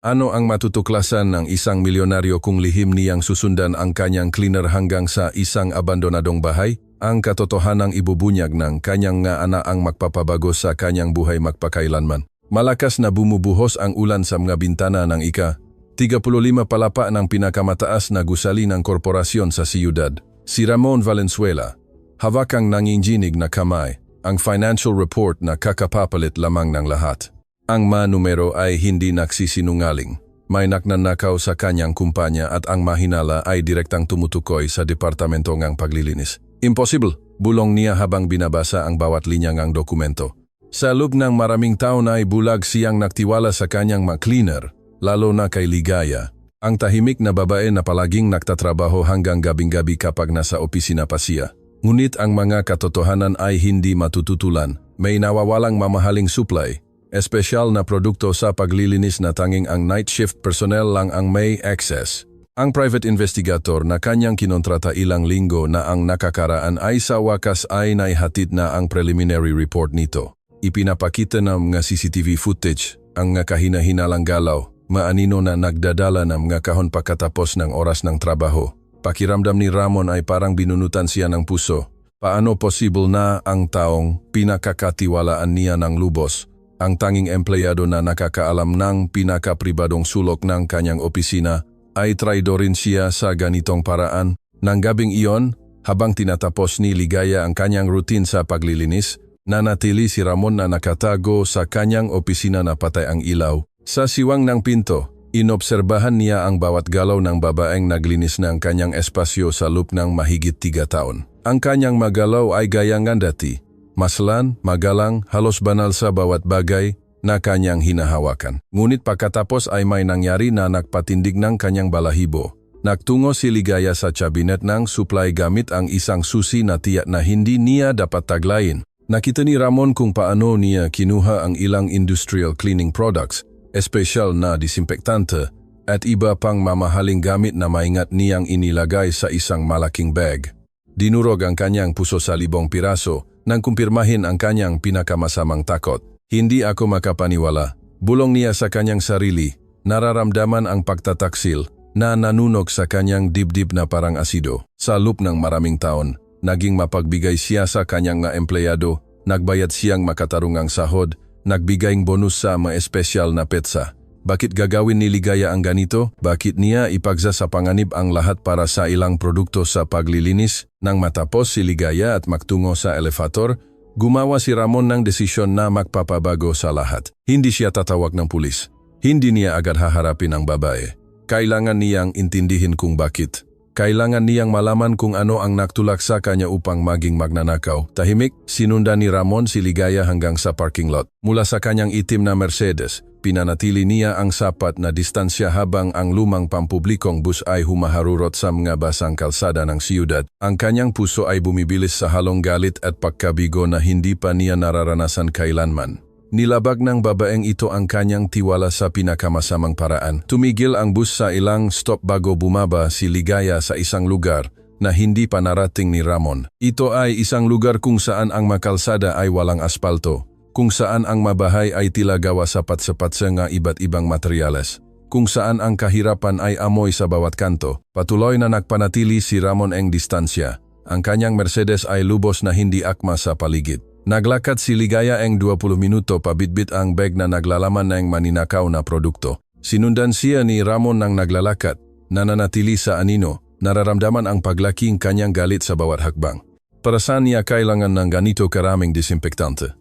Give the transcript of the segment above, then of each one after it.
Ano ang matutuklasan ng isang milyonaryo kung lihim niyang susundan ang kanyang cleaner hanggang sa isang abandonadong bahay? Ang katotohanang ibubunyag ng kanyang nga ana ang magpapabago sa kanyang buhay magpakailanman. Malakas na bumubuhos ang ulan sa mga bintana ng ika-35 palapa ng pinakamataas na gusali ng korporasyon sa siyudad. Si Ramon Valenzuela, hawak ang nanginginig na kamay, ang financial report na kakapapalit lamang ng lahat. Ang numero ay hindi nagsisinungaling. May nagnanakaw sa kanyang kumpanya at ang mahinala ay direktang tumutukoy sa departamento ng paglilinis. Impossible, bulong niya habang binabasa ang bawat linya ng dokumento. Sa loob ng maraming taon ay bulag siyang nagtiwala sa kanyang mga cleaner, lalo na kay Ligaya, ang tahimik na babae na palaging nagtatrabaho hanggang gabing-gabi kapag nasa opisina pa siya. Ngunit ang mga katotohanan ay hindi matututulan. May nawawalang mamahaling supply, espesyal na produkto sa paglilinis na tanging ang night shift personnel lang ang may access. Ang private investigator na kanyang kinontrata ilang linggo na ang nakakaraan ay sa wakas ay naihatid na ang preliminary report nito. Ipinapakita ng mga CCTV footage ang mga kahina-hinalang galaw, maanino na nagdadala ng mga kahon pagkatapos ng oras ng trabaho. Pakiramdam ni Ramon ay parang binunutan siya ng puso. Paano possible na ang taong pinakakatiwalaan niya ng lubos, ang tanging empleyado na nakakaalam ng pinakapribadong sulok ng kanyang opisina, ay traidorin siya sa ganitong paraan? Nang gabing iyon, habang tinatapos ni Ligaya ang kanyang routine sa paglilinis, nanatili si Ramon na nakatago sa kanyang opisina na patay ang ilaw. Sa siwang ng pinto, inobserbahan niya ang bawat galaw ng babaeng naglinis ng kanyang espasyo sa loob ng mahigit 3 taon. Ang kanyang magalaw ay gayang dati, maslan, magalang, halos banal sa bawat bagay na kanyang hinahawakan. Ngunit pagkatapos ay may nangyari na nagpatindig ng kanyang balahibo. Nagtungo si Ligaya sa cabinet ng supply gamit ang isang susi na tiyak na hindi niya dapat taglayin. Nakita ni Ramon kung paano niya kinuha ang ilang industrial cleaning products, espesyal na disinfektante, at iba pang mamahaling gamit na maingat niyang inilagay sa isang malaking bag. Dinurog ang kanyang puso sa 1,000 piraso nang kumpirmahin ang kanyang pinakamasamang takot. Hindi ako makapaniwala. Bulong niya sa kanyang sarili, nararamdaman ang pagtataksil na nanunog sa kanyang dibdib na parang asido. Sa loob ng maraming taon, naging mapagbigay siya sa kanyang mga empleyado, nagbayad siyang makatarungang sahod, nagbigayng bonus sa mga espesyal na petsa. Bakit gagawin ni Ligaya ang ganito? Bakit niya ipagsa sa panganib ang lahat para sa ilang produkto sa paglilinis? Nang matapos si Ligaya at magtungo sa elevator, gumawa si Ramon ng desisyon na magpapabago sa lahat. Hindi siya tatawag ng pulis. Hindi niya agad haharapin ang babae. Kailangan niyang intindihin kung bakit. Kailangan niyang malaman kung ano ang nagtulak sa kanya upang maging magnanakaw. Tahimik, sinundan ni Ramon si Ligaya hanggang sa parking lot. Mula sa kanyang itim na Mercedes, pinanatili niya ang sapat na distansya habang ang lumang pampublikong bus ay humaharurot sa mga basang kalsada ng siyudad. Ang kanyang puso ay bumibilis sa halong galit at pagkabigo na hindi pa niya nararanasan kailanman. Nilabag ng babaeng ito ang kanyang tiwala sa pinakamasamang paraan. Tumigil ang bus sa ilang stop bago bumaba si Ligaya sa isang lugar na hindi pa narating ni Ramon. Ito ay isang lugar kung saan ang makalsada ay walang aspalto, kung saan ang mabahay ay tila gawa sapat-sapat sa nga iba't ibang materyales, kung saan ang kahirapan ay amoy sa bawat kanto. Patuloy na nagpanatili si Ramon ang distansya. Ang kanyang Mercedes ay lubos na hindi akma sa paligid. Naglakad si Ligaya ang 20 minuto pabitbit ang bag na naglalaman ng maninakaw na produkto. Sinundan siya ni Ramon nang naglalakad, nananatili sa anino, nararamdaman ang paglaking kanyang galit sa bawat hakbang. Para saan niya kailangan ng ganito karaming disinfektante?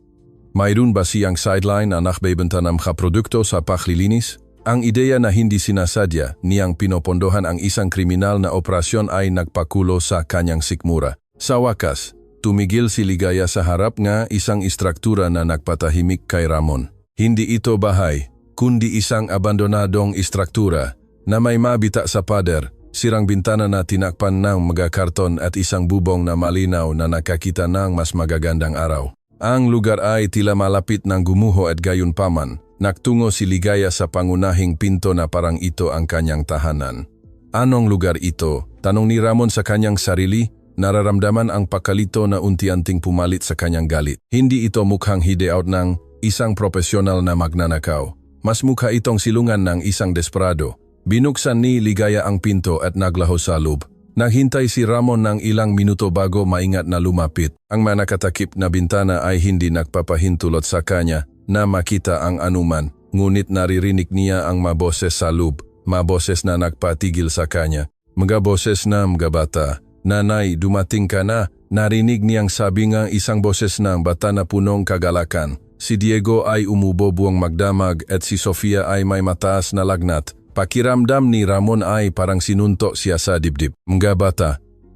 Mayroon ba siyang sideline na nakbebenta ng mga produkto sa paglilinis? Ang ideya na hindi sinasadya niyang pinopondohan ang isang kriminal na operasyon ay nagpakulo sa kanyang sikmura. Sa wakas, tumigil si Ligaya sa harap nga isang istruktura na nagpatahimik kay Ramon. Hindi ito bahay, kundi isang abandonadong istruktura na may mabita sa pader, sirang bintana na tinakpan ng mga karton at isang bubong na malinaw na nakakita ng mas magagandang araw. Ang lugar ay tila malapit ng gumuho at gayunpaman. Nagtungo si Ligaya sa pangunahing pinto na parang ito ang kanyang tahanan. Anong lugar ito? Tanong ni Ramon sa kanyang sarili. Nararamdaman ang pakalito na unti-unting pumalit sa kanyang galit. Hindi ito mukhang hideout ng isang profesional na magnanakaw. Mas mukha itong silungan ng isang desperado. Binuksan ni Ligaya ang pinto at naglaho sa loob. Naghintay si Ramon ng ilang minuto bago maingat na lumapit. Ang manakatakip na bintana ay hindi nagpapahintulot sa kanya na makita ang anuman. Ngunit naririnig niya ang maboses sa loob, maboses na nagpatigil sa kanya. Mga boses na mga bata, "Nanay, dumating ka na." Narinig niyang sabi ng isang boses ng bata na punong kagalakan. Si Diego ay umubo buwang magdamag at si Sofia ay may mataas na lagnat. Pakiramdam ni Ramon ay parang sinuntok siya sa dibdib. Mga bata,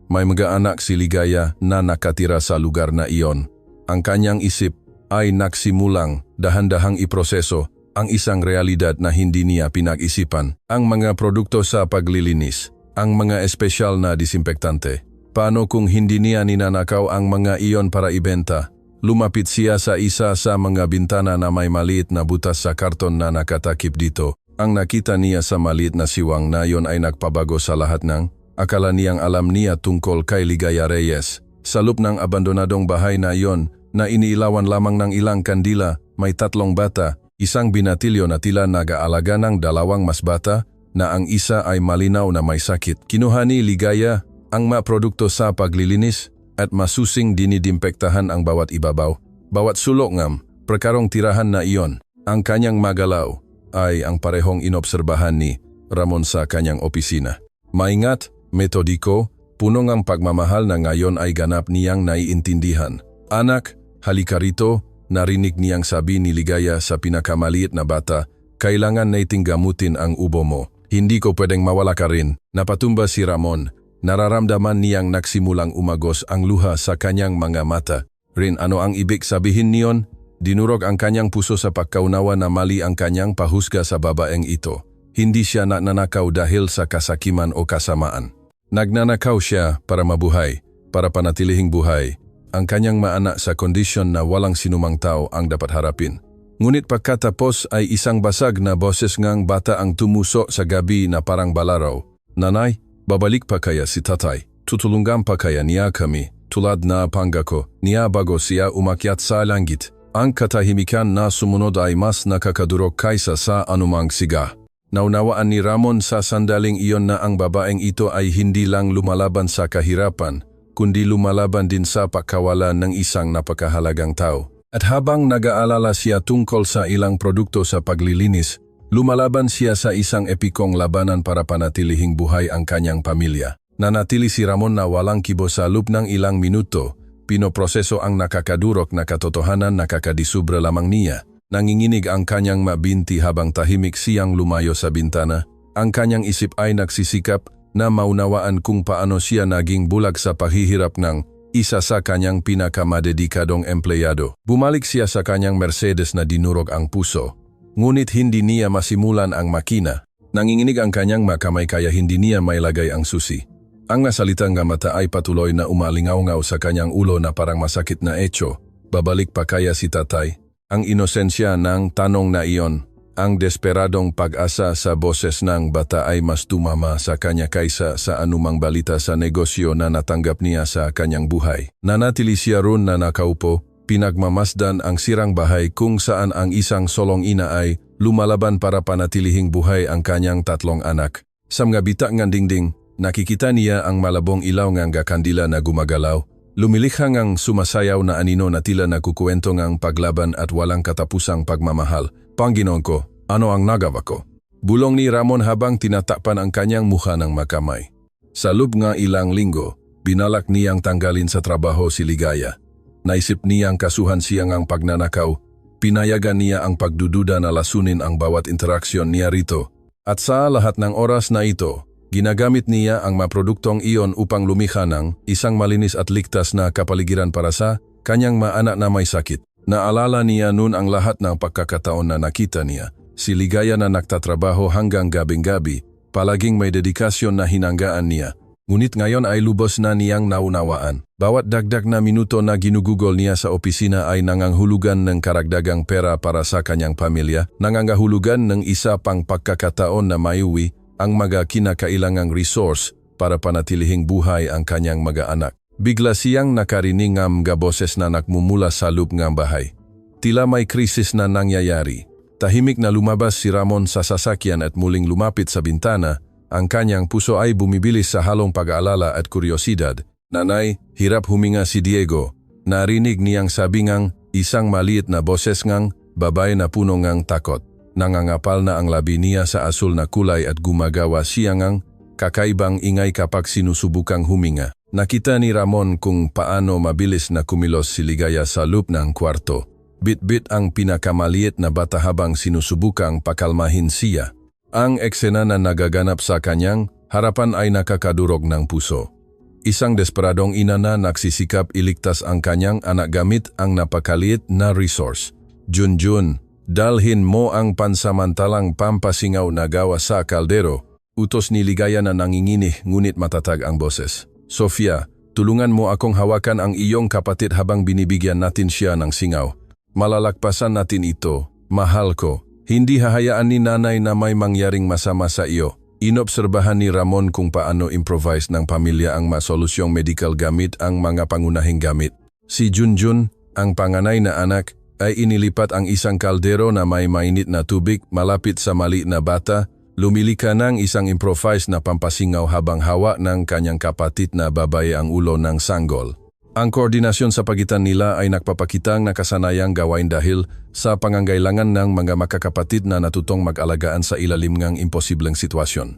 may mga anak si Ligaya na nakatira sa lugar na iyon. Ang kanyang isip ay nagsimulang dahan-dahang iproseso ang isang realidad na hindi niya pinag-isipan. Ang mga produkto sa paglilinis, ang mga espesyal na disinfektante. Paano kung hindi niya ninanakaw ang mga iyon para ibenta? Lumapit siya sa isa sa mga bintana na may maliit na butas sa karton na nakatakip dito. Ang nakita niya sa maliit na siwang na yon ay nagpabago sa lahat ng akala niyang alam niya tungkol kay Ligaya Reyes. Sa loob ng abandonadong bahay na yon na iniilawan lamang ng ilang kandila, may 3 bata, isang binatilyo na tila nag-aalaga ng 2 mas bata na ang isa ay malinaw na may sakit. Kinuha ni Ligaya ang mga produkto sa paglilinis at masusing dinidimpektahan ang bawat ibabaw, bawat sulok ngam, prekarong tirahan na iyon. Ang kanyang magalaw ay ang parehong inobserbahan ni Ramon sa kanyang opisina. Maingat, metodiko, puno ng pagmamahal na ngayon ay ganap niyang naiintindihan. "Anak, halika rito," narinig niyang sabi ni Ligaya sa pinakamaliit na bata, "Kailangan nating gamutin ang ubo mo. Hindi ko pwedeng mawala ka rin." Napatumba si Ramon. Nararamdaman niyang nagsimulang umagos ang luha sa kanyang mga mata. "Rin, ano ang ibig sabihin niyon?" Dinurog ang kanyang puso sa pagkaunawa na mali ang kanyang pahusga sa babaeng ito. Hindi siya nagnanakaw dahil sa kasakiman o kasamaan. Nagnanakaw siya para mabuhay, para panatilihing buhay ang kanyang maanak sa kondisyon na walang sinumang tao ang dapat harapin. Ngunit pagkatapos ay isang basag na boses ngang bata ang tumuso sa gabi na parang balaraw. "Nanay, babalik pa kaya si tatay? Tutulungan pa kaya niya kami? Tulad na pangako niya bago siya umakyat sa langit." Ang katahimikan na sumunod ay mas nakakadurog kaysa sa anumang siga. Naunawaan ni Ramon sa sandaling iyon na ang babaeng ito ay hindi lang lumalaban sa kahirapan, kundi lumalaban din sa pagkawalan ng isang napakahalagang tao. At habang nag-aalala siya tungkol sa ilang produkto sa paglilinis, lumalaban siya sa isang epikong labanan para panatilihing buhay ang kanyang pamilya. Nanatili si Ramon na walang kibo sa loob ng ilang minuto. Pinoproseso ang nakakadurok na katotohanan, nakakadisubra lamang niya. Nanginginig ang kanyang mabinti habang tahimik siyang lumayo sa bintana. Ang kanyang isip ay nagsisikap na maunawaan kung paano siya naging bulag sa paghihirap ng isa sa kanyang pinakamadedikadong empleyado. Bumalik siya sa kanyang Mercedes na dinurog ang puso. Ngunit hindi niya masimulan ang makina. Nanginginig ang kanyang makamay kaya hindi niya mailagay ang susi. Ang nasalitang nga mata ay patuloy na umalingaw-ngaw sa kanyang ulo na parang masakit na etyo. Babalik pa kaya si tatay? Ang inosensya ng tanong na iyon, ang desperadong pag-asa sa boses ng bata ay mas tumama sa kanya kaysa sa anumang balita sa negosyo na natanggap niya sa kanyang buhay. Nanatili siya roon na nakaupo, pinagmamasdan ang sirang bahay kung saan ang isang solong ina ay lumalaban para panatilihing buhay ang kanyang 3 anak. Sa mga bita ng dingding, nakikita niya ang malabong ilaw ng kandila na gumagalaw. Lumilikha ngang sumasayaw na anino na tila nagkukwento ngang paglaban at walang katapusang pagmamahal. "Panginoon ko, ano ang nagawa ko?" Bulong ni Ramon habang tinatakpan ang kanyang mukha ng makamay. Sa loob nga ilang linggo, binalak niyang tanggalin sa trabaho si Ligaya. Naisip niyang kasuhan siya ngang pagnanakaw. Pinayagan niya ang pagdududa na lasunin ang bawat interaksyon niya rito. At sa lahat ng oras na ito, ginagamit niya ang mga produktong iyon upang lumikha ng isang malinis at ligtas na kapaligiran para sa kanyang mga anak na may sakit. Naalala niya noon ang lahat ng pagkakataon na nakita niya. Si Ligaya na nagtatrabaho hanggang gabing-gabi, palaging may dedikasyon na hinanggaan niya. Ngunit ngayon ay lubos na niyang naunawaan. Bawat dagdag na minuto na ginugugol niya sa opisina ay nangangahulugan ng karagdagang pera para sa kanyang pamilya, nangangahulugan ng isa pang pagkakataon na maiuwi ang mga kinakailangang resource para panatilihing buhay ang kanyang mga anak. Bigla siyang nakarinig ng mga boses na nagmumula sa loob ng bahay. Tila may krisis na nangyayari. Tahimik na lumabas si Ramon sa sasakyan at muling lumapit sa bintana. Ang kanyang puso ay bumibilis sa halong pag-aalala at kuryosidad. Nanay, hirap huminga si Diego. Narinig niyang sabi ngang isang maliit na boses ngang babae na puno ngang takot. Nangangapal na ang labi niya sa asul na kulay at gumagawa siya ngang kakaibang ingay kapag sinusubukang huminga. Nakita ni Ramon kung paano mabilis na kumilos si Ligaya sa loob ng kwarto. Bit-bit ang pinakamaliit na bata habang sinusubukang pakalmahin siya. Ang eksena na nagaganap sa kanyang harapan ay nakakadurog ng puso. Isang desperadong ina na nagsisikap iligtas ang kanyang anak gamit ang napakaliit na resource. Junjun, dalhin mo ang pansamantalang pampasingaw na gawa sa kaldero. Utos ni Ligaya na nanginginih ngunit matatag ang boses. Sofia, tulungan mo akong hawakan ang iyong kapatid habang binibigyan natin siya ng singaw. Malalagpasan natin ito, mahal ko. Hindi hahayaan ni nanay na may mangyaring masama sa iyo. Inobserbahan ni Ramon kung paano improvise ng pamilya ang masolusyong medical gamit ang mga pangunahing gamit. Si Junjun, ang panganay na anak, ay inilipat ang isang kaldero na may mainit na tubig malapit sa maliit na bata. Lumili ka ng isang improvise na pampasingaw habang hawak ng kanyang kapatid na babae ang ulo ng sanggol. Ang koordinasyon sa pagitan nila ay nagpapakitang nakasanayang gawain dahil sa pangangailangan ng mga makakapatid na natutong mag-alagaan sa ilalim ng imposibleng sitwasyon.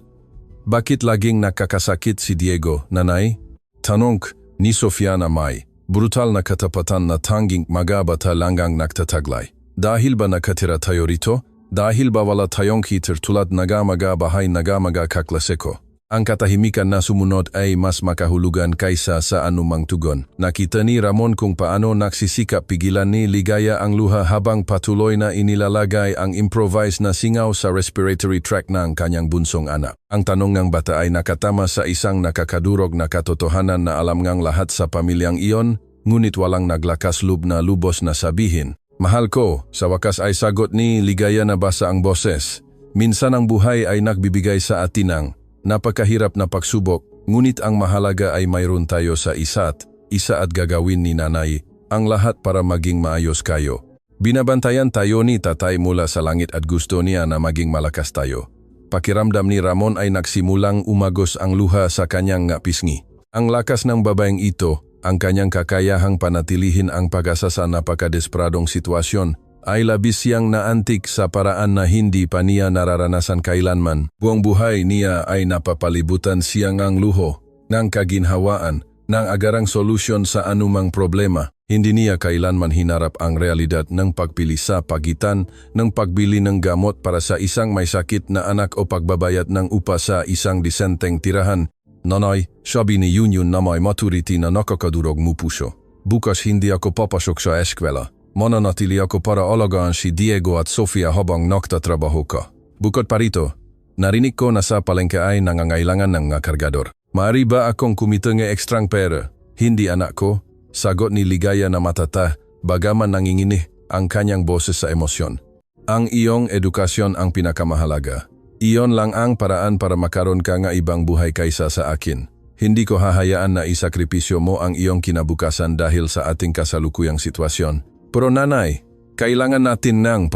Bakit laging nakakasakit si Diego, nanay? Tanong ni Sofia na may brutal na katapatan na tanging magabata langang nagtataglay. Dahil ba nakatira tayo rito? Dahil ba wala tayong heater tulad nagamaga bahay nagamaga kaklase ko? Ang katahimikan na sumunod ay mas makahulugan kaysa sa anumang tugon. Nakita ni Ramon kung paano nagsisikap pigilan ni Ligaya ang luha habang patuloy na inilalagay ang improvised na singaw sa respiratory tract ng kanyang bunsong anak. Ang tanong ng bata ay nakatama sa isang nakakadurog na katotohanan na alam ngang lahat sa pamilyang iyon, ngunit walang naglakas loob na lubos na sabihin. Mahal ko, sa wakas ay sagot ni Ligaya na basa ang boses. Minsan ang buhay ay nagbibigay sa atin ng napakahirap na pagsubok, ngunit ang mahalaga ay mayroon tayo sa isa at gagawin ni nanay ang lahat para maging maayos kayo. Binabantayan tayo ni tatay mula sa langit at gusto niya na maging malakas tayo. Pakiramdam ni Ramon ay nagsimulang umagos ang luha sa kanyang pisngi. Ang lakas ng babaeng ito, ang kanyang kakayahang panatilihin ang pag-asa sa napakadesperadong sitwasyon, ay labis siyang naantig sa paraan na hindi pa niya nararanasan kailanman. Buong buhay niya ay napapalibutan siya ng luho, ng kaginhawaan, ng agarang solusyon sa anumang problema. Hindi niya kailanman hinarap ang realidad ng pagpili sa pagitan ng pagbili ng gamot para sa isang may sakit na anak o pagbabayad ng upa sa isang disenteng tirahan. Nanay, sabi ni Yun na may maturity na nakakadurog mo puso. Bukas hindi ako papasok sa eskwela. Mananatili ako para alagaan si Diego at Sofia habang nagtatrabaho ka. Bukod pa rito, narinig ko na sa palengke ay nangangailangan ng mga kargador. Maaari ba akong kumita ng ekstrang pera? Hindi anak ko, sagot ni Ligaya na matata, bagaman nanginginih ang kanyang boses sa emosyon. Ang iyong edukasyon ang pinakamahalaga. Iyon lang ang paraan para makaroon ka ng ibang buhay kaysa sa akin. Hindi ko hahayaan na isakripisyo mo ang iyong kinabukasan dahil sa ating kasalukuyang sitwasyon. Pero nanay, kailangan natin ng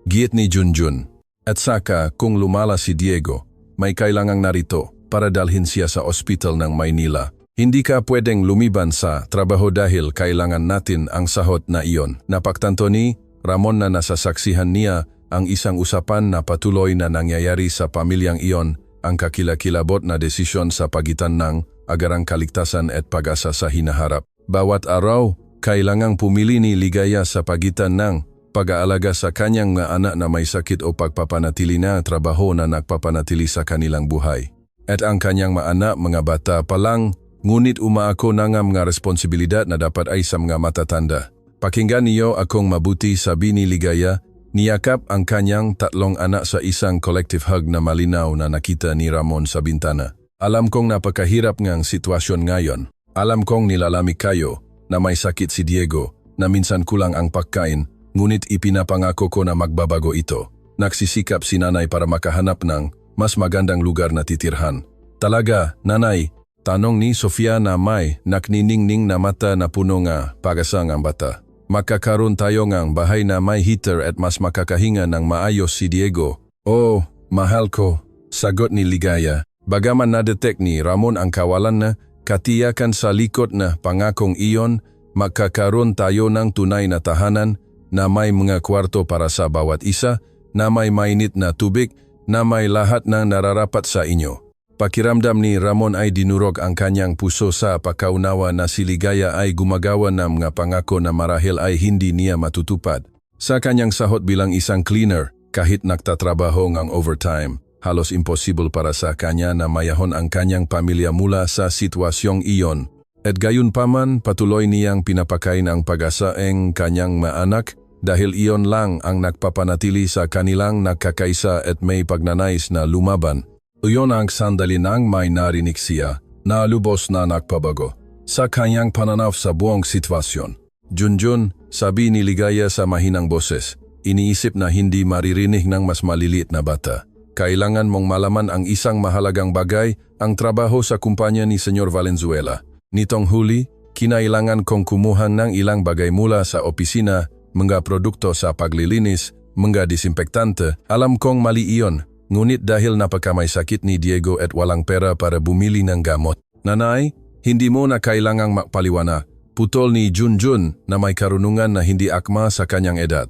giit ni Junjun. At saka kung lumala si Diego, may kailangang narito para dalhin siya sa ospital ng Maynila. Hindi ka pwedeng lumiban sa trabaho dahil kailangan natin ang sahot na iyon. Napaktanto ni Ramon na nasasaksihan niya ang isang usapan na patuloy na nangyayari sa pamilyang iyon, ang kakilakilabot na desisyon sa pagitan ng agarang kaligtasan at pag-asa sa hinaharap. Bawat araw, kailangang pumili ni Ligaya sa pagitan ng pag-aalaga sa kanyang mga anak na may sakit o pagpapanatili na trabaho na nagpapanatili sa kanilang buhay. At ang kanyang mga anak, mga bata pa lang, ngunit umaako na nga mga responsibilidad na dapat ay sa mga matatanda. Pakinggan niyo akong mabuti, sabi ni Ligaya, niyakap ang kanyang tatlong anak sa isang collective hug na malinaw na nakita ni Ramon sa bintana. Alam kong napakahirap ngang sitwasyon ngayon. Alam kong nilalamig kayo, na may sakit si Diego, na minsan kulang ang pagkain, ngunit ipinapangako ko na magbabago ito. Nagsisikap si nanay para makahanap ng mas magandang lugar na titirhan. Talaga, nanay, tanong ni Sofia na may nakniningning na mata na puno nga pag-asang ang bata. makakaroon tayo ngang bahay na may heater at mas makakahinga ng maayos si Diego. Oh, mahal ko, sagot ni Ligaya. Bagaman na-detect ni Ramon ang kawalan na katiyakan sa likod na pangakong iyon, makakaroon tayo ng tunay na tahanan na may mga kwarto para sa bawat isa, na may mainit na tubig, na may lahat ng nararapat sa inyo. Pakiramdam ni Ramon ay dinurog ang kanyang puso sa pagkaunawa na si Ligaya ay gumagawa ng mga pangako na marahil ay hindi niya matutupad. Sa kanyang sahot bilang isang cleaner, kahit nagtatrabaho ng overtime, halos imposible para sa kanya na mayahon ang kanyang pamilya mula sa sitwasyong iyon. At gayunpaman, patuloy niyang pinapakain ang pag-asa ang kanyang mga anak dahil iyon lang ang nagpapanatili sa kanilang nagkakaisa at may pagnanais na lumaban. Iyon ang sandali nang may narinig siya na lubos na nagpabago sa kanyang pananaw sa buong sitwasyon. Junjun, sabi ni Ligaya sa mahinang boses, iniisip na hindi maririnig ng mas maliliit na bata. Kailangan mong malaman ang isang mahalagang bagay, ang trabaho sa kumpanya ni Senyor Valenzuela. Nitong huli, kinailangan kong kumuha ng ilang bagay mula sa opisina, mga produkto sa paglilinis, mga disinfektante. Alam kong mali iyon. Ngunit dahil napakamay sakit ni Diego at walang pera para bumili ng gamot. Nanay, hindi mo na kailangang magpaliwana. Putol ni Junjun na may karunungan na hindi akma sa kanyang edad.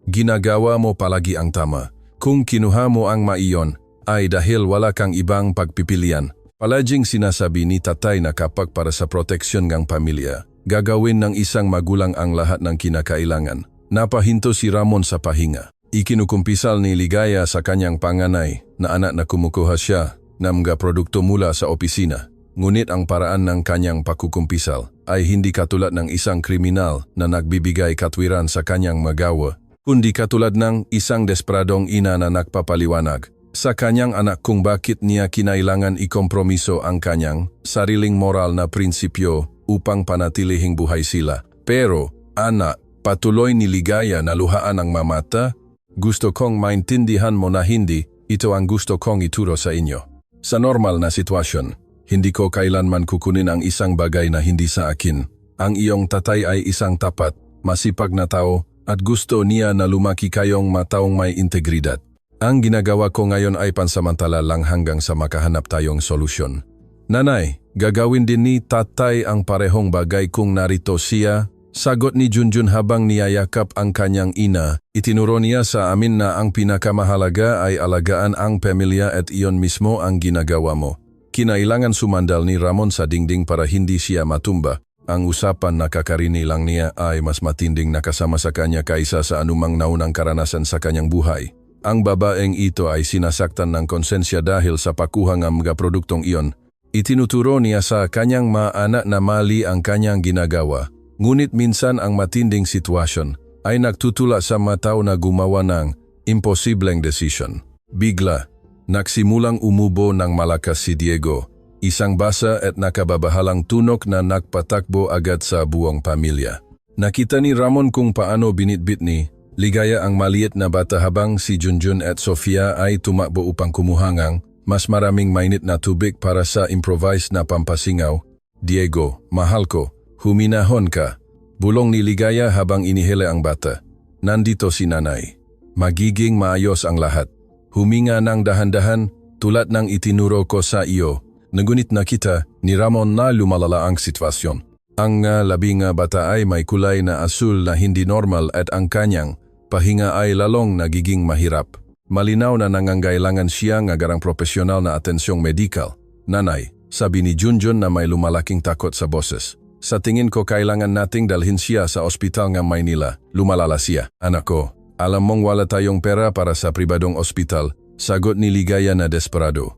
Ginagawa mo palagi ang tama. Kung kinuha mo ang maiyon, ay dahil wala kang ibang pagpipilian. Palaging sinasabi ni tatay na kapag para sa proteksyon ng pamilya, gagawin ng isang magulang ang lahat ng kinakailangan. Napahinto si Ramon sa pahinga. Ikinukumpisal ni Ligaya sa kanyang panganay na anak na kumukuha siya ng mga produkto mula sa opisina. Ngunit ang paraan ng kanyang pakukumpisal ay hindi katulad ng isang kriminal na nagbibigay katwiran sa kanyang magawa, kundi katulad ng isang desperadong ina na nagpapaliwanag sa kanyang anak kung bakit niya kinailangan ikompromiso ang kanyang sariling moral na prinsipyo upang panatilihing buhay sila. Pero, anak, patuloy ni Ligaya na luhaan ang mamata. Gusto kong maintindihan mo na hindi, ito ang gusto kong ituro sa inyo. Sa normal na sitwasyon, hindi ko kailanman kukunin ang isang bagay na hindi sa akin. Ang iyong tatay ay isang tapat, masipag na tao, at gusto niya na lumaki kayong mataong may integridad. Ang ginagawa ko ngayon ay pansamantala lang hanggang sa makahanap tayong solusyon. Nanay, gagawin din ni tatay ang parehong bagay kung narito siya. Sagot ni Junjun habang niyayakap ang kanyang ina. Itinuro niya sa amin na ang pinakamahalaga ay alagaan ang pamilya at iyon mismo ang ginagawa mo. Kinailangan sumandal ni Ramon sa dingding para hindi siya matumba. Ang usapan na kakarinig lang niya ay mas matinding nakasama sa kanya kaysa sa anumang naunang karanasan sa kanyang buhay. Ang babaeng ito ay sinasaktan ng konsensya dahil sa pakuha ng mga produktong iyon. Itinuturo niya sa kanyang mga anak na mali ang kanyang ginagawa. Ngunit minsan ang matinding sitwasyon ay nagtutula sa mga tao na gumawa ng imposibleng desisyon. Bigla, nagsimulang umubo ng malakas si Diego, isang basa at nakababahalang tunok na nagpatakbo agad sa buong pamilya. Nakita ni Ramon kung paano binitbit ni Ligaya ang maliit na bata habang si Junjun at Sofia ay tumakbo upang kumuha ng mas maraming mainit na tubig para sa improvised na pampasingaw. Diego, mahal ko. Huminahon ka. Bulong ni Ligaya habang inihila ang bata. Nandito si nanay. Magiging maayos ang lahat. Huminga ng dahan-dahan tulad ng itinuro ko sa iyo. Nagunit na kita ni Ramon na lumalala ang sitwasyon. Ang labing bata ay may kulay na asul na hindi normal at ang kanyang pahinga ay lalong nagiging mahirap. Malinaw na nangangailangan siya ng agarang profesional na atensyong medikal. Nanay, sabi ni Junjun na may lumalaking takot sa boses. Sa tingin ko kailangan nating dalhin siya sa ospital ng Maynila. Lumalala siya. Anak ko, alam mong wala tayong pera para sa pribadong ospital, sagot ni Ligaya na desperado.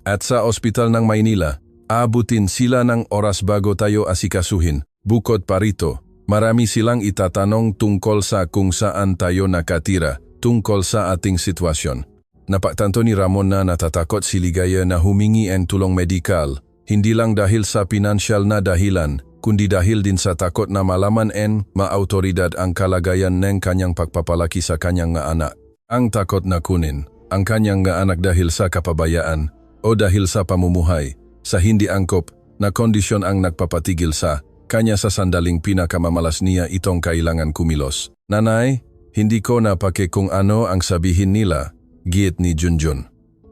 At sa ospital ng Maynila, aabutin sila ng oras bago tayo asikasuhin. Bukod pa rito, marami silang itatanong tungkol sa kung saan tayo nakatira, tungkol sa ating sitwasyon. Napagtanto ni Ramon na natatakot si Ligaya na humingi ng tulong medikal, hindi lang dahil sa pinansyal na dahilan, kundi dahil din sa takot na malaman en maautoridad ang kalagayan ng kanyang pagpapalaki sa kanyang nga anak. Ang takot na kunin ang kanyang nga anak dahil sa kapabayaan o dahil sa pamumuhay, sa hindi angkop na kondisyon ang nagpapatigil sa Kanya sa sandaling pinakamamalas niya itong kailangan kumilos. Nanay, hindi ko napake kung ano ang sabihin nila, giit ni Junjun.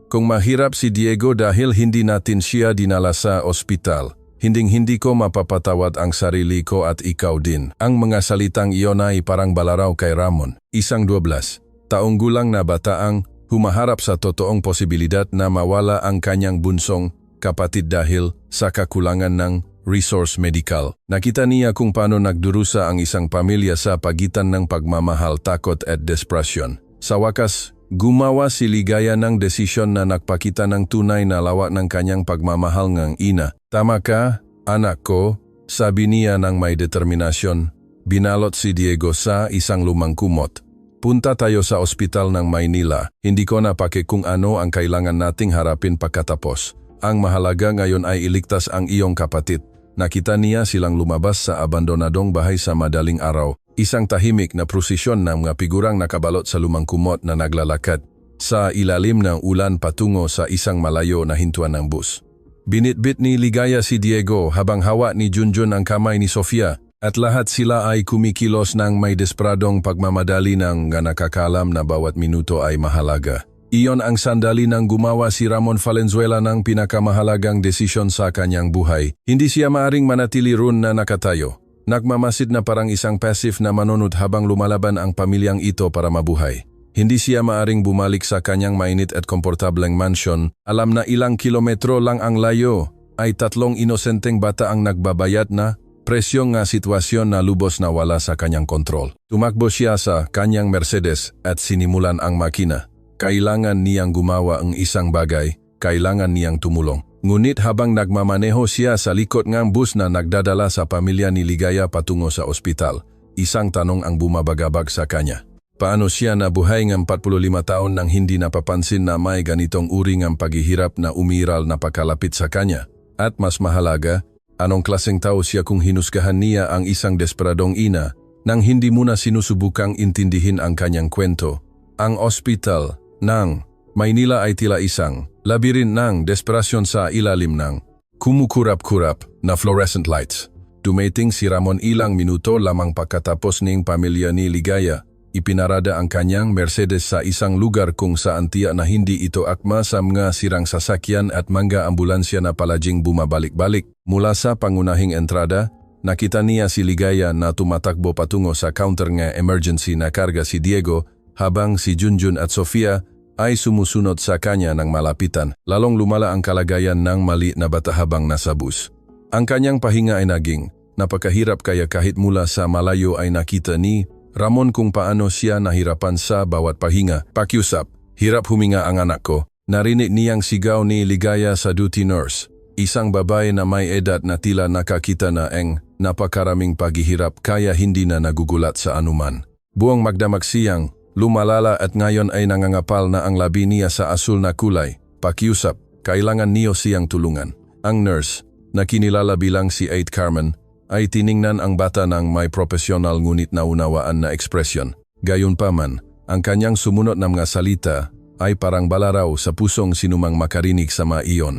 Kung mahirap si Diego dahil hindi natin siya dinala sa ospital, hinding-hindi ko mapapatawad ang sarili ko at ikaw din. Ang mga salitang iyon ay parang balaraw kay Ramon, isang 12 taong gulang na bataang humaharap sa totoong posibilidad na mawala ang kanyang bunsong kapatid dahil sa kakulangan ng resource medical. Nakita niya kung paano nagdurusa ang isang pamilya sa pagitan ng pagmamahal, takot at desperasyon. Sa wakas, gumawa si Ligaya ng desisyon na nagpakita ng tunay na lawak ng kanyang pagmamahal ng ina. Tama ka, anak ko, sabi niya ng may determinasyon. Binalot si Diego sa isang lumang kumot. Punta tayo sa ospital ng Maynila. Hindi ko napake kung ano ang kailangan nating harapin pagkatapos. Ang mahalaga ngayon ay iligtas ang iyong kapatid. Nakita niya silang lumabas sa abandonadong bahay sa madaling araw. Isang tahimik na prosesyon ng mga figurang nakabalot sa lumang kumot na naglalakad sa ilalim ng ulan patungo sa isang malayo na hintuan ng bus. Binitbit ni Ligaya si Diego habang hawak ni Junjun ang kamay ni Sofia at lahat sila ay kumikilos ng may desperadong pagmamadali ng nakakalam na bawat minuto ay mahalaga. Iyon ang sandali nang gumawa si Ramon Valenzuela ng pinakamahalagang desisyon sa kanyang buhay. Hindi siya maaring manatili roon na nakatayo. Nagmamasid na parang isang passive na manunod habang lumalaban ang pamilyang ito para mabuhay. Hindi siya maaring bumalik sa kanyang mainit at komportableng mansion. Alam na ilang kilometro lang ang layo ay 3 inosenteng bata ang nagbabayad na presyo nga sitwasyon na lubos na wala sa kanyang kontrol. Tumakbo siya sa kanyang Mercedes at sinimulan ang makina. Kailangan niyang gumawa ang isang bagay, kailangan niyang tumulong. Ngunit habang nagmamaneho siya sa likod ng bus na nagdadala sa pamilya ni Ligaya patungo sa ospital, isang tanong ang bumabagabag sa kanya. Paano siya nabuhay ng 45 taon nang hindi napapansin na may ganitong uri ng paghihirap na umiral na pakalapit sa kanya? At mas mahalaga, anong klaseng tao siya kung hinusgahan niya ang isang desperadong ina nang hindi muna sinusubukang intindihin ang kanyang kwento? Ang ospital ng Maynila ay tila isang labirin ng desperasyon sa ilalim ng kumukurap-kurap na fluorescent lights. Dumating si Ramon ilang minuto lamang pagkatapos ng pamilya ni Ligaya. Ipinarada ang kanyang Mercedes sa isang lugar kung saan tiyak na hindi ito akma sa mga sirang sasakyan at mga ambulansya na palaging bumabalik-balik. Mula sa pangunahing entrada, nakita niya si Ligaya na tumatakbo patungo sa counter ng emergency na karga si Diego habang si Junjun at Sofia ay sumusunod sa kanya ng malapitan. Lalong lumala ang kalagayan ng maliit na bata habang nasa bus. Ang kanyang pahinga ay naging napakahirap kaya kahit mula sa malayo ay nakita ni Ramon kung paano siya nahirapan sa bawat pahinga. Pakiusap, hirap huminga ang anak ko. Narinig niyang sigaw ni Ligaya sa duty nurse. Isang babae na may edad na tila nakakita na ang napakaraming paghihirap kaya hindi na nagugulat sa anuman. Buong magdamag siyang lumalala at ngayon ay nangangapal na ang labi niya sa asul na kulay. Pakiusap, kailangan niyo siyang tulungan. Ang nurse, na kinilala bilang si Aide Carmen, ay tiningnan ang bata ng may profesional ngunit naunawaan na ekspresyon. Gayunpaman, ang kanyang sumunod na mga salita ay parang balaraw sa pusong sinumang makarinig sa mga iyon.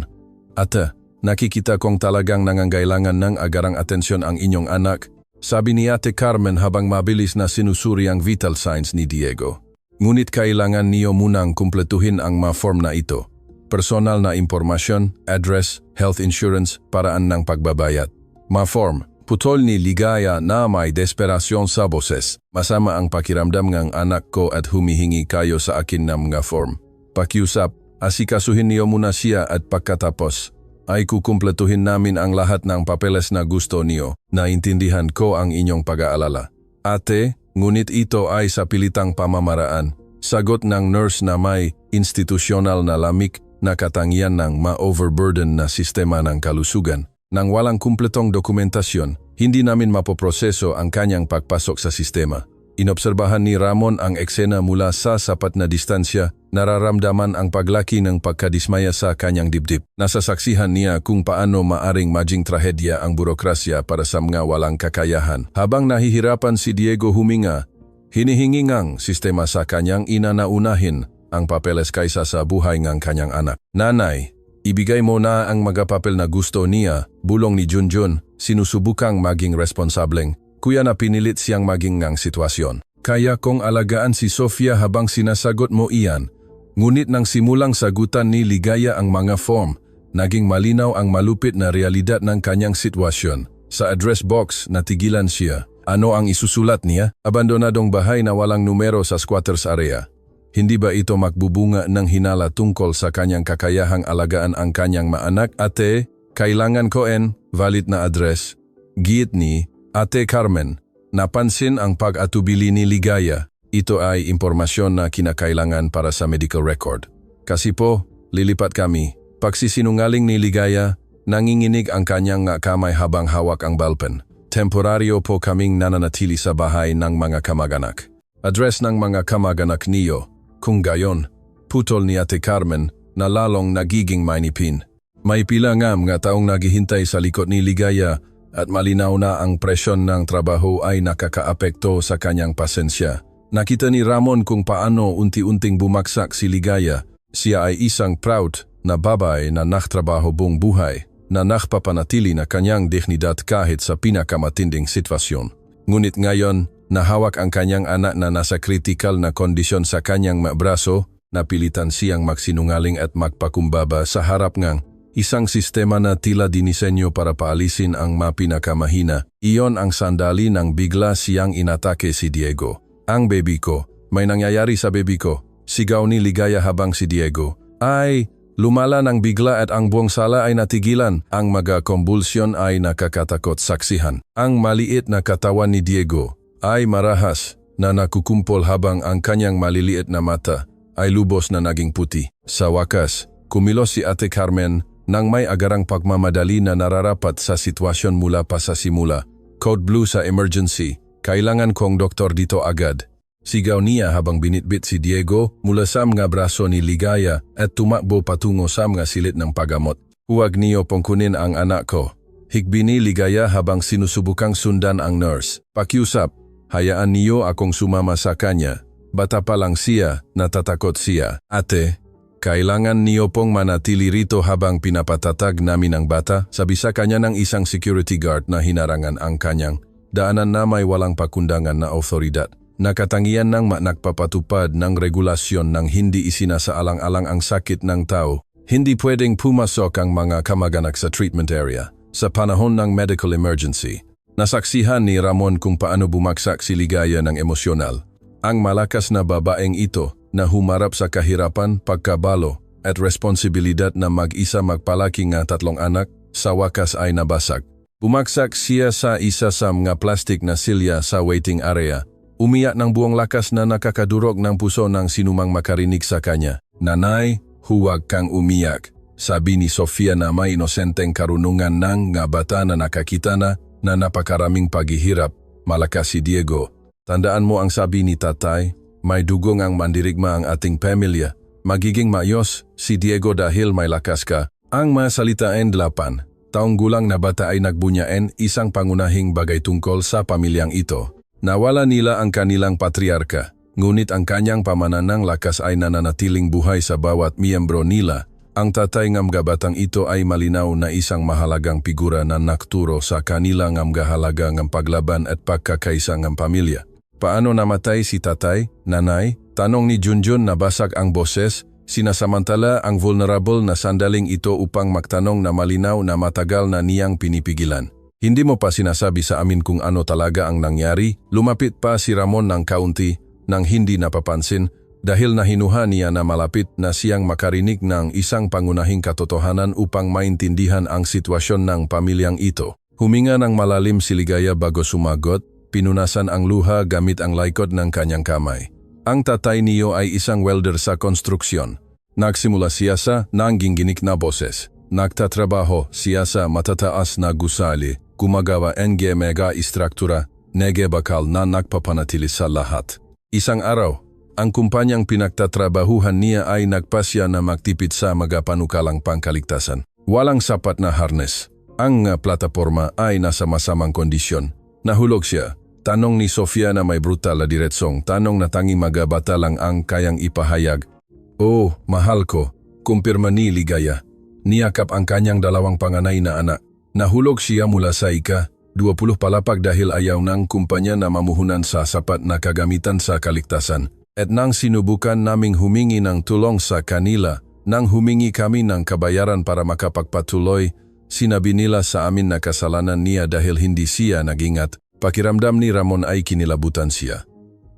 Ate, nakikita kong talagang nangangailangan ng agarang atensyon ang inyong anak, sabi ni Ate Carmen habang mabilis na sinusuri ang vital signs ni Diego. Ngunit kailangan niyo munang kumpletuhin ang mga form na ito. Personal na impormasyon, address, health insurance, paraan ng pagbabayad. Mga form, putol ni Ligaya na may desperasyon sa boses. Masama ang pakiramdam ng anak ko at humihingi kayo sa akin ng mga form. Pakiusap, asikasuhin niyo muna siya at pagkatapos ay kukumpletuhin namin ang lahat ng papeles na gusto niyo. Naintindihan ko ang inyong pag-aalala. Ate, ngunit ito ay sa pilitang pamamaraan. Sagot ng nurse na may institusyonal na lamik na katangian ng ma-overburden na sistema ng kalusugan. Nang walang kumpletong dokumentasyon, hindi namin mapoproseso ang kanyang pagpasok sa sistema. Inobserbahan ni Ramon ang eksena mula sa sapat na distansya, nararamdaman ang paglaki ng pagkadismaya sa kanyang dibdib. Nasasaksihan niya kung paano maaring maging trahedya ang burokrasya para sa mga walang kakayahan. Habang nahihirapan si Diego huminga, hinihingi ngang sistema sa kanyang ina na unahin ang papeles kaysa sa buhay ng kanyang anak. Nanay, ibigay mo na ang mga papel na gusto niya, bulong ni Junjun. sinusubukang maging responsableng, kuya na pinilit siyang maging ngang sitwasyon. Kaya kong alagaan si Sofia habang sinasagot mo iyan. Ngunit nang simulang sagutan ni Ligaya ang mga form, naging malinaw ang malupit na realidad ng kanyang sitwasyon. Sa address box, natigilan siya. Ano ang isusulat niya? Abandonadong bahay na walang numero sa squatters area. Hindi ba ito magbubunga ng hinala tungkol sa kanyang kakayahang alagaan ang kanyang maanak? Ate, kailangan ko valid na address. Giit ni Ate Carmen. Napansin ang pag-atubili ni Ligaya. Ito ay impormasyon na kinakailangan para sa medical record. Kasi po, lilipat kami. Pagsisinungaling ni Ligaya, nanginginig ang kanyang kamay habang hawak ang ballpen. Temporaryo po kaming nananatili sa bahay ng mga kamag-anak. Address ng mga kamag-anak niyo. Kung gayon, putol ni Ate Carmen na lalong nagiging mainipin. May pila nga mga taong naghihintay sa likod ni Ligaya at malinaw na ang presyon ng trabaho ay nakakaapekto sa kanyang pasensya. Nakita ni Ramon kung paano unti-unting bumagsak si Ligaya. Siya ay isang proud na babae na naktrabaho buong buhay, na nakpapanatili na kanyang dignidad kahit sa pinakamatinding sitwasyon. Ngunit ngayon, nahawak ang kanyang anak na nasa kritikal na kondisyon sa kanyang braso, napilitan siyang magsinungaling at magpakumbaba sa harap ngang isang sistema na tila dinisenyo para paalisin ang mapinakamahina. Iyon ang sandali nang bigla siyang inatake si Diego. Ang baby ko, may nangyayari sa baby ko. Sigaw ni Ligaya habang si Diego ay lumala ng bigla at ang buong sala ay natigilan. Ang mga konvulsyon ay nakakatakot saksihan. Ang maliit na katawan ni Diego ay marahas na nakukumpol habang ang kanyang maliliit na mata ay lubos na naging puti. Sa wakas, kumilos si Ate Carmen nang may agarang pagmamadali na nararapat sa sitwasyon mula pa sa simula. Code blue sa emergency. Kailangan kong doktor dito agad. Sigaw niya habang binitbit si Diego mula sa mga braso ni Ligaya at tumakbo patungo sa mga silid ng paggamot. Huwag niyo pongkunin ang anak ko. Higbi ni Ligaya habang sinusubukang sundan ang nurse. Pakiusap, hayaan niyo akong sumama sa kanya. Bata pa lang siya, natatakot siya. Ate, kailangan niyo pong manatili rito habang pinapatatag namin ang bata, sabi sa kanya ng isang security guard na hinarangan ang kanyang daanan na may walang pakundangan na otoridad. Nakatangian ng nagpapatupad ng regulasyon nang hindi isinasaalang-alang ang sakit ng tao. Hindi pwedeng pumasok ang mga kamag-anak sa treatment area sa panahon ng medical emergency. Nasaksihan ni Ramon kung paano bumagsak si Ligaya ng emosyonal. Ang malakas na babaeng ito na humarap sa kahirapan, pagkabalo at responsibilidad na mag-isa magpalaki ng 3 anak, sa wakas ay nabasag. Bumagsak siya sa isa sa mga plastic na silya sa waiting area. Umiyak ng buong lakas na nakakadurog ng puso ng sinumang makarinig sa kanya. Nanay, huwag kang umiyak. Sabi ni Sofia na may inosenteng karunungan ng nga bata na nakakita na napakaraming paghihirap. Malakas si Diego. Tandaan mo ang sabi ni tatay, may dugong ang mandirigma ang ating pamilya. Magiging mayos si Diego dahil may lakas ka. Ang mga salitain 8 taong gulang na bata ay nagbunyain isang pangunahing bagay tungkol sa pamilyang ito. Nawala nila ang kanilang patriarka, ngunit ang kanyang pamananang lakas ay nananatiling buhay sa bawat miyembro nila. Ang tatay ng mga batang ito ay malinaw na isang mahalagang figura na nakturo sa kanila ng halaga ng paglaban at pagkakaisa ng pamilya. Paano namatay si tatay, nanay? Tanong ni Junjun na basag ang boses, sinasamantala ang vulnerable na sandaling ito upang magtanong na malinaw na matagal na niyang pinipigilan. Hindi mo pa sinasabi sa amin kung ano talaga ang nangyari? Lumapit pa si Ramon ng kaunti nang hindi napapansin dahil nahinuha niya na malapit na siyang makarinig ng isang pangunahing katotohanan upang maintindihan ang sitwasyon ng pamilyang ito. Huminga ng malalim si Ligaya bago sumagot. Pinunasan ang luha gamit ang laikod ng kanyang kamay. Ang tatay niyo ay isang welder sa konstruksyon. Nagsimula siya sa nangginginig na boses. Nagtatrabaho siya sa matataas na gusali. Gumagawa ng mega istruktura, nege bakal na nagpapanatili sa lahat. Isang araw, ang kumpanyang pinagtatrabahuhan niya ay nagpasya na magtipid sa mga panukalang pangkaligtasan. Walang sapat na harness. Ang plataforma ay nasa masamang kondisyon. Nahulog siya. Tanong ni Sofia na may brutal na diretsong tanong na tanging mga bata lang ang kayang ipahayag. Oh, mahal ko, kumpirma ni Ligaya. Niyakap ang kanyang 2 panganay na anak. Nahulog siya mula sa ika-20 palapag dahil ayaw ng kumpanya na mamuhunan sa sapat na kagamitan sa kaligtasan. At nang sinubukan naming humingi ng tulong sa kanila, nang humingi kami ng kabayaran para makapagpatuloy, sinabi nila sa amin na kasalanan niya dahil hindi siya nagingat. Pakiramdam ni Ramon ay kinilabutan siya.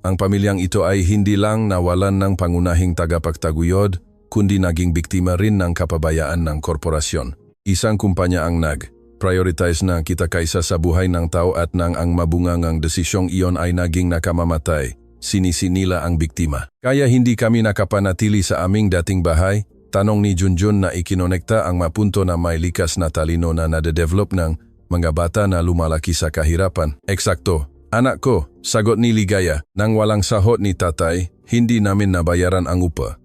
Ang pamilyang ito ay hindi lang nawalan ng pangunahing tagapagtaguyod, kundi naging biktima rin ng kapabayaan ng korporasyon. Isang kumpanya ang prioritize na kita kaysa sa buhay ng tao at nang ang mabungangang desisyong iyon ay naging nakamamatay, sinisi nila ang biktima. Kaya hindi kami nakapanatili sa aming dating bahay, tanong ni Junjun na ikinonekta ang mapunto na may likas na talino na nade-develop ng mga bata na lumalaki sa kahirapan. Eksakto, anak ko, sagot ni Ligaya, nang walang sahot ni tatay, hindi namin nabayaran ang upa.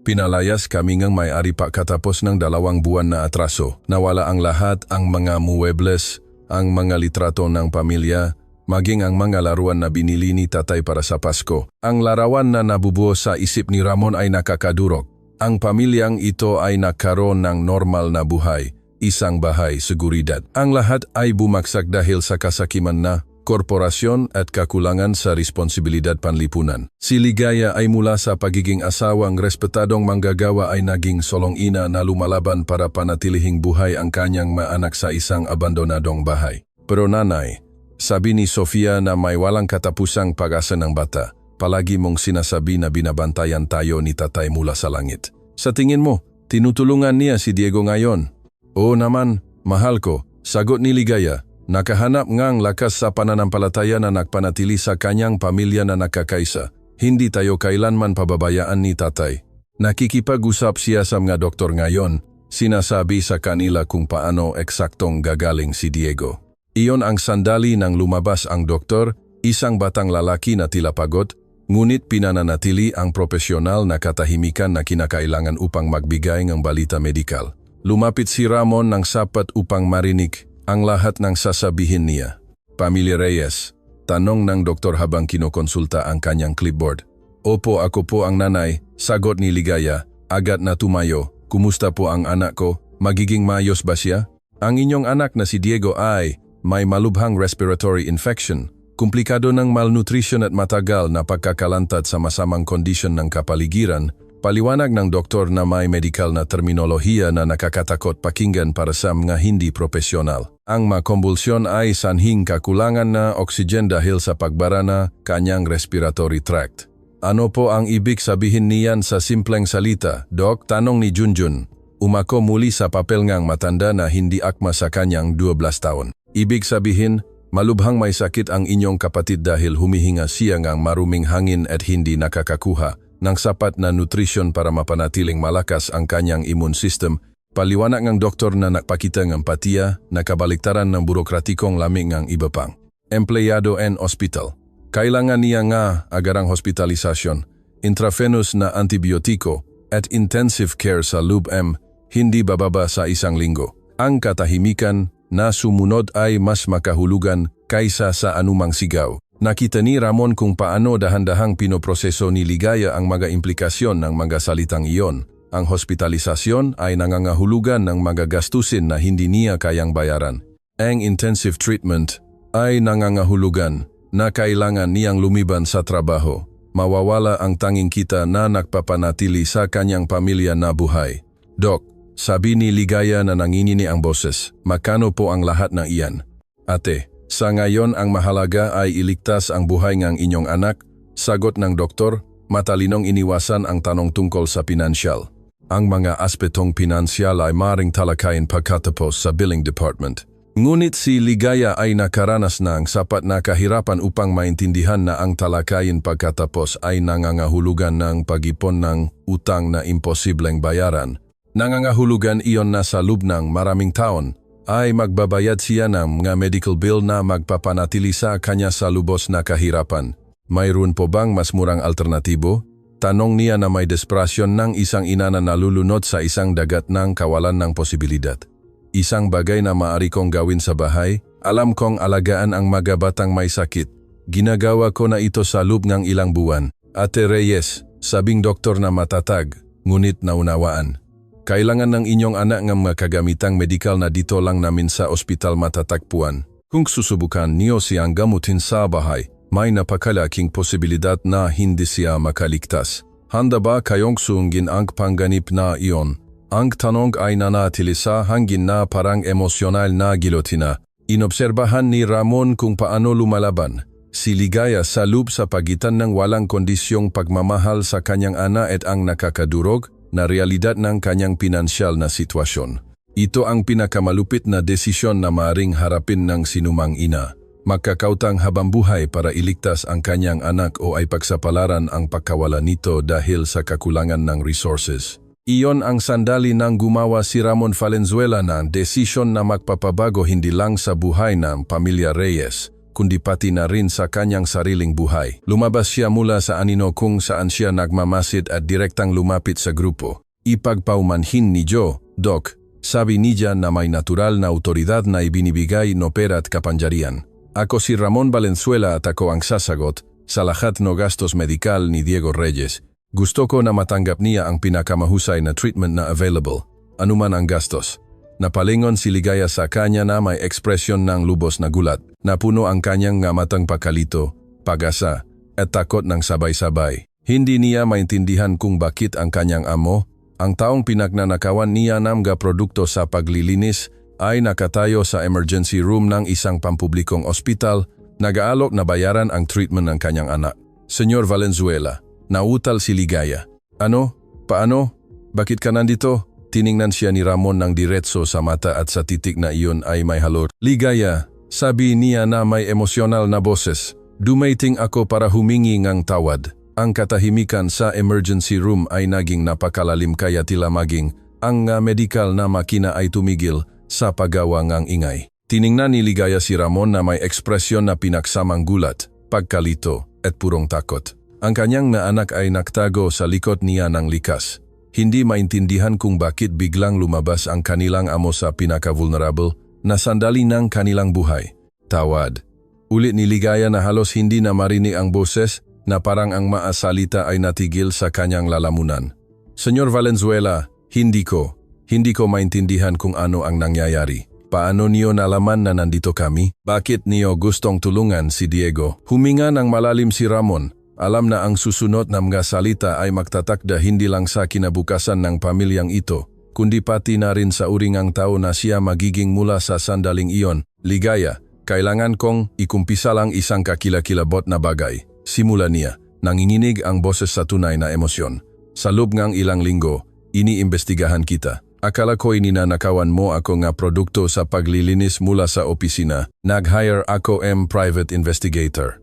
Pinalayas kami ngang may-ari pagkatapos ng 2 buwan na atraso. Nawala ang lahat, ang mga muebles, ang mga litrato ng pamilya, maging ang mga laruan na binili ni tatay para sa Pasko. Ang larawan na nabubuo sa isip ni Ramon ay nakakadurog. Ang pamilyang ito ay nagkaroon ng normal na buhay, isang bahay, seguridad. Ang lahat ay bumagsak dahil sa kasakiman na korporasyon at kakulangan sa responsibilidad panlipunan. Si Ligaya ay mula sa pagiging asawang respetadong manggagawa ay naging solong-ina na lumalaban para panatilihing buhay ang kanyang maanak sa isang abandonadong bahay. Pero nanay, sabi ni Sofia na may walang katapusang pag-asa ng bata, palagi mong sinasabi na binabantayan tayo ni tatay mula sa langit. Sa tingin mo, tinutulungan niya si Diego ngayon? Oo naman, mahal ko, sagot ni Ligaya. Nakahanap ngang lakas sa pananampalataya na nagpanatili sa kanyang pamilya na nakakaisa. Hindi tayo kailanman pababayaan ni tatay. Nakikipag-usap siya sa mga doktor ngayon, sinasabi sa kanila kung paano eksaktong gagaling si Diego. Iyon ang sandali nang lumabas ang doktor, isang batang lalaki na tila pagod, ngunit pinananatili ang profesional na katahimikan na kinakailangan upang magbigay ng balita medikal. Lumapit si Ramon ng sapat upang marinig ang lahat ng sasabihin niya. Pamilya Reyes, tanong ng doktor habang kinokonsulta ang kanyang clipboard. Opo, ako po ang nanay, sagot ni Ligaya, agad na tumayo. Kumusta po ang anak ko? Magiging maayos ba siya? Ang inyong anak na si Diego ay may malubhang respiratory infection, komplikado ng malnutrition at matagal na pagkakalantad sa masamang kondisyon ng kapaligiran. Paliwanag ng doktor na may medical na terminolohiya na nakakatakot pakinggan para sa mga hindi profesional. Ang makombulsyon ay sanhing kakulangan na oksigen dahil sa pagbara na kanyang respiratory tract. Ano po ang ibig sabihin niyan sa simpleng salita, Dok? Tanong ni Junjun. Umako muli sa papel ngang matanda na hindi akma sa kanyang 12 taon. Ibig sabihin, malubhang may sakit ang inyong kapatid dahil humihinga siya ngang maruming hangin at hindi nakakakuha ng sapat na nutrisyon para mapanatiling malakas ang kanyang immune system. Paliwanag ng doktor na nakpakita ng empatiya na kabaliktaran ng burokratikong lamig ng iba pang empleyado en hospital. Kailangan niya nga agarang hospitalisasyon, intravenous na antibiotiko at intensive care sa LUB-M, hindi bababa sa 1 linggo. Ang katahimikan na sumunod ay mas makahulugan kaysa sa anumang sigaw. Nakita ni Ramon kung paano dahan-dahang pinoproseso ni Ligaya ang mga implikasyon ng mga salitang iyon. Ang hospitalisasyon ay nangangahulugan ng mga gastusin na hindi niya kayang bayaran. Ang intensive treatment ay nangangahulugan na kailangan niyang lumiban sa trabaho. Mawawala ang tanging kita na nagpapanatili sa kanyang pamilya na buhay. Dok, sabi ni Ligaya na nanginini ang boses, magkano po ang lahat ng iyan? Ate, sa ngayon ang mahalaga ay iligtas ang buhay ng inyong anak, sagot ng doktor, matalinong iniwasan ang tanong tungkol sa pinansyal. Ang mga aspetong pinansyal ay maring talakayin pagkatapos sa billing department. Ngunit si Ligaya ay nakaranas ng sapat na kahirapan upang maintindihan na ang talakayin pagkatapos ay nangangahulugan ng pag-ipon ng utang na imposibleng bayaran. Nangangahulugan iyon na sa loob ng maraming taon ay magbabayad siya ng mga medical bill na magpapanatili sa kanya sa lubos na kahirapan. Mayroon po bang mas murang alternatibo? Tanong niya na may desperasyon ng isang ina na nalulunod sa isang dagat ng kawalan ng posibilidad. Isang bagay na maaari kong gawin sa bahay, alam kong alagaan ang mga batang may sakit. Ginagawa ko na ito sa loob ng ilang buwan. Ate Reyes, sabing doktor na matatag, ngunit naunawaan. Kailangan ng inyong anak ng mga kagamitang medikal na dito lang namin sa ospital matatagpuan. Kung susubukan niyo siyang gamutin sa bahay, may napakalaking posibilidad na hindi siya makaligtas. Handa ba kayong sungin ang panganib na iyon? Ang tanong ay nanatili sa hangin na parang emosyonal na gilotina. Inobserbahan ni Ramon kung paano lumalaban. Si Ligaya sa loob sa pagitan ng walang kondisyong pagmamahal sa kanyang ana at ang nakakadurog na realidad ng kanyang pinansyal na sitwasyon. Ito ang pinakamalupit na desisyon na maaring harapin ng sinumang ina. Magkakautang habang buhay para iligtas ang kanyang anak o ay pagsapalaran ang pagkawala nito dahil sa kakulangan ng resources. Iyon ang sandali nang gumawa si Ramon Valenzuela ng desisyon na magpapabago hindi lang sa buhay ng pamilya Reyes, kundi pati na rin sa kanyang sariling buhay. Lumabas siya mula sa anino kung saan siya nagmamasid at direktang lumapit sa grupo. Ipagpaumanhin ni Joe, Doc, sabi niya na may natural na autoridad na ibinibigay no pera at kapangyarihan. Ako si Ramon Valenzuela at ako ang sasagot sa lahat no gastos medikal ni Diego Reyes. Gusto ko na matanggap niya ang pinakamahusay na treatment na available, anuman ang gastos. Napalingon si Ligaya sa kanya na may ekspresyon ng lubos na gulat. Napuno ang kanyang matang pagkalito, pag-asa, at takot ng sabay-sabay. Hindi niya maintindihan kung bakit ang kanyang amo, ang taong pinagnanakawan niya ng mga produkto sa paglilinis, ay nakatayo sa emergency room ng isang pampublikong ospital, nag-aalok na bayaran ang treatment ng kanyang anak. Senyor Valenzuela, nautal si Ligaya. Ano? Paano? Bakit ka nandito? Tiningnan siya ni Ramon ng diretso sa mata at sa titik na iyon ay may halor. Ligaya, sabi niya na may emosyonal na boses. Dumating ako para humingi ng tawad. Ang katahimikan sa emergency room ay naging napakalalim kaya tila maging ang medikal na makina ay tumigil sa paggawa ng ingay. Tiningnan ni Ligaya si Ramon na may ekspresyon na pinaksamang gulat, pagkalito at purong takot. Ang kanyang na anak ay naktago sa likod niya ng likas. Hindi maintindihan kung bakit biglang lumabas ang kanilang amo sa pinaka-vulnerable na sandali ng kanilang buhay. Tawad. Ulit ni Ligaya na halos hindi na marinig ang boses na parang ang maasalita ay natigil sa kanyang lalamunan. Senyor Valenzuela, hindi ko maintindihan kung ano ang nangyayari. Paano niyo nalaman na nandito kami? Bakit niyo gustong tulungan si Diego? Huminga ng malalim si Ramon. Alam na ang susunod na mga salita ay magtatakda hindi lang sa kinabukasan ng pamilyang ito, kundi pati na rin sa uringang tao na siya magiging mula sa sandaling iyon. Ligaya, kailangan kong ikumpisa lang isang kakilakilabot na bagay. Simula niya, nanginginig ang boses sa tunay na emosyon. Sa loob ng ilang linggo, iniimbestigahan kita. Akala ko'y ninanakawan mo ako nga produkto sa paglilinis mula sa opisina. Nag-hire ako private investigator.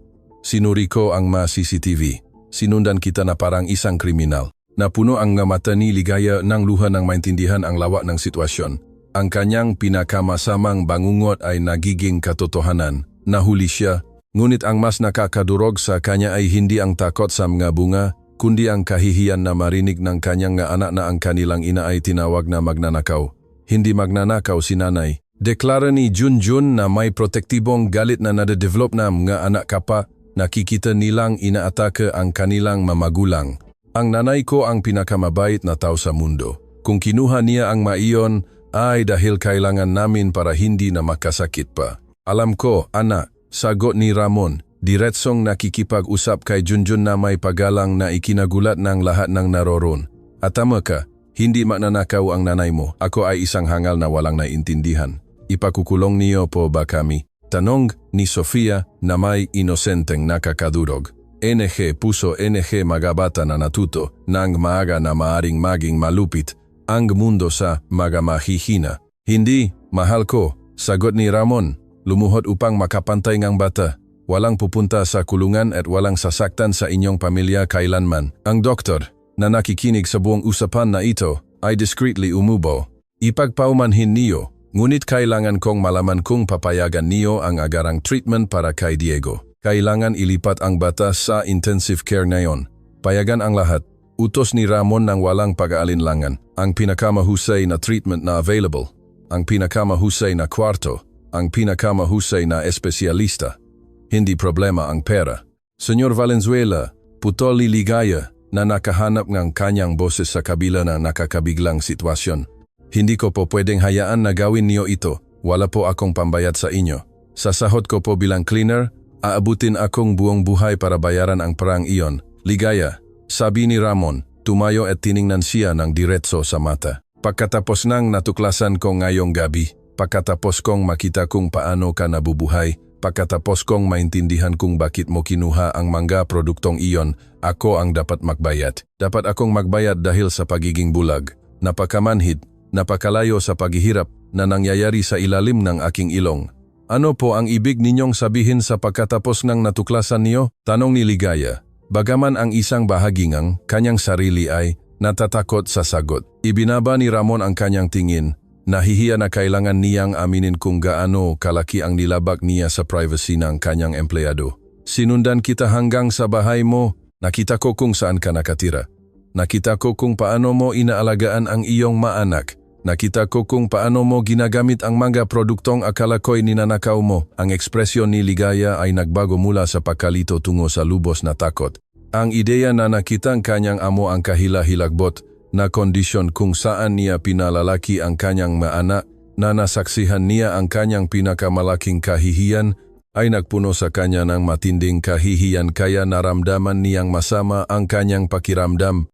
Sinuri ko ang mga CCTV. Sinundan kita na parang isang kriminal. Napuno ang mata ni Ligaya ng luha ng maintindihan ang lawak ng sitwasyon. Ang kanyang pinakamasamang bangungot ay nagiging katotohanan. Nahuli siya, ngunit ang mas nakakadurog sa kanya ay hindi ang takot sa mga bunga, kundi ang kahihiyan na marinig ng kanyang anak na ang kanilang ina ay tinawag na magnanakaw. Hindi magnanakaw si nanay. Deklara ni Junjun na may protektibong galit na nade-develop na mga anak kapa. Nakikita nilang inaatake ang kanilang mamagulang. Ang nanay ko ang pinakamabait na tao sa mundo. Kung kinuha niya ang maiyon, ay dahil kailangan namin para hindi na makasakit pa. Alam ko, anak, sagot ni Ramon, diretsong nakikipag-usap kay Junjun na may pagalang na ikinagulat ng lahat ng naroon. At tama ka, hindi magnanakaw ang nanay mo. Ako ay isang hangal na walang naiintindihan. Ipakukulong niyo po ba kami? Tanong ni Sofia na may inosenteng nakakadurog. NG puso NG magabata na natuto ng maaga na maaring maging malupit ang mundo sa magamahihina. Hindi, mahal ko, sagot ni Ramon, lumuhod upang makapantay ng bata. Walang pupunta sa kulungan at walang sasaktan sa inyong pamilya kailanman. Ang doktor na nakikinig sa buong usapan na ito ay discreetly umubo. Ipagpaumanhin niyo. Ngunit kailangan kong malaman kung papayagan niyo ang agarang treatment para kay Diego. Kailangan ilipat ang bata sa intensive care ngayon. Payagan ang lahat. Utos ni Ramon ng walang pag-aalinlangan. Ang pinakamahusay na treatment na available. Ang pinakamahusay na kwarto. Ang pinakamahusay na espesyalista. Hindi problema ang pera. Senyor Valenzuela, putol ni Ligaya, na nakahanap ng kanyang boses sa kabila ng nakakabiglang sitwasyon. Hindi ko po pwedeng hayaan na gawin niyo ito. Wala po akong pambayad sa inyo. Sa sahod ko po bilang cleaner, aabutin akong buong buhay para bayaran ang perang iyon. Ligaya, sabi ni Ramon, tumayo at tiningnan siya ng diretso sa mata. Pagkatapos nang natuklasan ko ngayong gabi, pagkatapos kong makita kung paano ka nabubuhay, pagkatapos kong maintindihan kung bakit mo kinuha ang mga produktong iyon, ako ang dapat magbayad. Dapat akong magbayad dahil sa pagiging bulag, napakamanhid, napakalayo sa paghihirap na nangyayari sa ilalim ng aking ilong. Ano po ang ibig ninyong sabihin sa pagkatapos ng natuklasan niyo? Tanong ni Ligaya. Bagaman ang isang bahagi ng kanyang sarili ay natatakot sa sagot. Ibinaba ni Ramon ang kanyang tingin. Nahihiya na kailangan niyang aminin kung gaano kalaki ang nilabag niya sa privacy ng kanyang empleyado. Sinundan kita hanggang sa bahay mo. Nakita ko kung saan ka nakatira. Nakita ko kung paano mo inaalagaan ang iyong maanak. Nakita ko kung paano mo ginagamit ang mga produktong akala ko'y ninanakaw mo. Ang ekspresyon ni Ligaya ay nagbago mula sa pagkalito tungo sa lubos na takot. Ang ideya na nakita ang kanyang amo ang kahila-hilagbot na kondisyon kung saan niya pinalalaki ang kanyang maanak, na nasaksihan niya ang kanyang pinakamalaking kahihiyan, ay nagpuno sa kanya ng matinding kahihiyan kaya naramdaman niyang masama ang kanyang pakiramdam.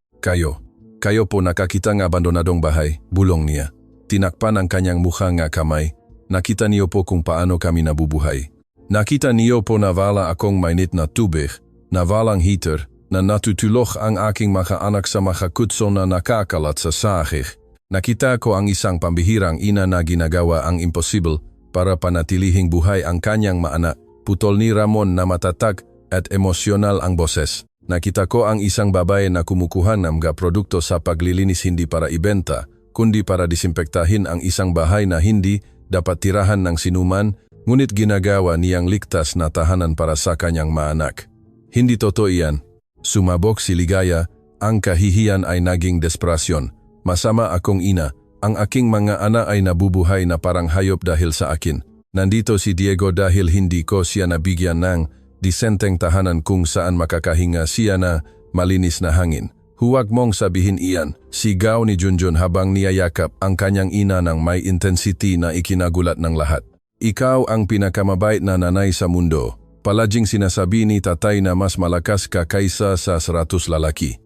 Kayo po nakakita ng abandonadong bahay, bulong niya. Tinakpan ang kanyang mukha nga kamay. Nakita niyo po kung paano kami nabubuhay. Nakita niyo po na wala akong mainit na tubig, na walang heater, na natutulog ang aking mga anak sa mga kutso na nakakalat sa sahig. Nakita ko ang isang pambihirang ina na ginagawa ang imposible para panatilihing buhay ang kanyang maanak. Putol ni Ramon na matatag at emosyonal ang boses. Nakita ko ang isang babae na kumukuha ng mga produkto sa paglilinis hindi para ibenta, kundi para disimpektahin ang isang bahay na hindi dapat tirahan ng sinuman, ngunit ginagawa niyang ligtas na tahanan para sa kanyang maanak. Hindi totoo iyan. Sumabog si Ligaya, ang kahihiyan ay naging desperasyon. Masama akong ina, ang aking mga anak ay nabubuhay na parang hayop dahil sa akin. Nandito si Diego dahil hindi ko siya nabigyan ng disenteng tahanan kung saan makakahinga siya na malinis na hangin. Huwag mong sabihin iyan, sigaw ni Junjun habang niyayakap ang kanyang ina ng may intensity na ikinagulat ng lahat. Ikaw ang pinakamabait na nanay sa mundo. Palaging sinasabi ni tatay na mas malakas ka kaysa sa 100 lalaki.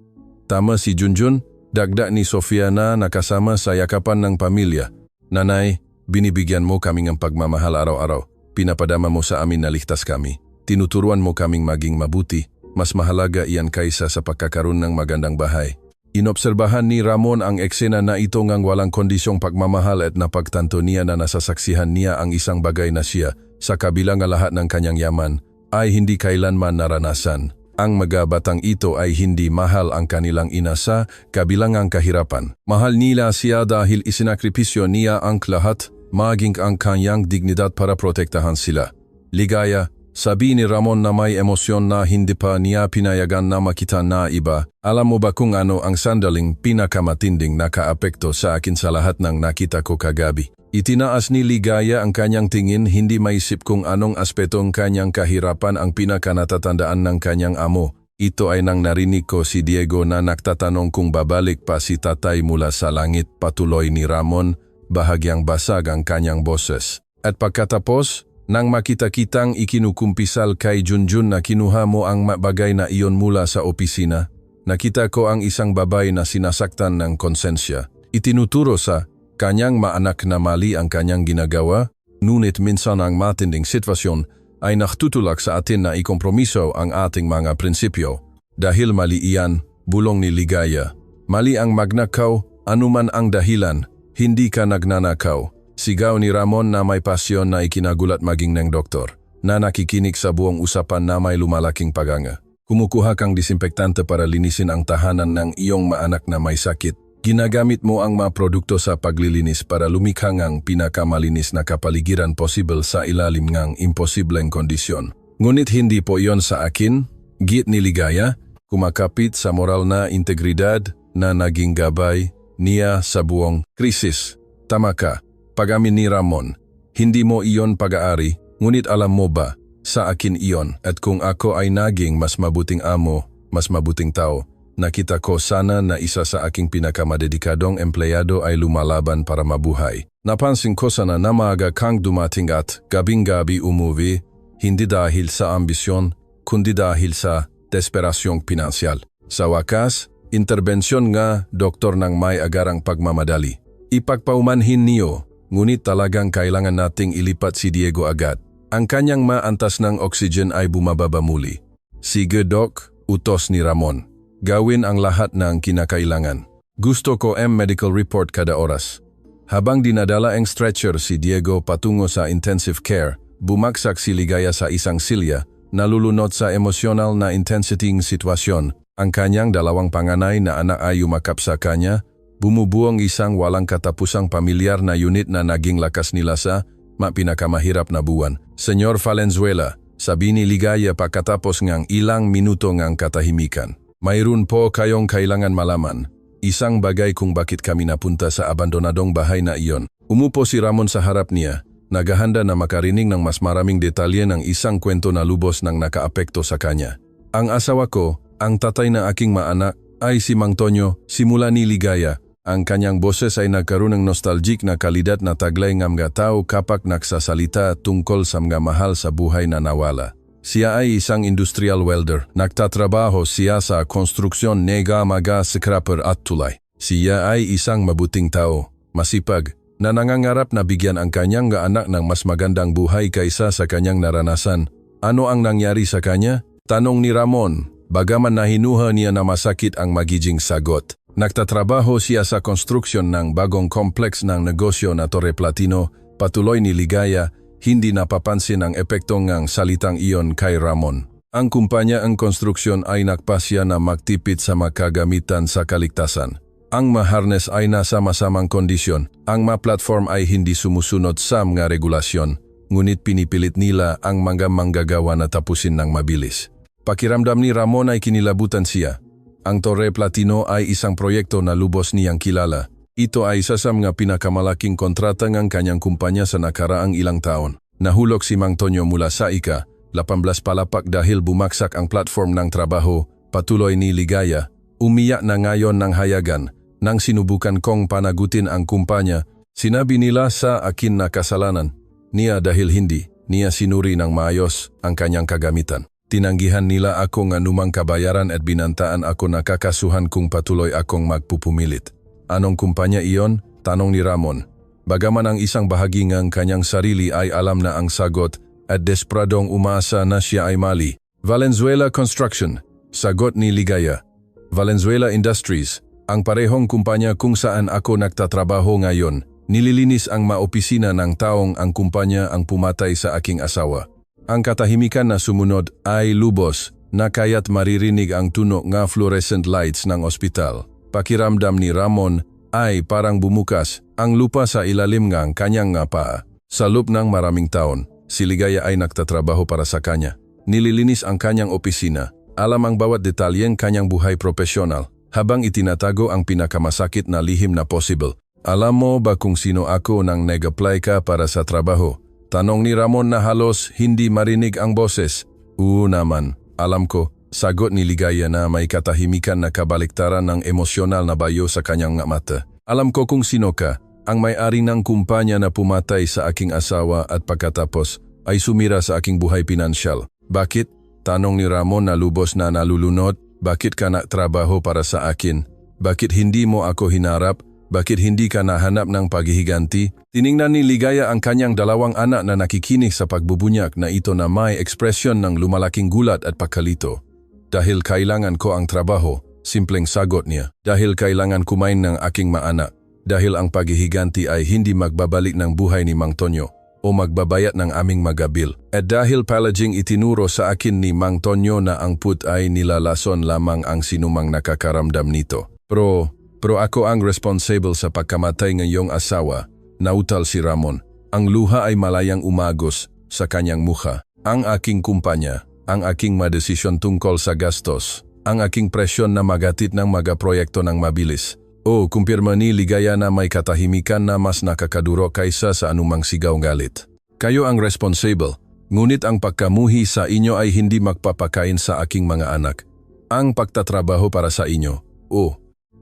Tama si Junjun, dagdag ni Sofia na nakasama sa yakapan ng pamilya. Nanay, binibigyan mo kaming ang pagmamahal araw-araw. Pinapadama mo sa amin na ligtas kami. Tinuturuan mo kaming maging mabuti, mas mahalaga iyan kaysa sa pagkakaroon ng magandang bahay. Inobserbahan ni Ramon ang eksena na ito ngang walang kondisyong pagmamahal at napagtanto niya na nasasaksihan niya ang isang bagay na siya, sa kabilang lahat ng kanyang yaman, ay hindi kailanman naranasan. Ang mga batang ito ay hindi mahal ang kanilang ina sa kabilang ang kahirapan. Mahal nila siya dahil isinakripisyo niya ang lahat, maging ang kanyang dignidad para protektahan sila. Ligaya, sabi ni Ramon na may emosyon na hindi pa niya pinayagan na makita na iba. Alam mo ba kung ano ang sandaling pinakamatinding nakaapekto sa akin sa lahat ng nakita ko kagabi? Itinaas ni Ligaya ang kanyang tingin, hindi maisip kung anong aspetong kanyang kahirapan ang pinakanatatandaan ng kanyang amo. Ito ay nang narinig ko si Diego na nagtatanong kung babalik pa si tatay mula sa langit. Patuloy ni Ramon, bahagyang basag ang kanyang boses. At pagkatapos, nang makita kitang ikinukumpisal kay Junjun na kinuha mo ang bagay na iyon mula sa opisina, nakita ko ang isang babae na sinasaktan ng konsensya. Itinuturo sa kanyang maanak na mali ang kanyang ginagawa, ngunit minsan ang matinding sitwasyon ay nakutulak sa atin na ikompromiso ang ating mga prinsipyo. Dahil mali iyan, bulong ni Ligaya. Mali ang magnakaw, anuman ang dahilan, hindi ka nagnanakaw. Sigaw ni Ramon na may pasyon na ikinagulat maging ng doktor, na nakikinig sa buong usapan na may lumalaking paganga. Kumukuha kang disinfektante para linisin ang tahanan ng iyong maanak na may sakit. Ginagamit mo ang mga produkto sa paglilinis para lumikha ng pinakamalinis na kapaligiran possible sa ilalim ng imposibleng kondisyon. Ngunit hindi po iyon sa akin, git ni Ligaya, kumakapit sa moral na integridad na naging gabay niya sa buong krisis. Tama ka. Pag-amin ni Ramon, hindi mo iyon pag-aari, ngunit alam mo ba, sa akin iyon, at kung ako ay naging mas mabuting amo, mas mabuting tao, Nakita ko sana na isa sa aking pinakamadedikadong empleyado ay lumalaban para mabuhay. Napansin ko sana na maaga kang dumating at gabing-gabi umuwi, hindi dahil sa ambisyon, kundi dahil sa desperasyong pinansyal. Sa wakas, interbensyon nga doktor ng may agarang pagmamadali. Ipagpaumanhin niyo, ngunit talagang kailangan nating ilipat si Diego agad. Ang kanyang maantas ng oxygen ay bumababa muli. Sige Doc, utos ni Ramon. Gawin ang lahat ng kinakailangan. Gusto ko medical report kada oras. Habang dinadala ang stretcher si Diego patungo sa intensive care, bumagsak si Ligaya sa isang silya, nalulunod sa emosyonal na intensity ng sitwasyon. Ang kanyang dalawang panganay na anak ay yumakap sa kanya, bumubuong isang walang katapusang pamilyar na unit na naging lakas nila sa pinakakamahirap na buwan. Senyor Valenzuela, sabi ni Ligaya pagkatapos ng ilang minuto ng katahimikan. Mayroon po kayong kailangan malaman. Isang bagay kung bakit kami napunta sa abandonadong bahay na iyon. Umupo si Ramon sa harap niya, naghahanda na makarinig ng mas maraming detalye ng isang kwento na lubos ng nakaapekto sa kanya. Ang asawa ko, ang tatay na aking maanak, ay si Mang Tonyo, simula ni Ligaya. Ang kanyang boses ay nagkaroon ng nostalgic na kalidad na taglay ng mga tao kapag nagsasalita tungkol sa mga mahal sa buhay na nawala. Siya ay isang industrial welder. Nagtatrabaho siya sa konstruksyon nega-maga scrapper at tulay. Siya ay isang mabuting tao, masipag, na nangangarap na bigyan ang kanyang anak ng mas magandang buhay kaysa sa kanyang naranasan. Ano ang nangyari sa kanya? Tanong ni Ramon, bagaman nahinuha niya na masakit ang magiging sagot. Nagtatrabaho siya sa konstruksyon ng bagong kompleks ng negosyo na Torre Platino, patuloy ni Ligaya. Hindi napapansin ang epekto ng salitang iyon kay Ramon. Ang kumpanya ang konstruksyon ay nagpasya na magtipid sa makagamitan sa kaligtasan. Ang maharnes ay nasa masamang kondisyon. Ang platform ay hindi sumusunod sa mga regulasyon, ngunit pinipilit nila ang mga manggagawa na tapusin ng mabilis. Pakiramdam ni Ramon ay kinilabutan siya. Ang Torre Platino ay isang proyekto na lubos niyang kilala. Ito ay isa sa mga pinakamalaking kontrata ng kanyang kumpanya sa nakaraang ilang taon. Nahulog si Mang Tonyo mula sa ika-18 palapak dahil bumagsak ang platform ng trabaho, patuloy ni Ligaya. Umiyak na ngayon ng hayagan. Nang sinubukan kong panagutin ang kumpanya, sinabi nila sa akin na kasalanan niya dahil hindi niya sinuri ng maayos ang kanyang kagamitan. Tinanggihan nila ako ng anumang kabayaran at binantaan ako na kakasuhan kung patuloy akong magpupumilit. Anong kumpanya iyon? Tanong ni Ramon. Bagaman ang isang bahagi ng kanyang sarili ay alam na ang sagot at despradong umaasa na siya ay mali. Valenzuela Construction, sagot ni Ligaya. Valenzuela Industries, ang parehong kumpanya kung saan ako nagtatrabaho ngayon. Nililinis ang maopisina ng taong ang kumpanya ang pumatay sa aking asawa. Ang katahimikan na sumunod ay lubos na kaya't maririnig ang tunog ng fluorescent lights ng ospital. Pakiramdam ni Ramon ay parang bumukas ang lupa sa ilalim ng kanyang paa. Sa loob ng maraming taon, si Ligaya ay nagtatrabaho para sa kanya. Nililinis ang kanyang opisina, alam ang bawat detalyeng kanyang buhay profesional, habang itinatago ang pinakamasakit na lihim na possible. Alam mo ba kung sino ako nang nag-apply ka para sa trabaho? Tanong ni Ramon na halos hindi marinig ang boses. Oo naman, alam ko. Sagot ni Ligaya na may katahimikan na kabaliktaran ng emosyonal na bayo sa kanyang mata. Alam ko kung sino ka, ang may-ari ng kumpanya na pumatay sa aking asawa at pagkatapos ay sumira sa aking buhay pinansyal. Bakit? Tanong ni Ramon na lubos na nalulunod. Bakit ka nagtrabaho para sa akin? Bakit hindi mo ako hinarap? Bakit hindi ka nahanap ng paghihiganti? Tiningnan ni Ligaya ang kanyang dalawang anak na nakikinig sa pagbubunyak na ito na may ekspresyon ng lumalaking gulat at pagkalito. Dahil kailangan ko ang trabaho, simpleng sagot niya. Dahil kailangan kumain ng aking maanak. Dahil ang paghihiganti ay hindi magbabalik ng buhay ni Mang Tonyo o magbabayat ng aming magabil. At dahil palaging itinuro sa akin ni Mang Tonyo na ang put ay nilalason lamang ang sinumang nakakaramdam nito. Pero ako ang responsible sa pagkamatay ng iyong asawa, nautal si Ramon. Ang luha ay malayang umagos sa kanyang mukha. Ang aking kumpanya, ang aking madesisyon tungkol sa gastos, ang aking presyon na magatid ng mga proyekto ng mabilis. O kumpirma ni Ligaya na may katahimikan na mas nakakaduro kaysa sa anumang sigaw galit. Kayo ang responsible, ngunit ang pagkamuhi sa inyo ay hindi magpapakain sa aking mga anak. ang pagtatrabaho para sa inyo.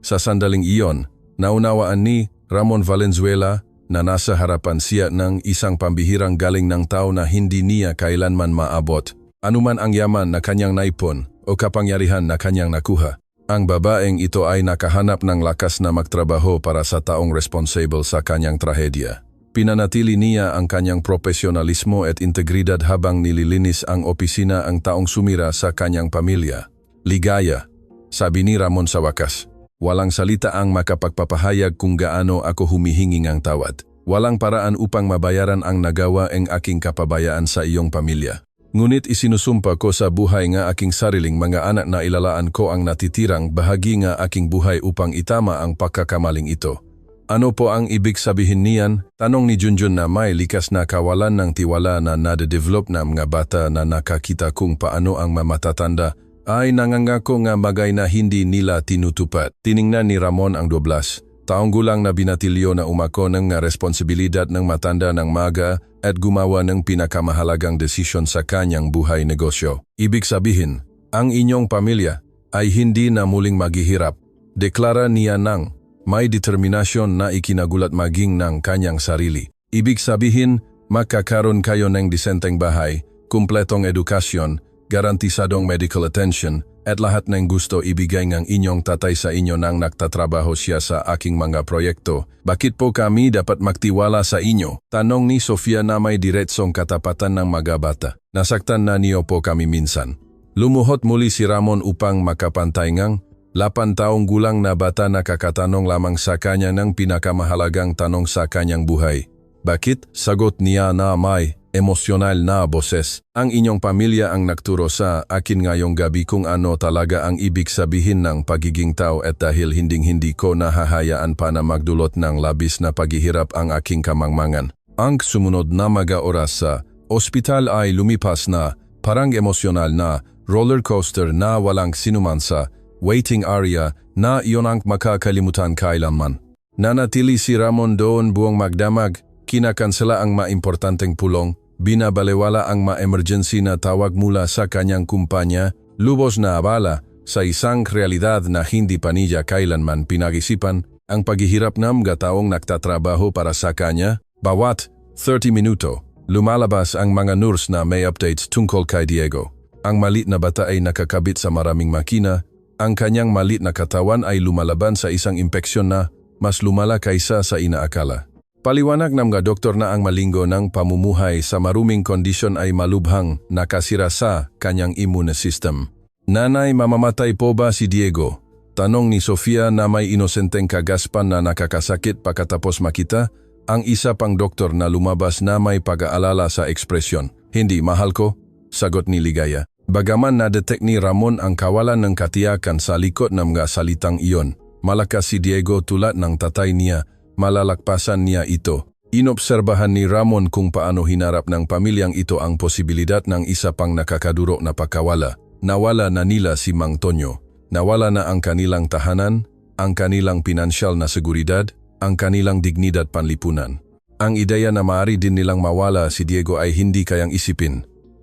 Sa sandaling iyon, naunawaan ni Ramon Valenzuela na nasa harapan siya ng isang pambihirang galing ng tao na hindi niya kailanman maabot. Anuman ang yaman na kanyang naipon o kapangyarihan na kanyang nakuha. Ang babaeng ito ay nakahanap ng lakas na magtrabaho para sa taong responsible sa kanyang trahedya. Pinanatili niya ang kanyang profesionalismo at integridad habang nililinis ang opisina ang taong sumira sa kanyang pamilya. Ligaya, sabi ni Ramon sa wakas. Walang salita ang makapagpapahayag kung gaano ako humihingi ng tawad. Walang paraan upang mabayaran ang nagawa ang aking kapabayaan sa iyong pamilya. Ngunit isinusumpa ko sa buhay nga aking sariling mga anak na ilalaan ko ang natitirang bahagi nga aking buhay upang itama ang pagkakamaling ito. Ano po ang ibig sabihin niyan? Tanong ni Junjun na may likas na kawalan ng tiwala na nade-develop na mga bata na nakakita kung paano ang mamatatanda ay nangangako nga bagay na hindi nila tinutupad. Tiningnan ni Ramon ang 12 taong gulang na binatilyo na umako ng responsibilidad ng matanda ng maga at gumawa ng pinakamahalagang desisyon sa kanyang buhay negosyo. Ibig sabihin, ang inyong pamilya ay hindi na muling maghihirap. Deklara niya ng may determinasyon na ikinagulat maging ng kanyang sarili. Ibig sabihin, makakaroon kayo ng disenteng bahay, kumpletong edukasyon, garantisadong medical attention, at lahat ng gusto ibigay ng inyong tatay sa inyo nang nagtatrabaho siya sa aking mga proyekto. Bakit po kami dapat magtiwala sa inyo? Tanong ni Sofia na may diretsong katapatan ng mga bata. Nasaktan na niyo po kami minsan. Lumuhot muli si Ramon upang makapantay ngang 8 taong gulang na bata nakakatanong lamang sa kanya ng pinakamahalagang tanong sa kanyang buhay. Bakit? Sagot niya na may emosyonal na boses. Ang inyong pamilya ang nagturo sa akin ngayong gabi kung ano talaga ang ibig sabihin ng pagiging tao at dahil hindi ko nahahayaan pa na magdulot ng labis na paghihirap ang aking kamangmangan. Ang sumunod na mga oras sa ospital ay lumipas na parang emosyonal na roller coaster na walang sinuman sa waiting area na iyon ang makakalimutan kailanman. Nanatili si Ramon doon buong magdamag, kinakansela ang maimportanteng pulong, binabalewala ang ma-emergency na tawag mula sa kanyang kumpanya, lubos na abala sa isang realidad na hindi pa niya kailanman pinag-isipan, ang paghihirap ng mga taong nagtatrabaho para sa kanya. Bawat 30 minuto, lumalabas ang mga nurse na may updates tungkol kay Diego. Ang maliit na bata ay nakakabit sa maraming makina. Ang kanyang maliit na katawan ay lumalaban sa isang impeksyon na mas lumala kaysa sa inaakala. Paliwanag ng mga doktor na ang malinggo ng pamumuhay sa maruming kondisyon ay malubhang nakasira sa kanyang immune system. Nanay, mamamatay po ba si Diego? Tanong ni Sofia na may inosenteng kagaspan na nakakasakit pagkatapos makita ang isa pang doktor na lumabas na may pag-aalala sa ekspresyon. Hindi, mahal ko, sagot ni Ligaya. Bagaman na-detect ni Ramon ang kawalan ng katiyakan sa likod ng mga salitang iyon, malakas si Diego tulad ng tatay niya, malalakpasan niya ito. Inobserbahan ni Ramon kung paano hinarap ng pamilyang ito ang posibilidad ng isa pang nakakaduro na pagkawala. Nawala na nila si Mang Tonyo. Nawala na ang kanilang tahanan, ang kanilang pinansyal na seguridad, ang kanilang dignidad panlipunan. Ang ideya na maaari din nilang mawala si Diego ay hindi kayang isipin.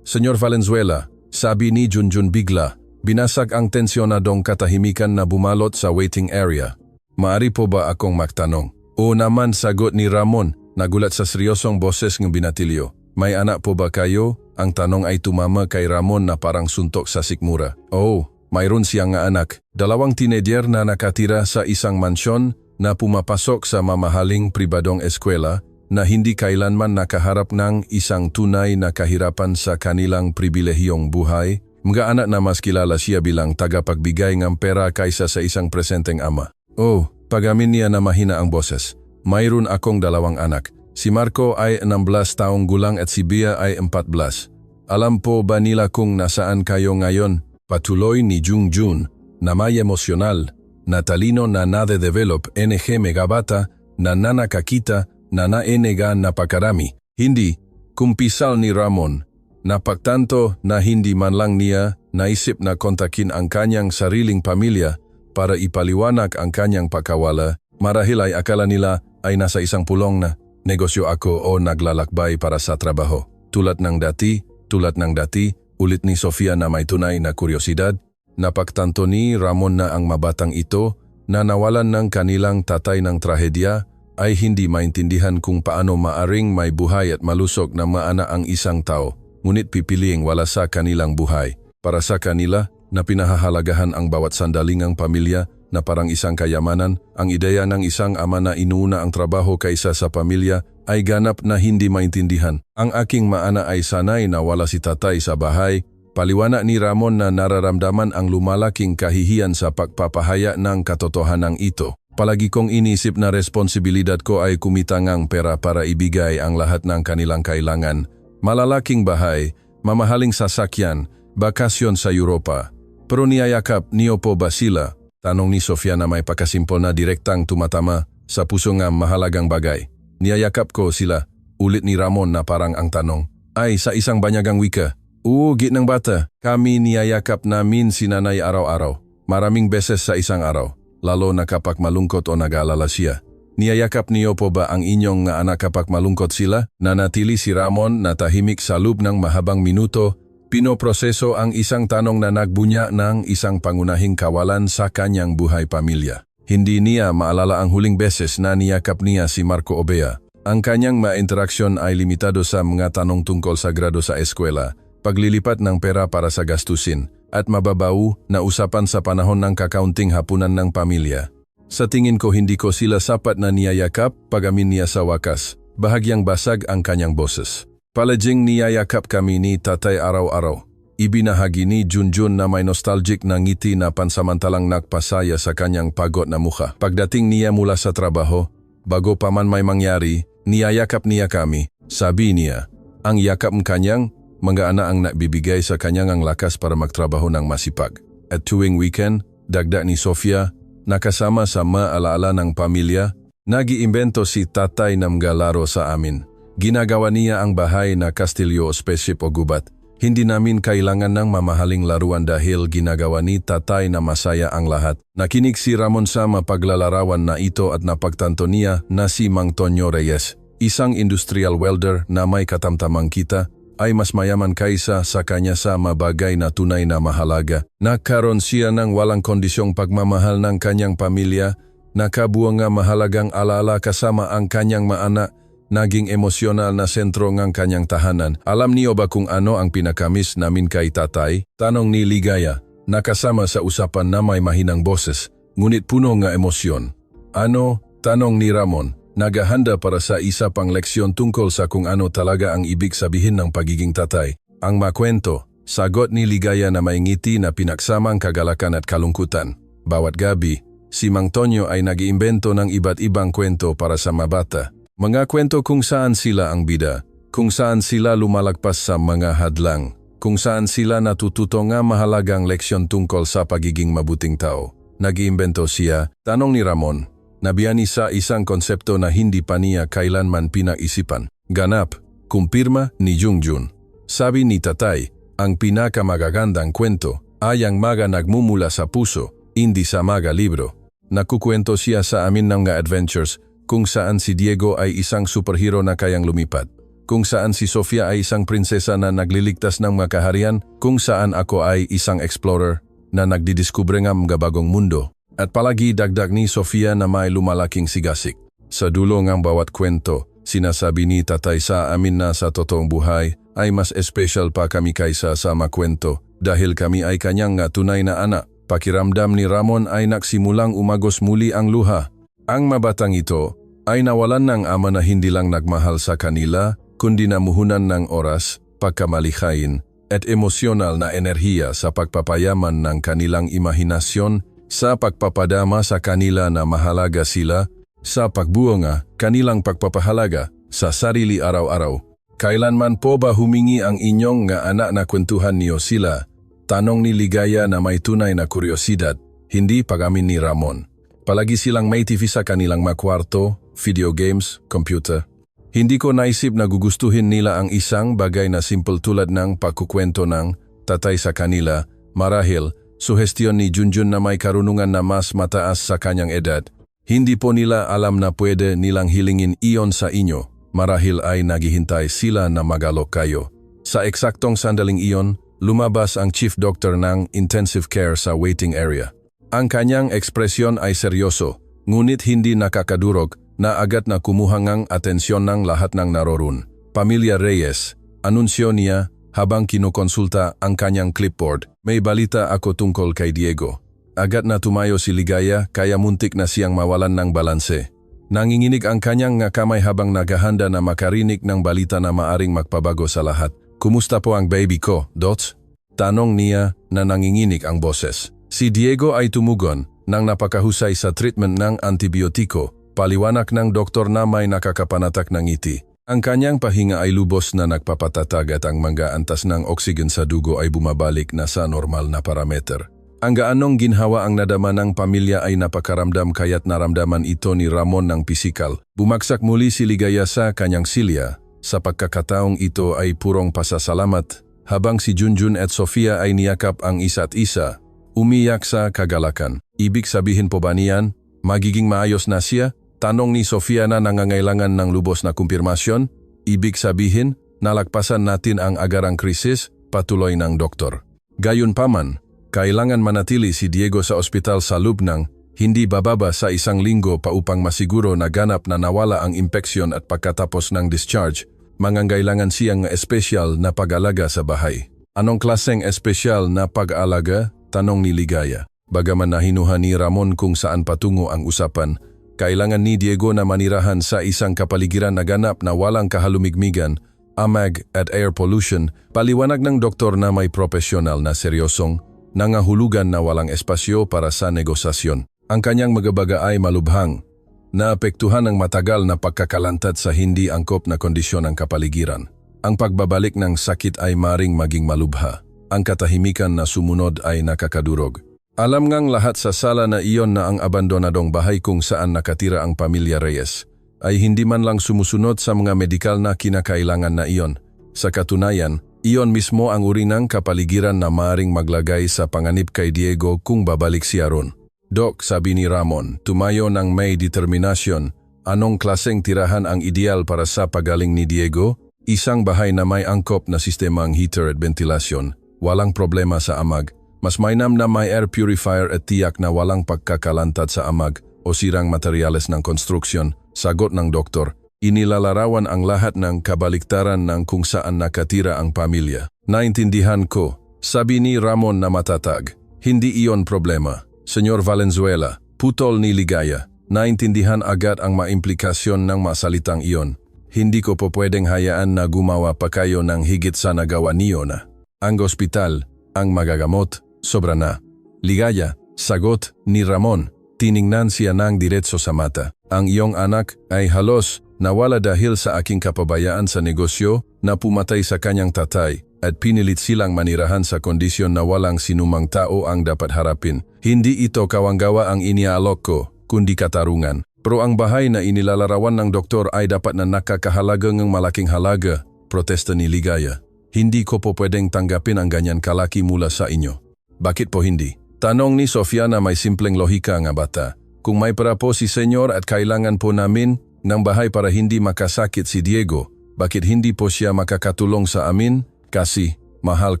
Senyor Valenzuela, sabi ni Junjun bigla, binasag ang tensyonadong katahimikan na bumalot sa waiting area. Maari po ba akong magtanong? Oo naman, sagot ni Ramon, nagulat sa seryosong boses ng binatilyo. May anak po ba kayo? Ang tanong ay tumama kay Ramon na parang suntok sa sikmura. Oo, mayroon siyang anak. 2 teenager na nakatira sa isang mansyon na pumapasok sa mamahaling pribadong eskwela na hindi kailanman nakaharap ng isang tunay na kahirapan sa kanilang pribilehiyong buhay, mga anak na mas kilala siya bilang tagapagbigay ng pera kaysa sa isang presenteng ama. Oh, pagamin niya na mahina ang boses. Mayroon akong 2 anak. Si Marco ay 16 taong gulang at si Bia ay 14. Alam po ba nila kung nasaan kayo ngayon? Patuloy ni Junjun na may emosyonal, na talino na nade-develop NG megabata na nakakita na naenega napakarami. Hindi, kumpisal ni Ramon. Napagtanto na hindi man lang niya naisip na kontakin ang kanyang sariling pamilya para ipaliwanag ang kanyang pagkawala. Marahil ay akala nila ay nasa isang pulong na negosyo ako o naglalakbay para sa trabaho. Tulad ng dati, ulit ni Sofia na may tunay na kuryosidad. Napagtanto ni Ramon na ang mabatang ito na nawalan ng kanilang tatay ng trahedya ay hindi maintindihan kung paano maaring may buhay at malusog na maana ang isang tao, ngunit pipiliing wala sa kanilang buhay. Para sa kanila, na pinahahalagahan ang bawat sandaling ang pamilya na parang isang kayamanan, ang ideya ng isang ama na inuuna ang trabaho kaysa sa pamilya ay ganap na hindi maintindihan. Ang aking maana ay sanay na wala si tatay sa bahay. Paliwanag ni Ramon na nararamdaman ang lumalaking kahihiyan sa pagpapahaya ng katotohanan ito. Palagi kong inisip na responsibilidad ko ay kumita ng pera para ibigay ang lahat ng kanilang kailangan. Malalaking bahay, mamahaling sasakyan, bakasyon sa Europa. Pero niyayakap niyo po ba sila? Tanong ni Sofia na may pakasimpol na direktang tumatama sa puso ng mahalagang bagay. Niyayakap ko sila, ulit ni Ramon na parang ang tanong ay sa isang banyagang wika. Git ng bata, kami niyayakap namin si nanay araw-araw. Maraming beses sa isang araw, lalo na kapag malungkot o nag-aalala siya. Niyayakap niyo po ba ang inyong anak kapag malungkot sila? Nanatili si Ramon na tahimik sa loob ng mahabang minuto. Pinoproseso ang isang tanong na nagbunya ng isang pangunahing kawalan sa kanyang buhay pamilya. Hindi niya maalala ang huling beses na niyakap niya si Marco Obea. Ang kanyang mainteraksyon ay limitado sa mga tanong tungkol sa grado sa eskwela, paglilipat ng pera para sa gastusin, at mababaw na usapan sa panahon ng kakaunting hapunan ng pamilya. Sa tingin ko hindi ko sila sapat na niyayakap, pagamin niya sa wakas. Bahagyang basag ang kanyang boses. Palaging niyayakap kami ni tatay araw-araw. Ibinahagi ni Junjun na may nostalgic na ngiti na pansamantalang nagpasaya sa kanyang pagod na mukha. Pagdating niya mula sa trabaho, bago pa man may mangyari, niyayakap niya kami. Sabi niya, ang yakap ng kanyang mga anak ang nagbibigay sa kanyang ang lakas para magtrabaho ng masipag. At tuwing weekend, dagdag ni Sofia, nakasama sa maalaala ng pamilya, nag-iimbento si tatay ng mga laro sa amin. Ginagawa niya ang bahay na kastilyo o spaceship o gubat. Hindi namin kailangan ng mamahaling laruan dahil ginagawa ni tatay na masaya ang lahat. Nakinig si Ramon sa mapaglalarawan na ito at napagtanto niya na si Mang Tonyo Reyes, isang industrial welder na may katamtamang kita, ay mas mayaman kaysa sa kanya sa mabagay na tunay na mahalaga. Nagkaroon siya ng walang kondisyong pagmamahal ng kanyang pamilya, nakabuo nga mahalagang alaala kasama ang kanyang maana, naging emosyonal na sentro ng kanyang tahanan. Alam niyo ba kung ano ang pinakamis namin kay tatay? Tanong ni Ligaya, nakasama sa usapan na may mahinang boses, ngunit puno nga emosyon. Ano? Tanong ni Ramon, naghahanda para sa isa pang leksyon tungkol sa kung ano talaga ang ibig sabihin ng pagiging tatay. Ang makwento, sagot ni Ligaya na may ngiti na pinaksamang kagalakan at kalungkutan. Bawat gabi, si Mang Tonyo ay nag-iimbento ng iba't ibang kwento para sa mabata. Mga kwento kung saan sila ang bida, kung saan sila lumalagpas sa mga hadlang, kung saan sila natututo nga mahalagang leksyon tungkol sa pagiging mabuting tao. Nag-iimbento siya, tanong ni Ramon, nabiyani sa isang konsepto na hindi pa niya kailanman pinag-isipan. Ganap, kumpirma ni Junjun. Sabi ni tatay, ang pinakamagagandang kwento ay ang mga nagmumula sa puso, hindi sa mga libro. Nakukwento siya sa amin ng mga adventures, kung saan si Diego ay isang superhero na kayang lumipad, kung saan si Sofia ay isang prinsesa na nagliligtas ng mga kaharian, kung saan ako ay isang explorer na nagdidiskubre ng mga bagong mundo. At palagi dagdag ni Sofia na may lumalaking sigasik. Sa dulo ng bawat kwento, sinasabi ni tatay sa amin na sa totoong buhay ay mas espesyal pa kami kaysa sa makwento dahil kami ay kanyang tunay na anak. Pakiramdam ni Ramon ay nagsimulang umagos muli ang luha. Ang mabatang ito ay nawalan ng ama na hindi lang nagmahal sa kanila, kundi namuhunan ng oras, pagkamalikhain, at emosyonal na enerhiya sa pagpapayaman ng kanilang imahinasyon, sa pagpapadama sa kanila na mahalaga sila, sa pagbuo kanilang pagpapahalaga sa sarili araw-araw. Kailanman po ba humingi ang inyong nga anak na kwentuhan niyo sila? Tanong ni Ligaya na may tunay na kuryosidad, hindi pagamin ni Ramon. Palagi silang may TV sa kanilang mga kwarto, video games, computer. Hindi ko naisip na gugustuhin nila ang isang bagay na simple tulad ng pagkukwento ng tatay sa kanila. Marahil, suhestyon ni Junjun na may karunungan na mas mataas sa kanyang edad. Hindi po nila alam na pwede nilang hilingin iyon sa inyo. Marahil ay naghihintay sila na magalok kayo. Sa eksaktong sandaling iyon, lumabas ang chief doctor ng intensive care sa waiting area. Ang kanyang ekspresyon ay seryoso, ngunit hindi nakakadurog na agad na kumuha ngang atensyon ng lahat ng naroon. Pamilya Reyes, anunsyo niya habang kinukonsulta ang kanyang clipboard. May balita ako tungkol kay Diego. Agad na tumayo si Ligaya kaya muntik na siyang mawalan ng balanse. Nanginginig ang kanyang nga kamay habang naghahanda na makarinig ng balita na maaring magpabago sa lahat. Kumusta po ang baby ko, Dots? Tanong niya na nanginginig ang boses. Si Diego ay tumugon nang napakahusay sa treatment ng antibiotiko, paliwanag ng doktor na may nakakapanatak ng ngiti. Ang kanyang pahinga ay lubos na nagpapatatag at ang mga antas ng oksigen sa dugo ay bumabalik na sa normal na parameter. Ang gaanong ginhawa ang nadama ng pamilya ay napakaramdam kaya't naramdaman ito ni Ramon ng pisikal. Bumagsak muli si Ligaya sa kanyang silya. Sa pagkakataong ito ay purong pasasalamat, habang si Junjun at Sofia ay niyakap ang isa't isa, umiyak sa kagalakan. Ibig sabihin po ba niyan, magiging maayos na siya? Tanong ni Sofia na nangangailangan ng lubos na kumpirmasyon. Ibig sabihin, nalagpasan natin ang agarang krisis, patuloy ng doktor. Gayunpaman, kailangan manatili si Diego sa ospital sa Lubnang, hindi bababa sa 1 linggo pa upang masiguro na ganap na nawala ang impeksyon at pagkatapos ng discharge, mangangailangan siyang espesyal na pag-alaga sa bahay. Anong klaseng espesyal na pag-alaga? Tanong ni Ligaya. Bagaman nahinuha ni Ramon kung saan patungo ang usapan, kailangan ni Diego na manirahan sa isang kapaligiran na ganap na walang kahalumigmigan, amag at air pollution, paliwanag ng doktor na may profesional na seryosong, nangahulugan na walang espasyo para sa negosasyon. Ang kanyang magabaga ay malubhang, naapektuhan ng matagal na pagkakalantad sa hindi angkop na kondisyon ng kapaligiran. Ang pagbabalik ng sakit ay maring maging malubha. Ang katahimikan na sumunod ay nakakadurog. Alam ngang lahat sa sala na iyon na ang abandonadong bahay kung saan nakatira ang pamilya Reyes ay hindi man lang sumusunod sa mga medikal na kinakailangan na iyon. Sa katunayan, iyon mismo ang uri ng kapaligiran na maaring maglagay sa panganib kay Diego kung babalik siya ron. Dok, sabi ni Ramon, tumayo ng may determinasyon. Anong klaseng tirahan ang ideal para sa pagaling ni Diego? Isang bahay na may angkop na sistemang heater at ventilasyon. Walang problema sa amag. Mas mainam na may air purifier at tiyak na walang pagkakalantad sa amag o sirang materyales ng konstruksyon. Sagot ng doktor. Inilalarawan ang lahat ng kabaliktaran ng kung saan nakatira ang pamilya. Naintindihan ko, sabi ni Ramon na matatag. Hindi iyon problema. Senyor Valenzuela, putol ni Ligaya. Naintindihan agad ang maimplikasyon ng masalitang iyon. Hindi ko po pwedeng hayaan na gumawa pa kayo ng higit sa nagawa niyo na. Ang ospital, ang magagamot, sobra na. Ligaya, sagot ni Ramon. Tiningnan siya ng diretso sa mata. Ang iyong anak ay halos nawala dahil sa aking kapabayaan sa negosyo na pumatay sa kanyang tatay at pinilit silang manirahan sa kondisyon na walang sinumang tao ang dapat harapin. Hindi ito kawanggawa ang iniaalok ko, kundi katarungan. Pero ang bahay na inilalarawan ng doktor ay dapat na nakakahalaga ng malaking halaga, protesta ni Ligaya. Hindi ko po pwedeng tanggapin ang ganyan kalaki mula sa inyo. Bakit po hindi? Tanong ni Sofia na may simpleng lohika nga bata. Kung may para po si senyor at kailangan po namin ng bahay para hindi makasakit si Diego, bakit hindi po siya makakatulong sa amin? Kasi, mahal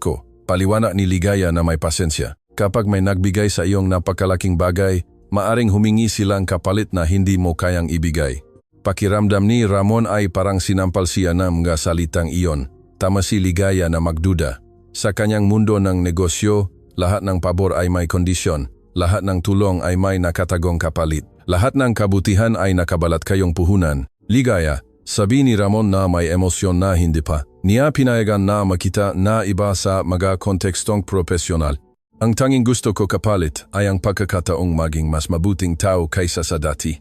ko, paliwanag ni Ligaya na may pasensya. Kapag may nagbigay sa iyong napakalaking bagay, maaring humingi silang kapalit na hindi mo kayang ibigay. Pakiramdam ni Ramon ay parang sinampal siya ng mga salitang iyon. Tama si Ligaya na magduda. Sa kanyang mundo ng negosyo, lahat ng pabor ay may kondisyon. Lahat ng tulong ay may nakatagong kapalit. Lahat ng kabutihan ay nakabalat kayong puhunan. Ligaya, sabi ni Ramon na may emosyon na hindi pa. Niya pinayagan na makita na iba sa mga kontekstong profesional. Ang tanging gusto ko kapalit ay ang pagkakataong maging mas mabuting tao kaysa sa dati.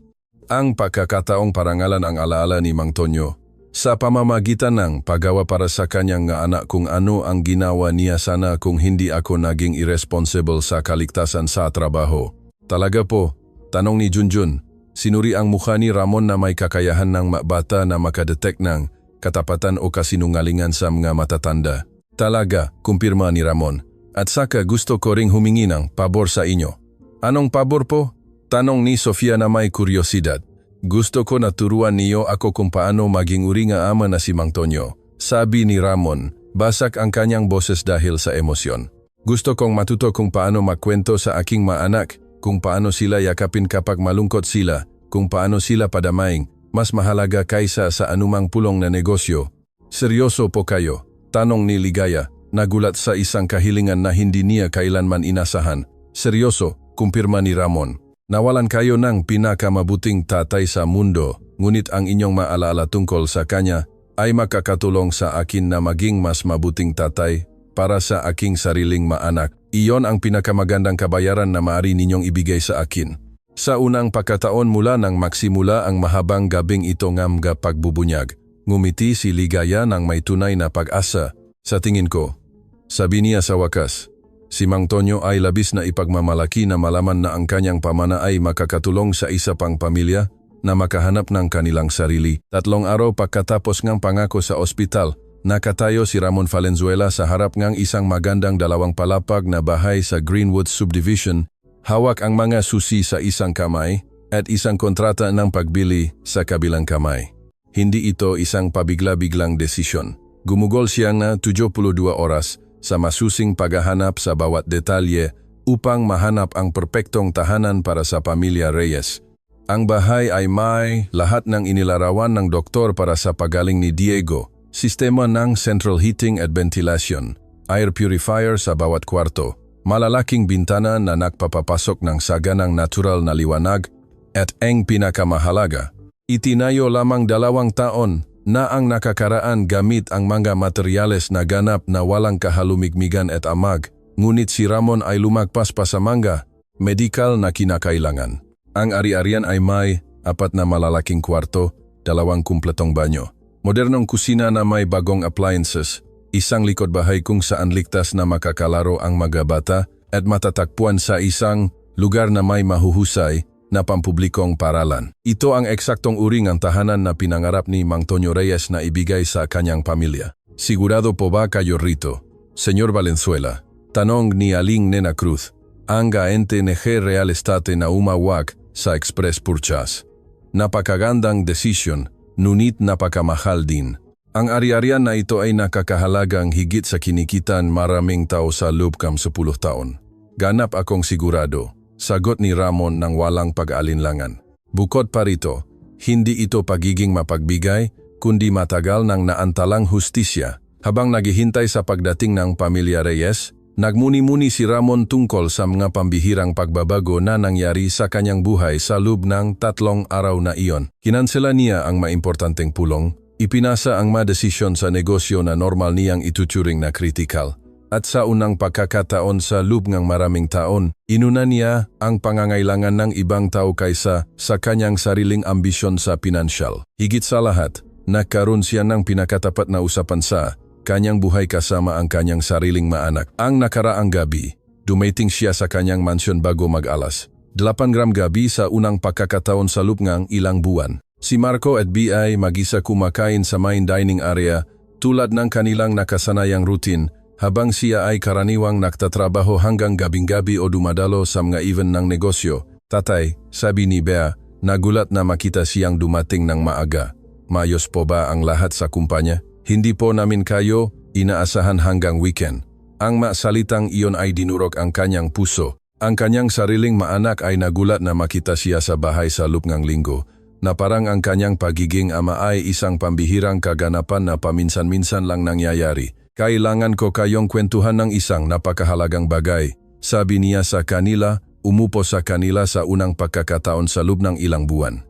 Ang pagkakataong parangalan ang alaala ni Mang Tonyo. Sa pamamagitan ng paggawa para sa kanyang nga anak kung ano ang ginawa niya sana kung hindi ako naging irresponsible sa kaligtasan sa trabaho. Talaga po, tanong ni Junjun, sinuri ang mukha ni Ramon na may kakayahan ng bata na makadetect ng katapatan o kasinungalingan sa mga matatanda. Talaga, kumpirma ni Ramon. At saka gusto ko ring humingi ng pabor sa inyo. Anong pabor po? Tanong ni Sofia na may kuryosidad. Gusto ko na turuan niyo ako kung paano maging uri nga ama na si Mang Tonyo. Sabi ni Ramon, Basak ang kanyang boses dahil sa emosyon. Gusto kong matuto kung paano magkwento sa aking mga anak, kung paano sila yakapin kapag malungkot sila, kung paano sila padamaing, mas mahalaga kaysa sa anumang pulong na negosyo. Seryoso po kayo? Tanong ni Ligaya, nagulat sa isang kahilingan na hindi niya kailanman inasahan. Seryoso, kumpirma ni Ramon. Nawalan kayo ng pinakamabuting tatay sa mundo, ngunit ang inyong maalaala tungkol sa kanya ay makakatulong sa akin na maging mas mabuting tatay para sa aking sariling maanak. Iyon ang pinakamagandang kabayaran na maaari ninyong ibigay sa akin. Sa unang pagkataon mula nang magsimula ang mahabang gabing ito ngamga pagbubunyag, ngumiti si Ligaya ng may tunay na pag-asa. Sa tingin ko, sabi niya sa wakas, si Mang Tonyo ay labis na ipagmamalaki na malaman na ang kanyang pamana ay makakatulong sa isa pang pamilya na makahanap ng kanilang sarili. 3 araw pagkatapos ngang pangako sa ospital, nakatayo si Ramon Valenzuela sa harap ngang isang magandang 2 palapag na bahay sa Greenwood Subdivision, hawak ang mga susi sa isang kamay at isang kontrata ng pagbili sa kabilang kamay. Hindi ito isang pabigla-biglang desisyon. Gumugol siya ng 72 oras sa masusing paghahanap sa bawat detalye upang mahanap ang perpektong tahanan para sa pamilya Reyes. Ang bahay ay may lahat ng inilarawan ng doktor para sa pagaling ni Diego. Sistema ng central heating at ventilation, air purifier sa bawat kwarto, malalaking bintana na nagpapapasok ng saganang natural na liwanag, at ang pinakamahalaga, itinayo lamang 2 taon na ang nakakaraan gamit ang mga materyales na ganap na walang kahalumigmigan at amag, ngunit si Ramon ay lumagpas pa sa mga medikal na kinakailangan. Ang ari-arian ay may 4 na malalaking kwarto, 2 kumpletong banyo. Modernong kusina na may bagong appliances, isang likod bahay kung saan ligtas na makakalaro ang mga bata at matatagpuan sa isang lugar na may mahuhusay na pampublikong paralan. Ito ang eksaktong uri ng tahanan na pinangarap ni Mang Tonyo Reyes na ibigay sa kanyang pamilya. Sigurado po ba kayo rito, Senyor Valenzuela? Tanong ni Aling Nena Cruz, ang gaente NG Real Estate na umawag sa Express Purchase. Napakagandang desisyon, ngunit napakamahal din. Ang ari-arian na ito ay nakakahalagang higit sa kinikitan maraming tao sa loob ng 10 taon. Ganap akong sigurado, sagot ni Ramon ng walang pag-alinlangan. Bukod pa rito, hindi ito pagiging mapagbigay, kundi matagal ng naantalang hustisya. Habang naghihintay sa pagdating ng pamilya Reyes, nagmuni-muni si Ramon tungkol sa mga pambihirang pagbabago na nangyari sa kanyang buhay sa loob ng 3 araw na iyon. Kinansela niya ang maimportanteng pulong, ipinasa ang desisyon sa negosyo na normal niyang ituturing na kritikal. At sa unang pagkakataon sa loob ng maraming taon, inuna niya ang pangangailangan ng ibang tao kaysa sa kanyang sariling ambisyon sa pinansyal. Higit sa lahat, nagkaroon siya ng pinakatapat na usapan sa kanyang buhay kasama ang kanyang sariling maanak. Ang nakaraang gabi, dumating siya sa kanyang mansyon bago mag-alas 8 gabi sa unang pagkakataon sa loob ng ilang buwan. Si Marco at B.I. mag-isa kumakain sa main dining area tulad ng kanilang nakasanayang routine habang siya ay karaniwang nagtatrabaho hanggang gabing-gabi o dumadalo sa mga event ng negosyo. Tatay, sabi ni Bea, nagulat na makita siyang dumating ng maaga. Maayos po ba ang lahat sa kumpanya? Hindi po namin kayo inaasahan hanggang weekend. Ang salitang iyon ay dinurok ang kanyang puso. Ang kanyang sariling maanak ay nagulat na makita siya sa bahay sa loob ng linggo, na parang ang kanyang pagiging ama ay isang pambihirang kaganapan na paminsan-minsan lang nangyayari. Kailangan ko kayong kwentuhan ng isang napakahalagang bagay, sabi niya sa kanila, umupo sa kanila sa unang pagkakataon sa loob ng ilang buwan.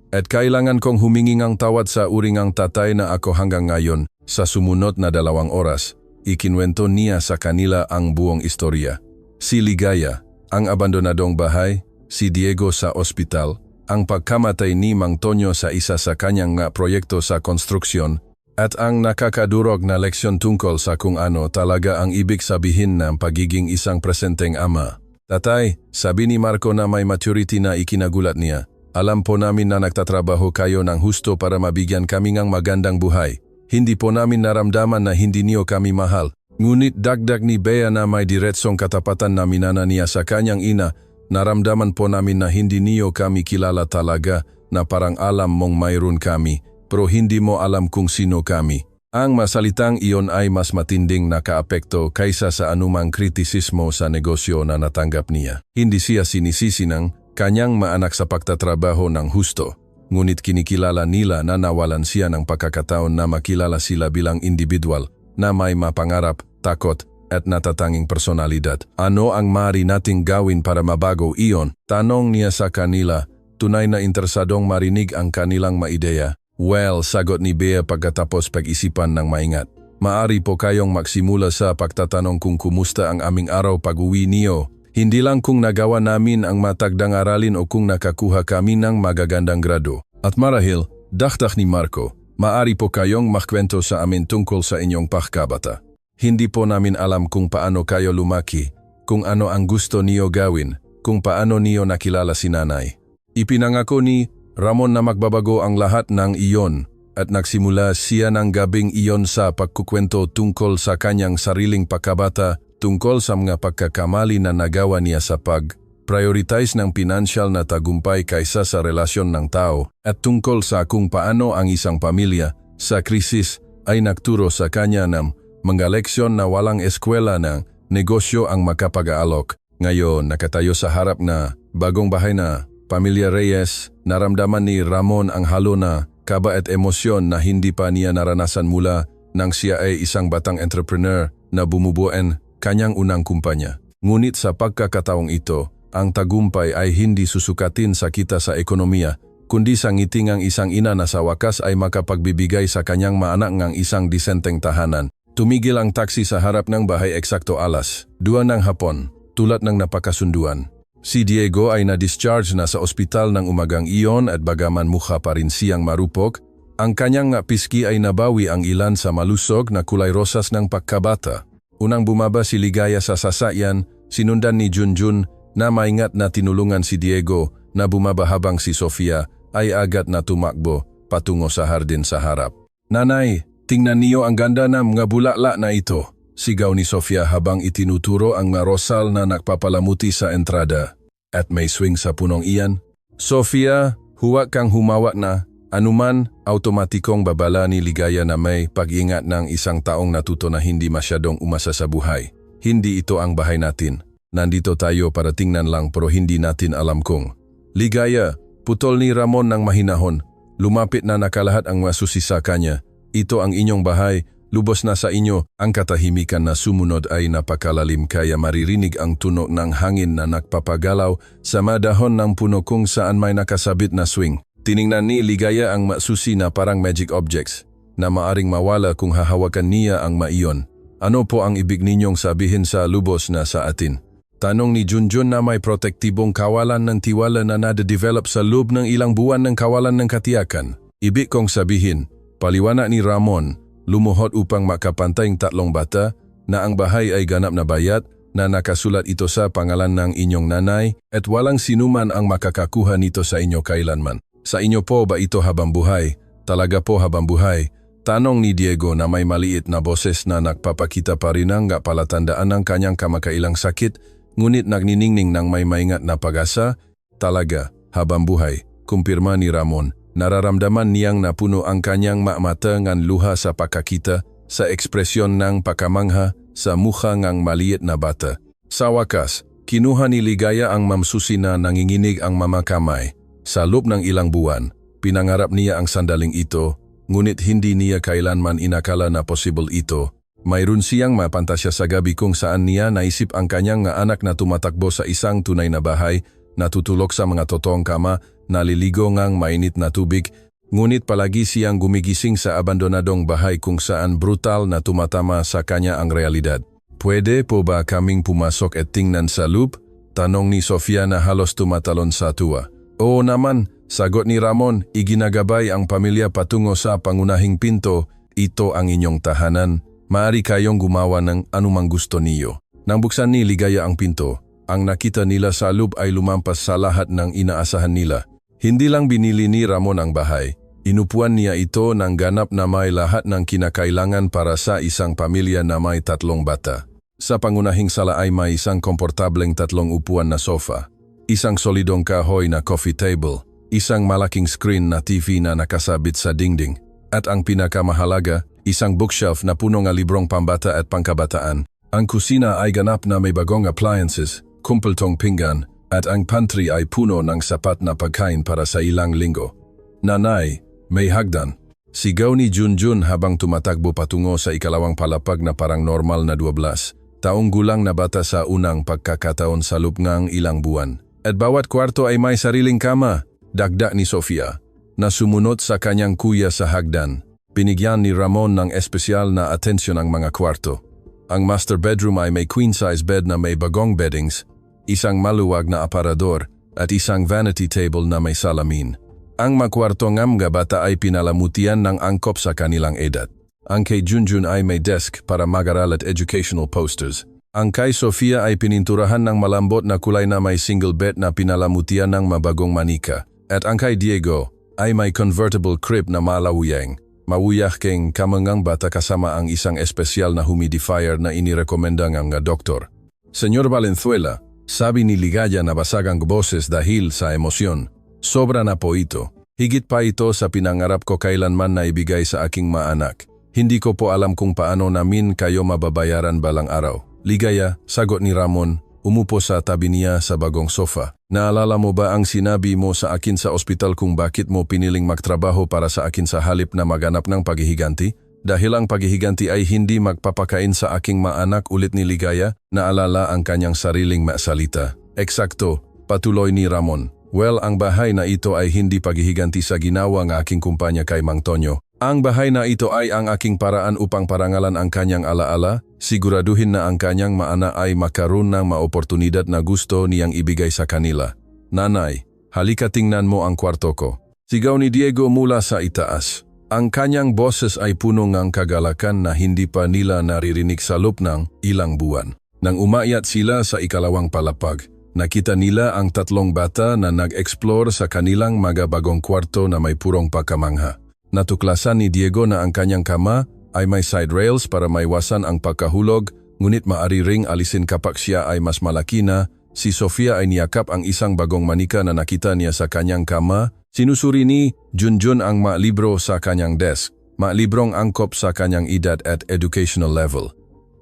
At kailangan kong humingi ng tawad sa uringang tatay na ako hanggang ngayon. Sa sumunod na 2 oras, ikinwento niya sa kanila ang buong istorya. Si Ligaya, ang abandonadong bahay, si Diego sa ospital, ang pagkamatay ni Mang Tonyo sa isa sa kanyang proyekto sa konstruksyon, at ang nakakadurog na leksyon tungkol sa kung ano talaga ang ibig sabihin ng pagiging isang presenteng ama. Tatay, sabi ni Marco na may maturity na ikinagulat niya. Alam po namin na nagtatrabaho kayo ng husto para mabigyan kami ng magandang buhay. Hindi po namin naramdaman na hindi niyo kami mahal. Ngunit dagdag ni Bea na may diretsong katapatan na minana niya sa kanyang ina, naramdaman po namin na hindi niyo kami kilala talaga, na parang alam mong mayroon kami, pero hindi mo alam kung sino kami. Ang masalitang iyon ay mas matinding nakaapekto kaysa sa anumang kritisismo sa negosyo na natanggap niya. Hindi siya sinisisi ng kanyang maanak sa pagtatrabaho ng husto, ngunit kinikilala nila na nawalan siya ng pagkakataon na makilala sila bilang individual na may mapangarap, takot, at natatanging personalidad. Ano ang maaari nating gawin para mabago iyon? Tanong niya sa kanila, tunay na interesadong marinig ang kanilang maideya. Well, sagot ni Bea pagkatapos pag-isipan ng maingat. Maari po kayong magsimula sa pagtatanong kung kumusta ang aming araw pag-uwi niyo. Hindi lang kung nagawa namin ang matagdang aralin o kung nakakuha kami ng magagandang grado. At marahil, dagdag ni Marco, maari po kayong magkwento sa amin tungkol sa inyong pagkabata. Hindi po namin alam kung paano kayo lumaki, kung ano ang gusto niyo gawin, kung paano niyo nakilala si nanay. Ipinangako ni Ramon na magbabago ang lahat ng iyon at nagsimula siya ng gabing iyon sa pagkukwento tungkol sa kanyang sariling pagkabata, tungkol sa mga pagkakamali na nagawa niya sa pag-prioritize ng pinansyal na tagumpay kaysa sa relasyon ng tao at tungkol sa kung paano ang isang pamilya sa krisis ay nagturo sa kanya ng mga leksyon na walang eskwela ng negosyo ang makapag-aalok. Ngayon nakatayo sa harap na bagong bahay na Pamilya Reyes, naramdaman ni Ramon ang halo na kaba at emosyon na hindi pa niya naranasan mula nang siya ay isang batang entrepreneur na bumubuo ang kanyang unang kumpanya. Ngunit sa pagkakataong ito, ang tagumpay ay hindi susukatin sa kita sa ekonomiya, kundi sa ngiti ng isang ina na sa wakas ay makapagbibigay sa kanyang maanak ng isang disenteng tahanan. Tumigil ang taxi sa harap ng bahay eksakto alas 2 ng hapon, tulad ng napakasunduan. Si Diego ay na-discharge na sa ospital ng umagang iyon at bagaman mukha pa rin siyang marupok, ang kanyang piski ay nabawi ang ilan sa malusog na kulay rosas ng pagkabata. Unang bumaba si Ligaya sa sasakyan, sinundan ni Junjun na maingat na tinulungan si Diego na bumaba habang si Sofia ay agad na tumakbo patungo sa hardin sa harap. Nanay, tingnan niyo ang ganda ng mga bulaklak na ito. Sigaw ni Sofia habang itinuturo ang marosal na nagpapalamuti sa entrada. At may swing sa punong iyan. Sofia, huwag kang humawak na. Anuman, automatikong babala ni Ligaya na may pag-ingat ng isang taong natuto na hindi masyadong umasa sa buhay. Hindi ito ang bahay natin. Nandito tayo para tingnan lang pero hindi natin alam kung. Ligaya, putol ni Ramon ng mahinahon. Lumapit na nakalahat ang masusi sa kanya. Ito ang inyong bahay. Lubos na sa inyo, ang katahimikan na sumunod ay napakalalim kaya maririnig ang tunog ng hangin na nagpapagalaw sa madahon ng puno kung saan may nakasabit na swing. Tiningnan ni Ligaya ang masusi na parang magic objects na maaring mawala kung hahawakan niya ang maiyon. Ano po ang ibig ninyong sabihin sa lubos na sa atin? Tanong ni Junjun na may protektibong kawalan ng tiwala na nade-develop sa loob ng ilang buwan ng kawalan ng katiyakan. Ibig kong sabihin, paliwanag ni Ramon, lumuhod upang makapantay ang 3 bata na ang bahay ay ganap na bayad na nakasulat ito sa pangalan ng inyong nanay at walang sinuman ang makakakuha nito sa inyo kailanman. Sa inyo po ba ito habang buhay? Talaga po habang buhay? Tanong ni Diego na may maliit na boses na nagpapakita pa rin ang palatandaan ng kanyang kamakailang sakit ngunit nagniningning ng may maingat na pag-asa. Talaga, habang buhay, kumpirma ni Ramon. Nararamdaman niyang napuno ang kanyang mata ng luha sa pagkakita sa ekspresyon ng pakamangha sa mukha ng maliit na bata. Sa wakas, kinuha ni Ligaya ang mamsusi na nanginginig ang mamakamay. Sa loob ng ilang buwan, pinangarap niya ang sandaling ito, ngunit hindi niya kailanman inakala na possible ito. Mayroon siyang mapantasya sa gabi kung saan niya naisip ang kanyang anak na tumatakbo sa isang tunay na bahay, natutulog sa mga totoong kama, naliligo ngang mainit na tubig, ngunit palagi siyang gumigising sa abandonadong bahay kung saan brutal na tumatama sa kanya ang realidad. Pwede po ba kaming pumasok at tingnan sa loob? Tanong ni Sofia na halos tumatalon sa tuwa. Oo naman, sagot ni Ramon, iginagabay ang pamilya patungo sa pangunahing pinto. Ito ang inyong tahanan. Maaari kayong gumawa ng anumang gusto niyo. Nang buksan ni Ligaya ang pinto, ang nakita nila sa loob ay lumampas sa lahat ng inaasahan nila. Hindi lang binili ni Ramon ang bahay, inupuan niya ito ng ganap na may lahat ng kinakailangan para sa isang pamilya na may 3 bata. Sa pangunahing sala ay may isang komportableng 3 upuan na sofa, isang solidong kahoy na coffee table, isang malaking screen na TV na nakasabit sa dingding, at ang pinakamahalaga, Isang bookshelf na puno ng librong pambata at pangkabataan. Ang kusina ay ganap na may bagong appliances, kumpultong pinggan, at ang pantry ay puno ng sapat na pagkain para sa ilang linggo. Nanay, may hagdan. Sigaw ni Junjun habang tumatakbo patungo sa ikalawang palapag na parang normal na 12. Taong gulang na bata sa unang pagkakataon sa loob ng ilang buwan. At bawat kwarto ay may sariling kama, dagdag ni Sofia, na sumunod sa kanyang kuya sa hagdan. Binigyan ni Ramon ng espesyal na atensyon ang mga kwarto. Ang master bedroom ay may queen-size bed na may bagong beddings, isang maluwag na aparador, at isang vanity table na may salamin. Ang makwarto ng mga bata ay pinalamutian ng angkop sa kanilang edad. Ang kay Junjun ay may desk para mag-aral at educational posters. Ang kay Sofia ay pininturahan ng malambot na kulay na may single bed na pinalamutian ng mabagong manika. At ang kay Diego ay may convertible crib na malawuyang. Mawuyak keng kamangang bata kasama ang isang espesyal na humidifier na inirekomenda ng doktor. Senyor Valenzuela, sabi ni Ligaya na basag ang boses dahil sa emosyon. Sobra na po ito. Higit pa ito sa pinangarap ko kailanman na ibigay sa aking maanak. Hindi ko po alam kung paano namin kayo mababayaran balang araw. Ligaya, sagot ni Ramon, umupo sa tabi niya sa bagong sofa. Naalala mo ba ang sinabi mo sa akin sa ospital kung bakit mo piniling magtrabaho para sa akin sa halip na maganap ng paghihiganti? Dahil ang paghihiganti ay hindi magpapakain sa aking maanak, ulit ni Ligaya, naalala ang kanyang sariling masalita. Eksakto, patuloy ni Ramon. Well, ang bahay na ito ay hindi paghihiganti sa ginawa ng aking kumpanya kay Mang Tonyo. Ang bahay na ito ay ang aking paraan upang parangalan ang kanyang alaala, siguraduhin na ang kanyang maana ay makaroon ng maoportunidad na gusto niyang ibigay sa kanila. Nanay, halika tingnan mo ang kwarto ko. Sigaw ni Diego mula sa itaas. Ang kanyang boses ay puno ng kagalakan na hindi pa nila naririnig sa loob ng ilang buwan. Nang umakyat sila sa ikalawang palapag, nakita nila ang tatlong bata na nag-explore sa kanilang magabagong kwarto na may purong pagkamangha. Natuklasan ni Diego na ang kanyang kama ay may side rails para maiwasan ang pagkahulog, ngunit maaari ring alisin kapag siya ay mas malaki na. Si Sofia ay niyakap ang isang bagong manika na nakita niya sa kanyang kama. Sinusuri ni Junjun ang mga libro sa kanyang desk, mga librong angkop sa kanyang edad at educational level.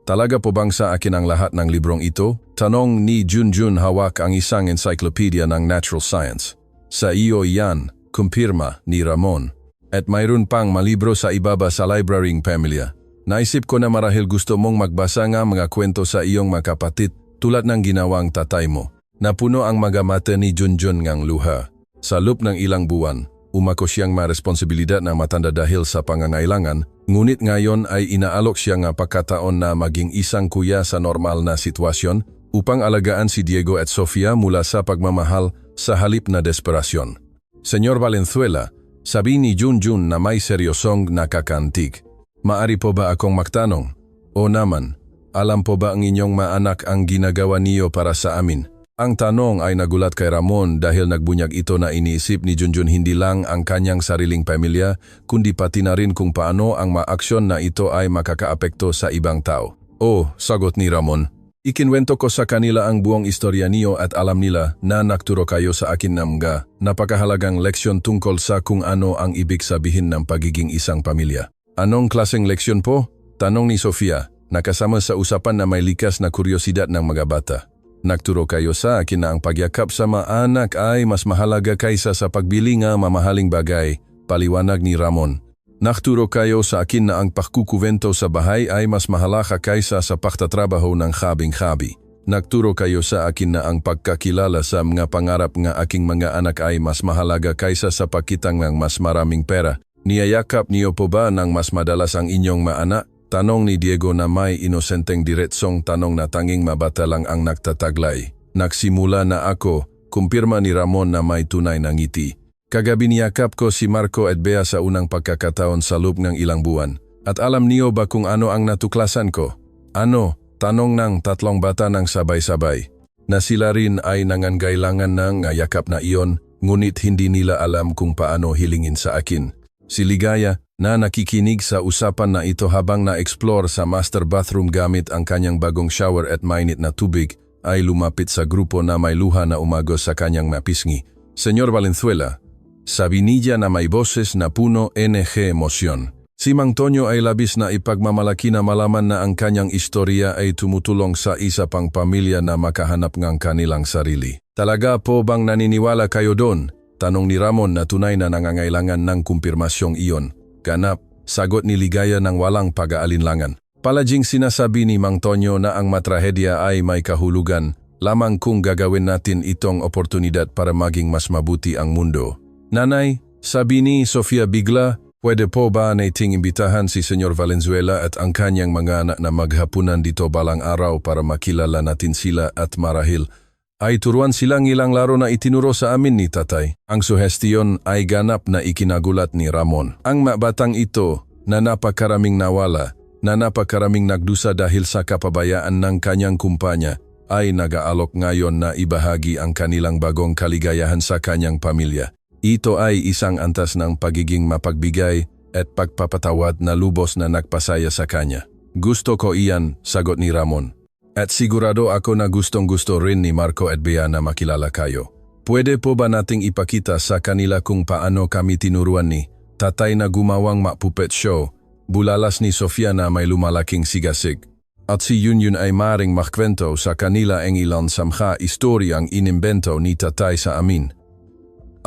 Talaga po bang sa akin ang lahat ng librong ito? Tanong ni Junjun hawak ang isang encyclopedia ng natural science. Sa iyo yan, kumpirma ni Ramon. At mayroon pang malibro sa ibaba sa libraryng pamilya. Naisip ko na marahil gusto mong magbasa nga mga kwento sa iyong mga kapatid tulad ng ginawang tatay mo. Napuno ang mga mata ni Junjun ngang luha. Sa loob ng ilang buwan, umako siyang maresponsibilidad na matanda dahil sa pangangailangan, ngunit ngayon ay inaalok siya nga pagkataon na maging isang kuya sa normal na sitwasyon upang alagaan si Diego at Sofia mula sa pagmamahal sa halip na desperasyon. Senyor Valenzuela, sabi ni Junjun na may seryosong nakakantig. Maari po ba akong magtanong? O naman, alam po ba ang inyong maanak ang ginagawa niyo para sa amin? Ang tanong ay nagulat kay Ramon dahil nagbunyag ito na iniisip ni Junjun hindi lang ang kanyang sariling pamilya, kundi pati na rin kung paano ang maaksyon na ito ay makakaapekto sa ibang tao. Oh, sagot ni Ramon. Ikinwento ko sa kanila ang buong istorya niyo at alam nila na nagturo kayo sa akin ng mga napakahalagang leksyon tungkol sa kung ano ang ibig sabihin ng pagiging isang pamilya. Anong klaseng leksyon po? Tanong ni Sofia, nakasama sa usapan na may likas na kuryosidad ng mga bata. Nagturo kayo sa akin na ang pagyakap sa mga anak ay mas mahalaga kaysa sa pagbili ng mamahaling bagay, paliwanag ni Ramon. Nagturo kayo sa akin na ang pagkukuwento sa bahay ay mas mahalaga kaysa sa pagtatrabaho ng habing-habi. Nagturo kayo sa akin na ang pagkakilala sa mga pangarap ng aking mga anak ay mas mahalaga kaysa sa pagkitang ng mas maraming pera. Niyayakap niyo po ba ng mas madalas ang inyong mga anak? Tanong ni Diego na may inosenteng diretsong tanong na tanging mabata lang ang nagtataglay. Nagsimula na ako, kumpirma ni Ramon na may tunay na ngiti. Kagabi niyakap ko si Marco at Bea sa unang pagkakataon sa loob ng ilang buwan. At alam niyo ba kung ano ang natuklasan ko? Ano? Tanong ng tatlong bata ng sabay-sabay. Na sila rin ay nangangailangan ng yakap na iyon, ngunit hindi nila alam kung paano hilingin sa akin. Si Ligaya, na nakikinig sa usapan na ito habang na-explore sa master bathroom gamit ang kanyang bagong shower at mainit na tubig, ay lumapit sa grupo na may luha na umagos sa kanyang mapisngi. Senyor Valenzuela, sabi niya na may boses na puno ng emosyon. Si Mang Tonyo ay labis na ipagmamalaki na malaman na ang kanyang istorya ay tumutulong sa isa pang pamilya na makahanap ng kanilang sarili. Talaga po bang naniniwala kayo doon? Tanong ni Ramon na tunay na nangangailangan ng kumpirmasyong iyon. Ganap, sagot ni Ligaya ng walang pag-aalinlangan. Palaging sinasabi ni Mang Tonyo na ang matrahedya ay may kahulugan, lamang kung gagawin natin itong oportunidad para maging mas mabuti ang mundo. Nanay, sabi ni Sofia bigla, pwede po ba nating imbitahan si Senyor Valenzuela at ang kanyang mga anak na maghapunan dito balang araw para makilala natin sila at marahil ay turuan silang ilang laro na itinuro sa amin ni tatay. Ang suhestiyon ay ganap na ikinagulat ni Ramon. Ang mabatang ito na napakaraming nawala, na napakaraming nagdusa dahil sa kapabayaan ng kanyang kumpanya, ay nag-aalok ngayon na ibahagi ang kanilang bagong kaligayahan sa kanyang pamilya. Ito ay isang antas ng pagiging mapagbigay at pagpapatawad na lubos na nagpasaya sa kanya. Gusto ko iyan, sagot ni Ramon. At sigurado ako na gustong-gusto rin ni Marco at Bea na makilala kayo. Pwede po ba nating ipakita sa kanila kung paano kami tinuruan ni tatay na gumawang puppet show, bulalas ni Sofia na may lumalaking sigasig. At si Yunyun ay maring makwento sa kanila ang ilang samha istoryang inimbento ni tatay sa amin.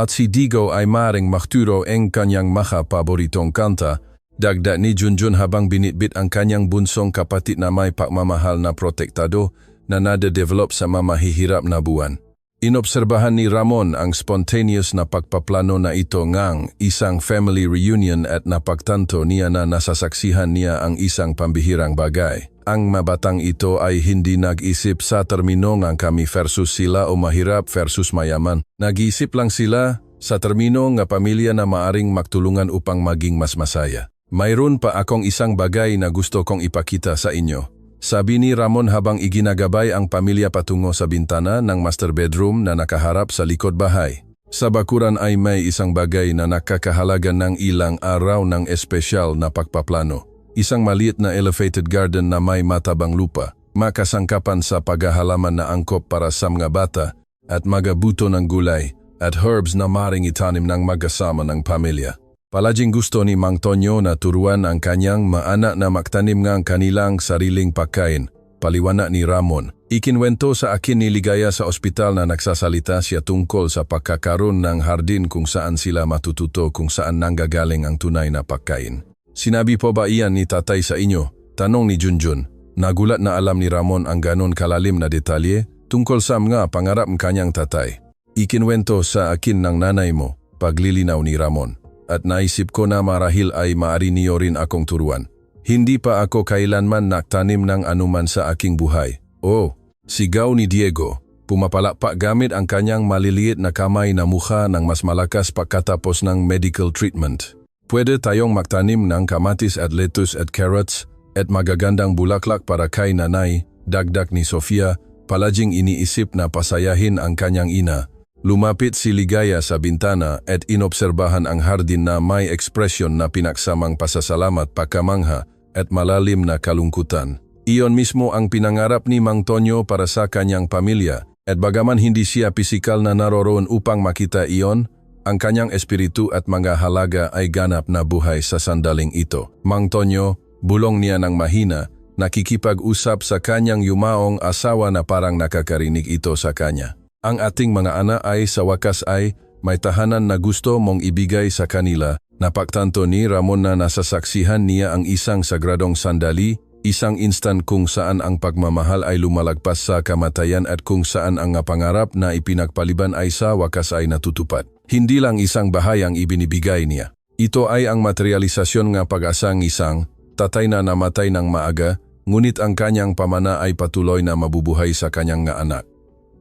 At si Digo ay maring makturo ang kanyang paboritong kanta, dagdag ni Junjun habang binitbit ang kanyang bunsong kapatid na may pagmamahal na protektado na nade-develop sa mamahihirap na buwan. Inobserbahan ni Ramon ang spontaneous na pagpaplano na ito ngang isang family reunion at napagtanto niya na nasasaksihan niya ang isang pambihirang bagay. Ang mabatang ito ay hindi nag-isip sa termino ng kami versus sila o mahirap versus mayaman. Nag-isip lang sila sa termino ng pamilya na maaring magtulungan upang maging mas masaya. Mayroon pa akong isang bagay na gusto kong ipakita sa inyo. Sabi ni Ramon habang iginagabay ang pamilya patungo sa bintana ng master bedroom na nakaharap sa likod bahay. Sa bakuran ay may isang bagay na nakakahalaga ng ilang araw ng espesyal na pagpaplano. Isang maliit na elevated garden na may matabang lupa, makasangkapan sa paghahalaman na angkop para sa mga bata at magabuto ng gulay at herbs na maring itanim ng magkasama ng pamilya. Palaging gusto ni Mang Tonyo na turuan ang kanyang maanak na magtanim ng kanilang sariling pagkain. Paliwanag ni Ramon. Ikinwento sa akin ni Ligaya sa ospital na nagsasalita siya tungkol sa pagkakaroon ng hardin kung saan sila matututo kung saan nanggagaling ang tunay na pagkain. Sinabi po ba iyan ni tatay sa inyo? Tanong ni Junjun. Nagulat na alam ni Ramon ang ganon kalalim na detalye tungkol sa mga pangarap ng kanyang tatay. Ikinwento sa akin ng nanay mo, paglilinaw ni Ramon. At naisip ko na marahil ay maaari niyo rin akong turuan. Hindi pa ako kailanman naktanim ng anuman sa aking buhay. Oh, sigaw ni Diego. Pumapalakpak gamit ang kanyang maliliit na kamay na mukha ng mas malakas pagkatapos ng medical treatment. Pwede tayong magtanim ng kamatis at lettuce at carrots at magagandang bulaklak para kay nanay, dagdag ni Sofia, palaging iniisip na pasayahin ang kanyang ina. Lumapit si Ligaya sa bintana at inobserbahan ang hardin na may ekspresyon na pinaksamang pasasalamat, pagkamangha at malalim na kalungkutan. Iyon mismo ang pinangarap ni Mang Tonyo para sa kanyang pamilya at bagaman hindi siya pisikal na naroroon upang makita iyon, ang kanyang espiritu at mga halaga ay ganap na buhay sa sandaling ito. Mang Tonyo, bulong niya ng mahina, nakikipag-usap sa kanyang yumaong asawa na parang nakakarinig ito sa kanya. Ang ating mga anak ay sa wakas ay may tahanan na gusto mong ibigay sa kanila. Napagtanto ni Ramon na nasasaksihan niya ang isang sagradong sandali, isang instant kung saan ang pagmamahal ay lumalagpas sa kamatayan at kung saan ang pangarap na ipinagpaliban ay sa wakas ay natutupad. Hindi lang isang bahay ang ibinibigay niya. Ito ay ang materialisasyon ng pag-asang isang tatay na namatay ng maaga, ngunit ang kanyang pamana ay patuloy na mabubuhay sa kanyang nga anak.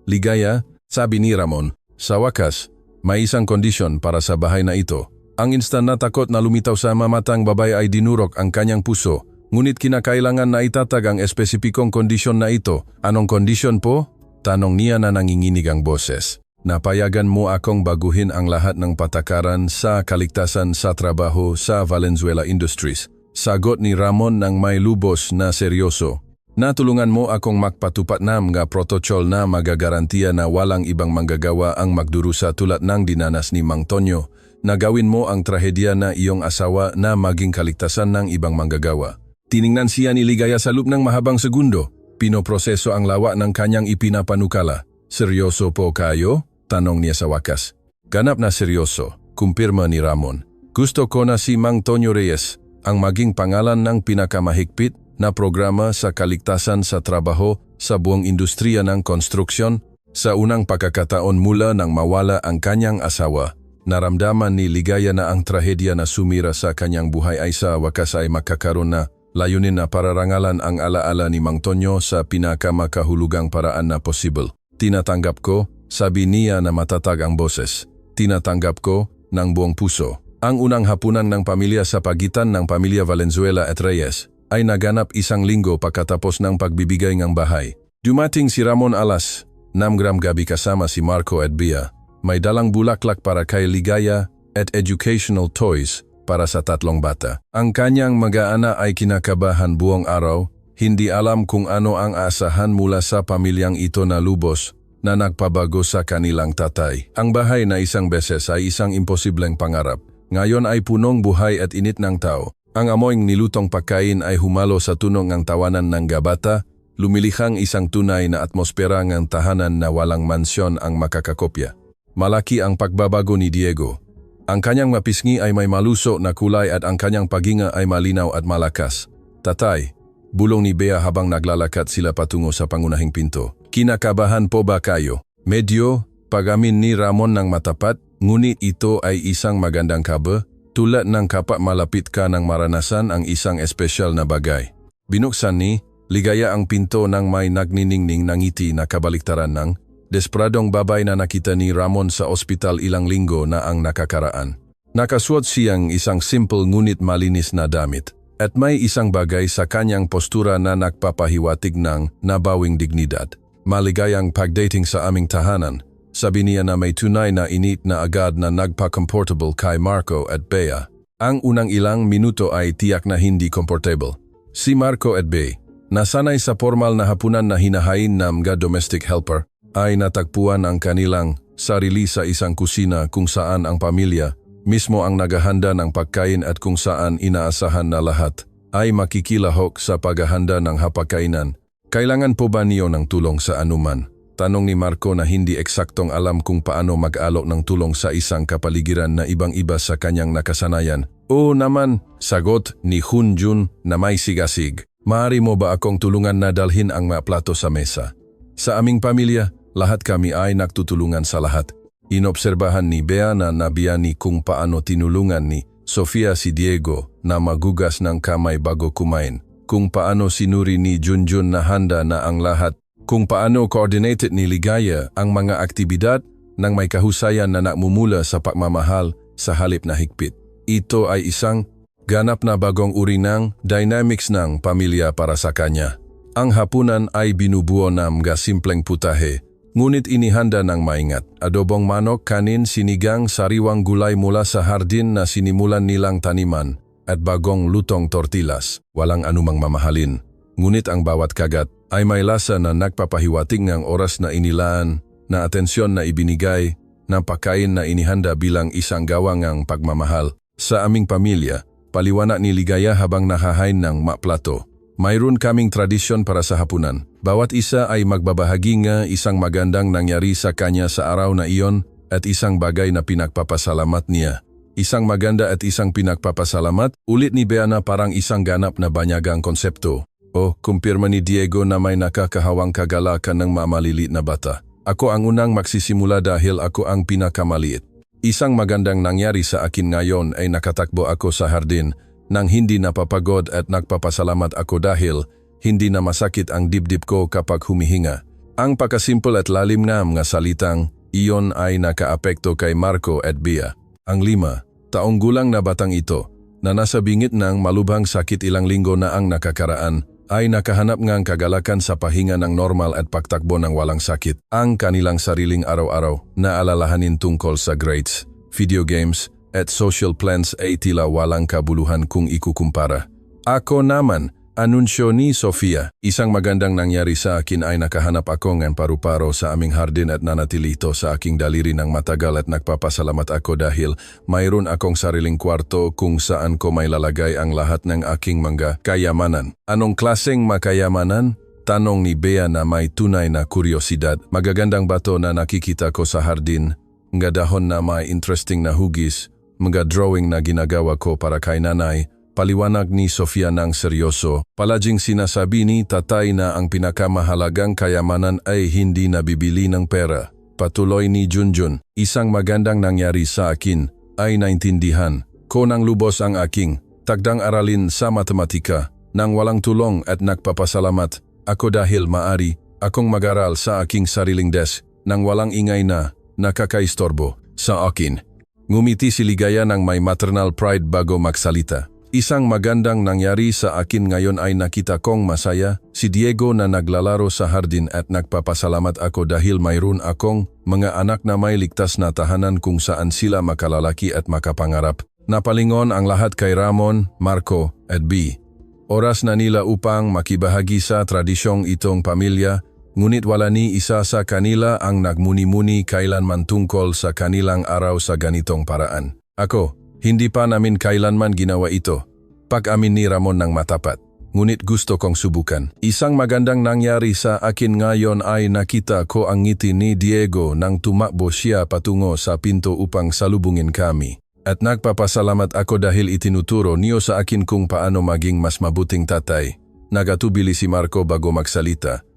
Ligaya, sabi ni Ramon, sa wakas, may isang kondisyon para sa bahay na ito. Ang instant na takot na lumitaw sa mamatang babae ay dinurok ang kanyang puso, ngunit kinakailangan na itatag ang espesipikong kondisyon na ito. Anong kondisyon po? Tanong niya na nanginginig ang boses. Napayagan mo akong baguhin ang lahat ng patakaran sa kaligtasan sa trabaho sa Valenzuela Industries. Sagot ni Ramon ng may lubos na seryoso. Natulungan mo akong magpatupad ng mga protokol na magagarantiya na walang ibang manggagawa ang magdurusa tulad ng dinanas ni Mang Tonyo. na gawin mo ang trahedya na iyong asawa na maging kaligtasan ng ibang manggagawa. Tiningnan siya ni Ligaya sa loob ng mahabang segundo. Pinoproseso ang lawa ng kanyang ipinapanukala. Seryoso po kayo? Tanong niya sa wakas. Ganap na seryoso, kumpirma ni Ramon. Gusto ko na si Mang Tonyo Reyes ang maging pangalan ng pinakamahigpit na programa sa kaligtasan sa trabaho sa buong industriya ng konstruksyon. Sa unang pagkakataon mula nang mawala ang kanyang asawa, naramdaman ni Ligaya na ang trahedya na sumira sa kanyang buhay ay sa wakas ay makakaroon na layunin na pararangalan ang alaala ni Mang Tonyo sa pinakamakahulugang paraan na possible. Tinatanggap ko, sabi niya na matatag ang boses. Tinatanggap ko ng buong puso. Ang unang hapunan ng pamilya sa pagitan ng pamilya Valenzuela at Reyes ay naganap 1 linggo pagkatapos ng pagbibigay ng bahay. Dumating si Ramon alas 6 gabi kasama si Marco at Bea. May dalang bulaklak para kay Ligaya at educational toys para sa 3 bata. Ang kanyang mag-aana ay kinakabahan buong araw, hindi alam kung ano ang aasahan mula sa pamilyang ito na lubos na nagpabago sa kanilang tatay. Ang bahay na isang beses ay isang imposibleng pangarap. Ngayon ay punong buhay at init ng tao. Ang amoyng nilutong pagkain ay humalo sa tunog ng tawanan ng gabata, lumilihang isang tunay na atmosfera ng tahanan na walang mansyon ang makakakopya. Malaki ang pagbabago ni Diego. Ang kanyang mapisngi ay may maluso na kulay at ang kanyang paghinga ay malinaw at malakas. Tatay, bulong ni Bea habang naglalakad sila patungo sa pangunahing pinto. Kinakabahan po ba kayo? Medyo, pag-amin ni Ramon ng matapat, ngunit ito ay isang magandang kabar, tulad ng kapag malapit ka ng maranasan ang isang espesyal na bagay. Binuksan ni Ligaya ang pinto ng may nagniningning na ngiti na kabaliktaran ng desperadong babay na nakita ni Ramon sa ospital ilang linggo na ang nakakaraan. Nakasuot siyang isang simple ngunit malinis na damit at may isang bagay sa kanyang postura na nagpapahiwatig ng nabawing dignidad. Maligayang pagdating sa aming tahanan, sabi niya na may tunay na init na agad na nagpa-comfortable kay Marco at Bea. Ang unang ilang minuto ay tiyak na hindi comfortable. Si Marco at Bea, nasanay sa formal na hapunan na hinahain ng mga domestic helper, ay natagpuan ang kanilang sarili sa isang kusina kung saan ang pamilya mismo ang naghahanda ng pagkain at kung saan inaasahan na lahat ay makikilahok sa paghahanda ng hapagkainan. Kailangan po ba niyo ng tulong sa anuman? Tanong ni Marco na hindi eksaktong alam kung paano mag-alok ng tulong sa isang kapaligiran na ibang-iba sa kanyang nakasanayan. Oo naman, sagot ni Hunjun na may sigasig. Maaari mo ba akong tulungan na dalhin ang mga plato sa mesa? Sa aming pamilya, lahat kami ay nagtutulungan sa lahat. Inobserbahan ni Bea na nabiyani kung paano tinulungan ni Sofia si Diego na magugas ng kamay bago kumain, kung paano sinuri ni Junjun na handa na ang lahat, kung paano coordinated ni Ligaya ang mga aktibidad ng may kahusayan na nakmumula sa pagmamahal sa halip na higpit. Ito ay isang ganap na bagong uri ng dynamics ng pamilya para sa kanya. Ang hapunan ay binubuo ng mga simpleng putahe, ngunit inihanda ng maingat. Adobong manok, kanin, sinigang, sariwang gulay mula sa hardin na sinimulan nilang taniman, at bagong lutong tortillas. Walang anumang mamahalin. Ngunit ang bawat kagat ay may lasa na nagpapahiwatig ng oras na inilaan, na atensyon na ibinigay, ng pagkain na inihanda bilang isang gawangang pagmamahal. Sa aming pamilya, paliwanag ni Ligaya habang nahahain ng maplato. Mayroon kaming tradisyon para sa hapunan. Bawat isa ay magbabahagi ng isang magandang nangyari sa kanya sa araw na iyon at isang bagay na pinagpapasalamat niya. Isang maganda at isang pinagpapasalamat, ulit ni Bea na parang isang ganap na banyagang konsepto. O, kumpirma ni Diego na may nakakahawang kagalakan ng mamalilit na bata. Ako ang unang magsisimula dahil ako ang pinakamaliit. Isang magandang nangyari sa akin ngayon ay nakatakbo ako sa hardin nang hindi napapagod at nagpapasalamat ako dahil hindi na masakit ang dibdib ko kapag humihinga. Ang pagkasimple at lalim na mga salitang iyon ay nakaapekto kay Marco at Bea. Ang 5 taong gulang na batang ito na nasa bingit ng malubhang sakit ilang linggo na ang nakakaraan ay nakahanap ng kagalakan sa pahinga ng normal at pagtakbo ng walang sakit. Ang kanilang sariling araw-araw na alalahanin tungkol sa grades, video games, at social plans ay tila walang kabuluhan kung ikukumpara. Ako naman Anunsyo ni Sofia, isang magandang nangyari sa akin ay nakahanap ako ng paru-paro sa aming hardin at nanatili ito sa aking daliri ng matagal at nagpapasalamat ako dahil mayroon akong sariling kwarto kung saan ko may lalagay ang lahat ng aking mga kayamanan. Anong klaseng makayamanan? Tanong ni Bea na may tunay na kuryosidad. Magagandang bato na nakikita ko sa hardin, mga dahon na may interesting na hugis, mga drawing na ginagawa ko para kay nanay. Paliwanag ni Sofia ng seryoso, palaging sinasabi ni tatay na ang pinakamahalagang kayamanan ay hindi nabibili ng pera. Patuloy ni Junjun, isang magandang nangyari sa akin ay naintindihan ko ng lubos ang aking takdang aralin sa matematika nang walang tulong at nagpapasalamat ako dahil maari akong mag-aral sa aking sariling desk nang walang ingay na nakakaistorbo sa akin. Ngumiti si Ligaya ng may maternal pride bago magsalita. Isang magandang nangyari sa akin ngayon ay nakita kong masaya si Diego na naglalaro sa hardin at nagpapasalamat ako dahil mayroon akong mga anak na may ligtas na tahanan kung saan sila makalalaki at makapangarap. Napalingon ang lahat kay Ramon, Marco at B. Oras na nila upang makibahagi sa tradisyong itong pamilya, ngunit wala ni isa sa kanila ang nagmuni-muni kailanman tungkol sa kanilang araw sa ganitong paraan. Ako, hindi pa namin kailanman ginawa ito. Pag-amin ni Ramon ng matapat. Ngunit gusto kong subukan. Isang magandang nangyari sa akin ngayon ay nakita ko ang ngiti ni Diego nang tumakbo siya patungo sa pinto upang salubungin kami. At nagpapasalamat ako dahil itinuturo niyo sa akin kung paano maging mas mabuting tatay. Nagatubili si Marco bago magsalita.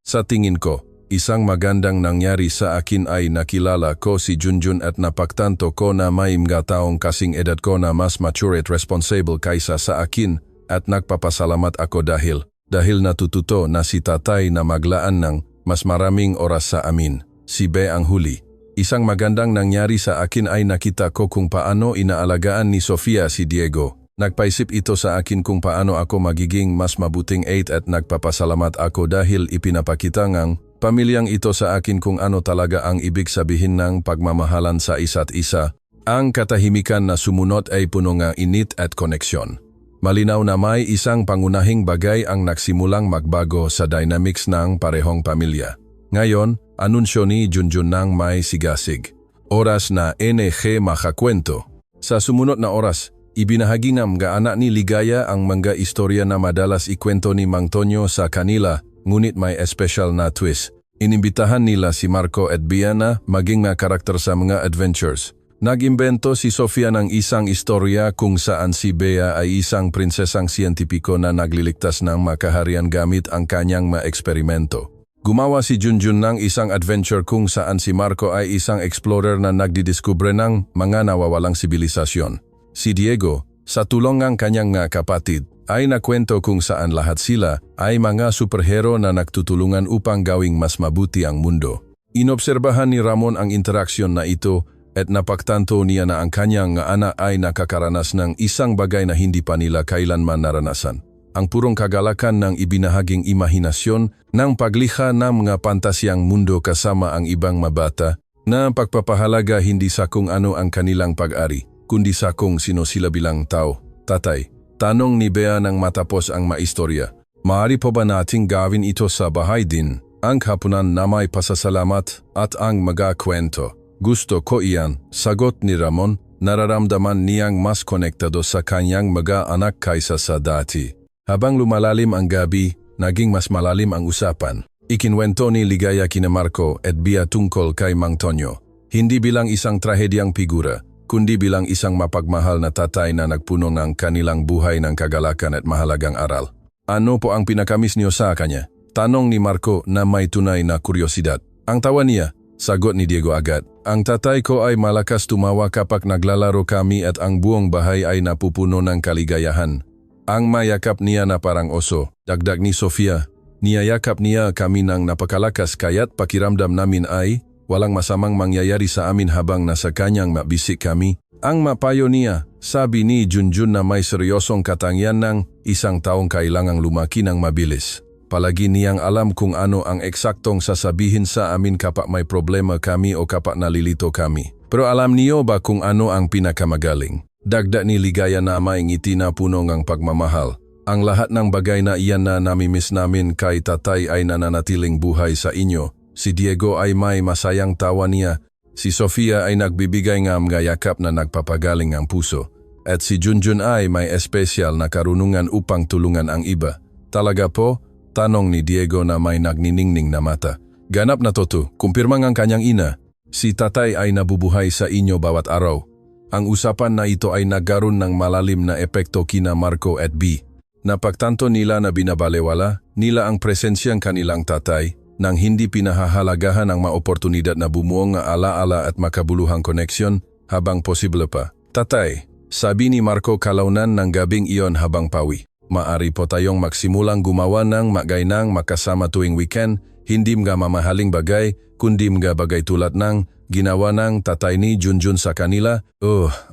Sa tingin ko, isang magandang nangyari sa akin ay nakilala ko si Junjun at napagtanto ko na may mga taong kasing edad ko na mas mature at responsible kaysa sa akin at nagpapasalamat ako dahil natututo na si tatay na maglaan ng mas maraming oras sa amin. Si Bea ang huli. Isang magandang nangyari sa akin ay nakita ko kung paano inaalagaan ni Sofia si Diego. Nagpaisip ito sa akin kung paano ako magiging mas mabuting 8 at nagpapasalamat ako dahil ipinapakita ngang pamilyang ito sa akin kung ano talaga ang ibig sabihin ng pagmamahalan sa isa't isa. Ang katahimikan na sumunod ay puno ng init at koneksyon. Malinaw na may isang pangunahing bagay ang nagsimulang magbago sa dynamics ng parehong pamilya. Ngayon, anunsyo ni Junjun ng may sigasig. Oras na NG makakwento. Sa sumunod na oras, ibinahagi ng mga anak ni Ligaya ang mga istorya na madalas ikwento ni Mang Tonyo sa kanila, ngunit may special na twist. Inimbitahan nila si Marco at Biana maging mga karakter sa mga adventures. Nag-imbento si Sofia ng isang istorya kung saan si Bea ay isang prinsesang siyentipiko na nagliligtas ng makaharian gamit ang kanyang mga eksperimento. Gumawa si Junjun ng isang adventure kung saan si Marco ay isang explorer na nagdidiskubre ng mga nawawalang sibilisasyon. Si Diego, sa tulong ng kanyang mga kapatid, ay nakwento kung saan lahat sila ay mga superhero na nagtutulungan upang gawing mas mabuti ang mundo. Inobserbahan ni Ramon ang interaksyon na ito at napagtanto niya na ang kanyang anak ay nakakaranas ng isang bagay na hindi pa nila kailanman naranasan. Ang purong kagalakan ng ibinahaging imahinasyon ng paglikha ng mga pantasyang mundo kasama ang ibang mabata na pagpapahalaga hindi sa kung ano ang kanilang pag-ari, kundi sa kung sino sila bilang tao. Tatay, tanong ni Bea nang matapos ang maistorya. Maaari po ba nating gawin ito sa bahay din? Ang hapunan na may pasasalamat at ang magakwento. Gusto ko iyan, sagot ni Ramon, nararamdaman niyang mas konektado sa kanyang mga anak kaysa sa dati. Habang lumalalim ang gabi, naging mas malalim ang usapan. Ikinwento ni Ligaya kina Marco at Bea tungkol kay Mang Tonyo. Hindi bilang isang trahedyang figura, kundi bilang isang mapagmahal na tatay na nagpuno ng kanilang buhay ng kagalakan at mahalagang aral. Ano po ang pinakamiss niyo sa kanya? Tanong ni Marco na may tunay na kuryosidad. Ang tawa niya, sagot ni Diego agad. Ang tatay ko ay malakas tumawa kapag naglalaro kami at ang buong bahay ay napupuno ng kaligayahan. Ang mayakap niya na parang oso, dagdag ni Sofia. Niyayakap niya kami ng napakalakas kaya't pakiramdam namin ay walang masamang mangyayari sa amin habang nasa kanyang mabisik kami. Ang mapayo niya, sabi ni Junjun na may seryosong katangian ng isang taong kailangang lumaki ng mabilis. Palagi niyang alam kung ano ang eksaktong sasabihin sa amin kapag may problema kami o kapag nalilito kami. Pero alam niyo ba kung ano ang pinakamagaling? Dagdag ni Ligaya na may ngiti na puno ng pagmamahal. Ang lahat ng bagay na iyan na namimiss namin kay tatay ay nananatiling buhay sa inyo. Si Diego ay may masayang tawa niya. Si Sofia ay nagbibigay ng mga yakap na nagpapagaling ang puso. At si Junjun ay may espesyal na karunungan upang tulungan ang iba. Talaga po? Tanong ni Diego na may nagniningning na mata. Ganap na toto, kumpirma ng kanyang ina. Si tatay ay nabubuhay sa inyo bawat araw. Ang usapan na ito ay nagkaroon ng malalim na epekto kina Marco at B. Napagtanto nila na binabalewala nila ang presensyang kanilang tatay nang hindi pinahahalagahan ang maoportunidad na bumuo nga alaala at makabuluhang koneksyon habang posible pa. Tatay, sabi ni Marco kalaunan ng gabing iyon habang pawi. Maari po tayong magsimulang gumawa ng magaynang makasama tuwing weekend, hindi mga mamahaling bagay, kundi mga bagay tulad ng ginawa ng tatay ni Junjun sa kanila.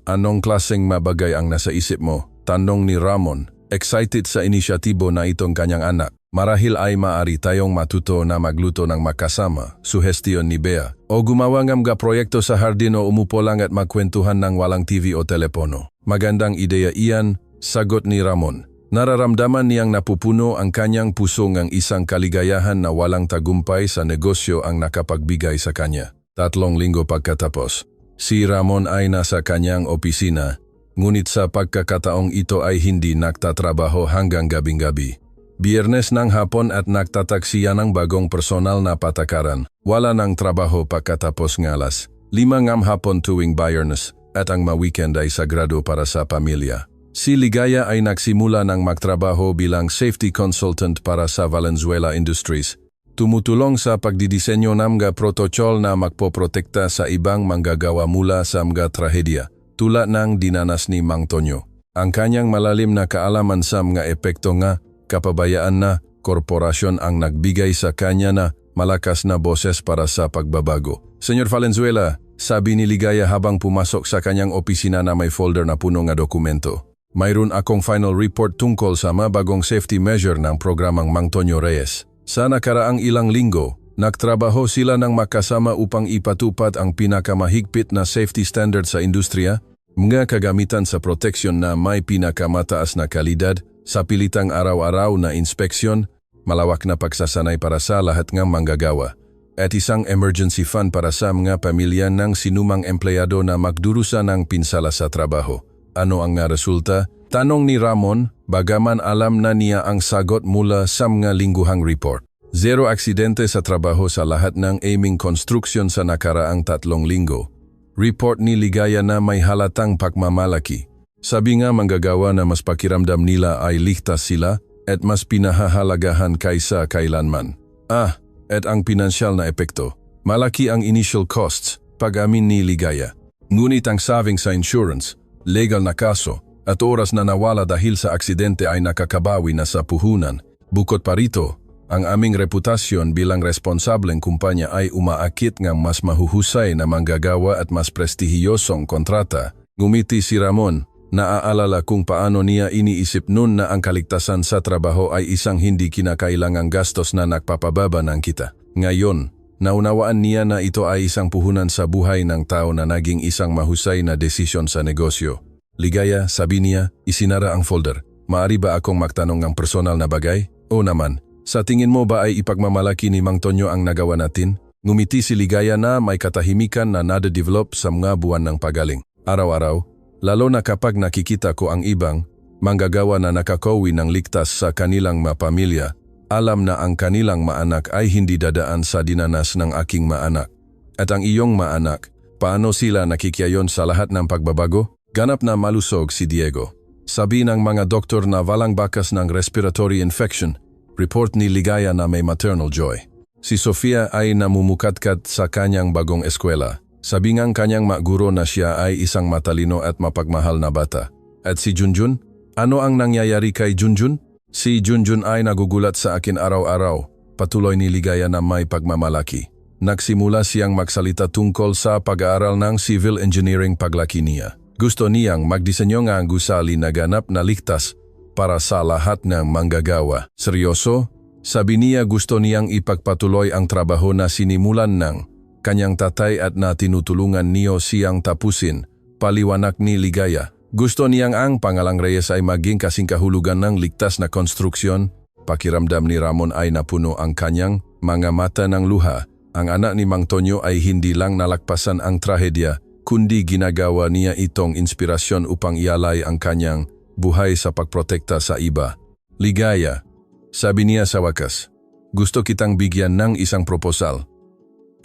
Anong klaseng mabagay ang nasa isip mo? Tanong ni Ramon. Excited sa inisyatibo na itong kanyang anak. Marahil ay maaari tayong matuto na magluto ng makasama, suhestiyon ni Bea. O gumawa ng mga proyekto sa hardin o umupo lang at magkwentuhan ng walang TV o telepono. Magandang ideya iyan, sagot ni Ramon. Nararamdaman niyang napupuno ang kanyang puso ng isang kaligayahan na walang tagumpay sa negosyo ang nakapagbigay sa kanya. 3 linggo pagkatapos, si Ramon ay nasa kanyang opisina. Ngunit sa pagkakataong ito ay hindi nagtatrabaho hanggang gabing-gabi. Biyernes ng hapon at nagtataksiya ng bagong personal na patakaran. Wala ng trabaho pagkatapos ng alas 5 ng hapon tuwing Biyernes at ang ma-weekend ay sagrado para sa pamilya. Si Ligaya ay nagsimula ng magtrabaho bilang safety consultant para sa Valenzuela Industries. Tumutulong sa pagdidisenyo ng mga protokol na magpoprotekta sa ibang manggagawa mula sa mga trahedya. Tulad ng dinanas ni Mang Tonyo. Ang kanyang malalim na kaalaman sa mga epekto nga kapabayaan na korporasyon ang nagbigay sa kanya na malakas na boses para sa pagbabago. Senyor Valenzuela, sabi ni Ligaya habang pumasok sa kanyang opisina na may folder na puno ng dokumento. Mayroon akong final report tungkol sa mabagong safety measure ng programang Mang Tonyo Reyes. Sa nakaraang ilang linggo, nagtrabaho sila ng makasama upang ipatupad ang pinakamahigpit na safety standard sa industriya, mga kagamitan sa proteksyon na may pinakamataas na kalidad, sa pilitang araw-araw na inspeksyon, malawak na pagsasanay para sa lahat ng manggagawa, at isang emergency fund para sa mga pamilya ng sinumang empleyado na magdurusa ng pinsala sa trabaho. Ano ang nga resulta? Tanong ni Ramon, bagaman alam na niya ang sagot mula sa mga lingguhang report. 0 aksidente sa trabaho sa lahat ng aming konstruksyon sa nakaraang 3 linggo. Report ni Ligaya na may halatang pagmamalaki. Sabi nga manggagawa na mas pakiramdam nila ay ligtas sila at mas pinahahalagahan kaysa kailanman. At ang pinansyal na epekto. Malaki ang initial costs, pag-amin ni Ligaya. Ngunit ang saving sa insurance, legal na kaso, at oras na nawala dahil sa aksidente ay nakakabawi na sa puhunan. Bukod pa rito, ang aming reputasyon bilang responsableng kumpanya ay umaakit ng mas mahuhusay na manggagawa at mas prestihiyosong kontrata. Ngumiti si Ramon, naaalala kung paano niya iniisip noon na ang kaligtasan sa trabaho ay isang hindi kinakailangang gastos na nagpapababa ng kita. Ngayon, naunawaan niya na ito ay isang puhunan sa buhay ng tao na naging isang mahusay na desisyon sa negosyo. Ligaya, sabi niya, isinara ang folder. Maari ba akong magtanong ng personal na bagay? O naman. Sa tingin mo ba ay ipagmamalaki ni Mang Tonyo ang nagawa natin? Ngumiti si Ligaya na may katahimikan na nade-develop sa mga buwan ng pagaling. Araw-araw, lalo na kapag nakikita ko ang ibang manggagawa na nakakauwi ng ligtas sa kanilang mapamilya, alam na ang kanilang maanak ay hindi dadaan sa dinanas ng aking maanak. At ang iyong maanak, paano sila nakikiayon sa lahat ng pagbabago? Ganap na malusog si Diego. Sabi ng mga doktor na walang bakas ng respiratory infection. Report ni Ligaya na may maternal joy. Si Sofia ay namumukatkat sa kanyang bagong eskwela. Sabi ngang kanyang maguro na siya ay isang matalino at mapagmahal na bata. At si Junjun? Ano ang nangyayari kay Junjun? Si Junjun ay nagugulat sa akin araw-araw. Patuloy ni Ligaya na may pagmamalaki. Nagsimula siyang magsalita tungkol sa pag-aaral ng civil engineering paglaki niya. Gusto niyang magdisenyo ng gusali na ganap na ligtas para sa lahat ng manggagawa. Seryoso? Sabi niya gusto niyang ipagpatuloy ang trabaho na sinimulan ng kanyang tatay at na tinutulungan niyo siyang tapusin. Paliwanag ni Ligaya. Gusto niyang ang pangalang Reyes ay maging kasing kahulugan ng ligtas na konstruksyon. Pakiramdam ni Ramon ay napuno ang kanyang mga mata ng luha. Ang anak ni Mang Tonyo ay hindi lang nalagpasan ang trahedya, kundi ginagawa niya itong inspirasyon upang ialay ang kanyang buhay sa pagprotekta sa iba. Ligaya, sabi niya sa wakas. Gusto kitang bigyan ng isang proposal.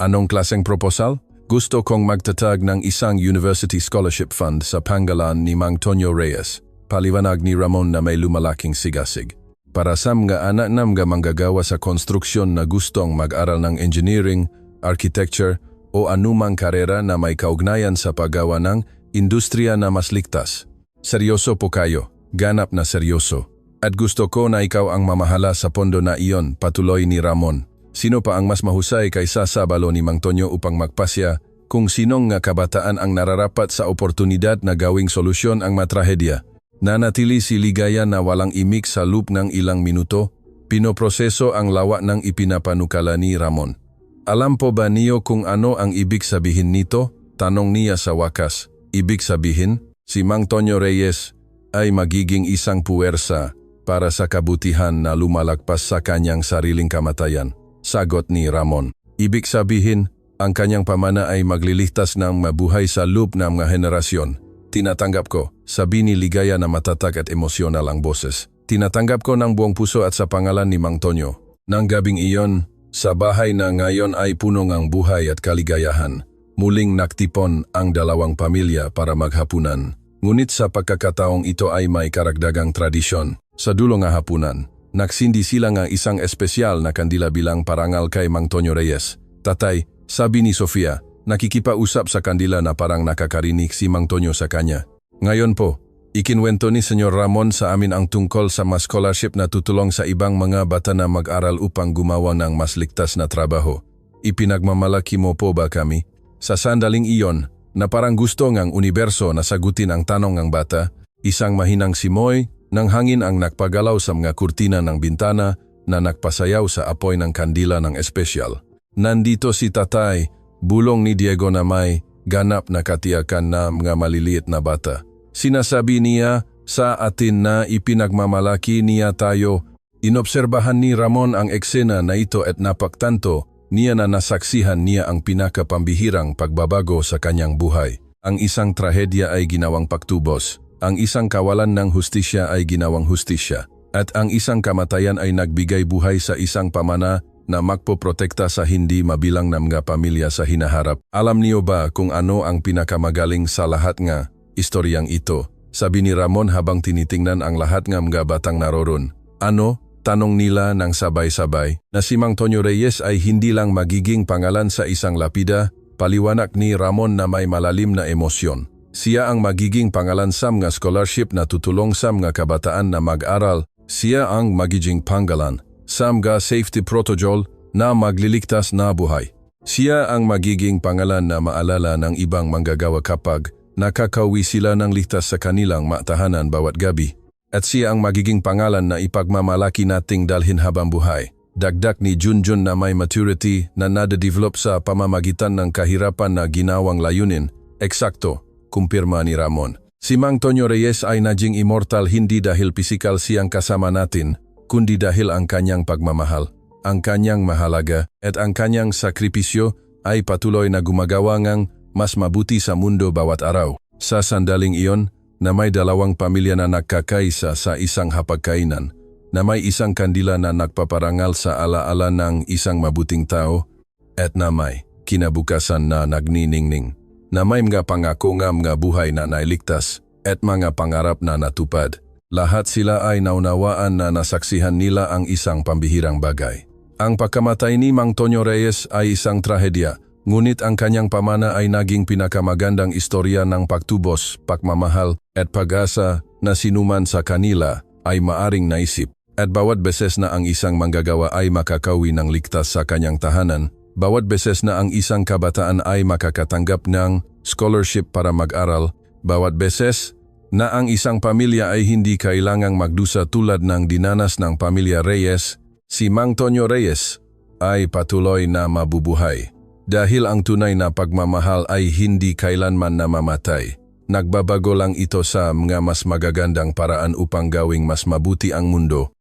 Anong klaseng proposal? Gusto kong magtatag ng isang University Scholarship Fund sa pangalan ni Mang Tonyo Reyes. Paliwanag ni Ramon na may lumalaking sigasig. Para sa mga anak na mga manggagawa sa konstruksyon na gustong mag-aral ng engineering, architecture o anumang karera na may kaugnayan sa paggawa ng industriya na mas ligtas. Seryoso po kayo, ganap na seryoso. At gusto ko na ikaw ang mamahala sa pondo na iyon, patuloy ni Ramon. Sino pa ang mas mahusay kaysa sa balo ni Mang Tonyo upang magpasya kung sinong nga kabataan ang nararapat sa oportunidad na gawing solusyon ang matrahedya? Nanatili si Ligaya na walang imik sa loop ng ilang minuto, pinoproseso ang lawa ng ipinapanukala ni Ramon. Alam po ba niyo kung ano ang ibig sabihin nito? Tanong niya sa wakas. Ibig sabihin, si Mang Tonyo Reyes ay magiging isang puwersa para sa kabutihan na lumalagpas sa kanyang sariling kamatayan. Sagot ni Ramon. Ibig sabihin, ang kanyang pamana ay magliligtas ng mabuhay sa loop ng mga henerasyon. Tinatanggap ko, sabi ni Ligaya na matatag at emosyonal ang boses. Tinatanggap ko ng buong puso at sa pangalan ni Mang Tonyo. Nang gabing iyon, sa bahay na ngayon ay puno ng buhay at kaligayahan. Muling naktipon ang dalawang pamilya para maghapunan. Ngunit sa pagkakataong ito ay may karagdagang tradisyon. Sa dulo ng hapunan, nagsindi sila ng isang espesyal na kandila bilang parangal kay Mang Tonyo Reyes. Tatay, sabi ni Sofia, nakikipausap sa kandila na parang nakakarinig si Mang Tonyo sa kanya. Ngayon po, ikinwento ni Senyor Ramon sa amin ang tungkol sa mas scholarship na tutulong sa ibang mga bata na mag-aral upang gumawa ng mas ligtas na trabaho. Ipinagmamalaki mo po ba kami? Sa sandaling iyon, na parang gusto ngang universo na sagutin ang tanong ng bata, isang mahinang simoy ng hangin ang nakpagalaw sa mga kurtina ng bintana na nakpasayaw sa apoy ng kandila ng espesyal. Nandito si tatay, bulong ni Diego na may ganap na katiyakan na mga maliliit na bata. Sinasabi niya sa atin na ipinagmamalaki niya tayo. Inobserbahan ni Ramon ang eksena na ito at napagtanto niya na nasaksihan niya ang pinakapambihirang pagbabago sa kanyang buhay. Ang isang trahedya ay ginawang pagtubos. Ang isang kawalan ng hustisya ay ginawang hustisya. At ang isang kamatayan ay nagbigay buhay sa isang pamana na magpoprotekta sa hindi mabilang na mga pamilya sa hinaharap. Alam niyo ba kung ano ang pinakamagaling sa lahat nga istoryang ito? Sabi ni Ramon habang tinitingnan ang lahat ng mga batang naroon. Ano? Tanong nila ng sabay-sabay. Na si Mang Tonyo Reyes ay hindi lang magiging pangalan sa isang lapida, paliwanag ni Ramon na may malalim na emosyon. Siya ang magiging pangalan sa mga scholarship na tutulong sa mga kabataan na mag-aral. Siya ang magiging pangalan sa mga safety protocol na magliligtas na buhay. Siya ang magiging pangalan na maalala ng ibang manggagawa kapag nakakauwi sila ng ligtas sa kanilang matahanan bawat gabi. At siya ang magiging pangalan na ipagmamalaki nating dalhin habang buhay. Dagdag ni Junjun na may maturity na nade-develop sa pamamagitan ng kahirapan na ginawang layunin. Eksakto. Kumpirma ni Ramon. Si Mang Tonyo Reyes ay naging immortal hindi dahil pisikal siyang kasama natin, kundi dahil ang kanyang pagmamahal, ang kanyang mahalaga, at ang kanyang sakripisyo ay patuloy na gumagawa ngang mas mabuti sa mundo bawat araw. Sa sandaling iyon, na may dalawang pamilya na nagkakaisa sa isang hapagkainan, na may isang kandila na nagpaparangal sa alaala ng isang mabuting tao, at na may kinabukasan na nagniningning. Na may mga pangako nga mga buhay na nailigtas at mga pangarap na natupad. Lahat sila ay naunawaan na nasaksihan nila ang isang pambihirang bagay. Ang pagkamatay ni Mang Tonyo Reyes ay isang trahedya, ngunit ang kanyang pamana ay naging pinakamagandang istorya ng pagtubos, pagmamahal at pag-asa na sinuman sa kanila ay maaring naisip. At bawat beses na ang isang manggagawa ay makakawi ng ligtas sa kanyang tahanan, bawat beses na ang isang kabataan ay makakatanggap ng scholarship para mag-aral, bawat beses na ang isang pamilya ay hindi kailangang magdusa tulad ng dinanas ng pamilya Reyes, si Mang Tonyo Reyes ay patuloy na mabubuhay. Dahil ang tunay na pagmamahal ay hindi kailanman namamatay. Nagbabago lang ito sa mga mas magagandang paraan upang gawing mas mabuti ang mundo.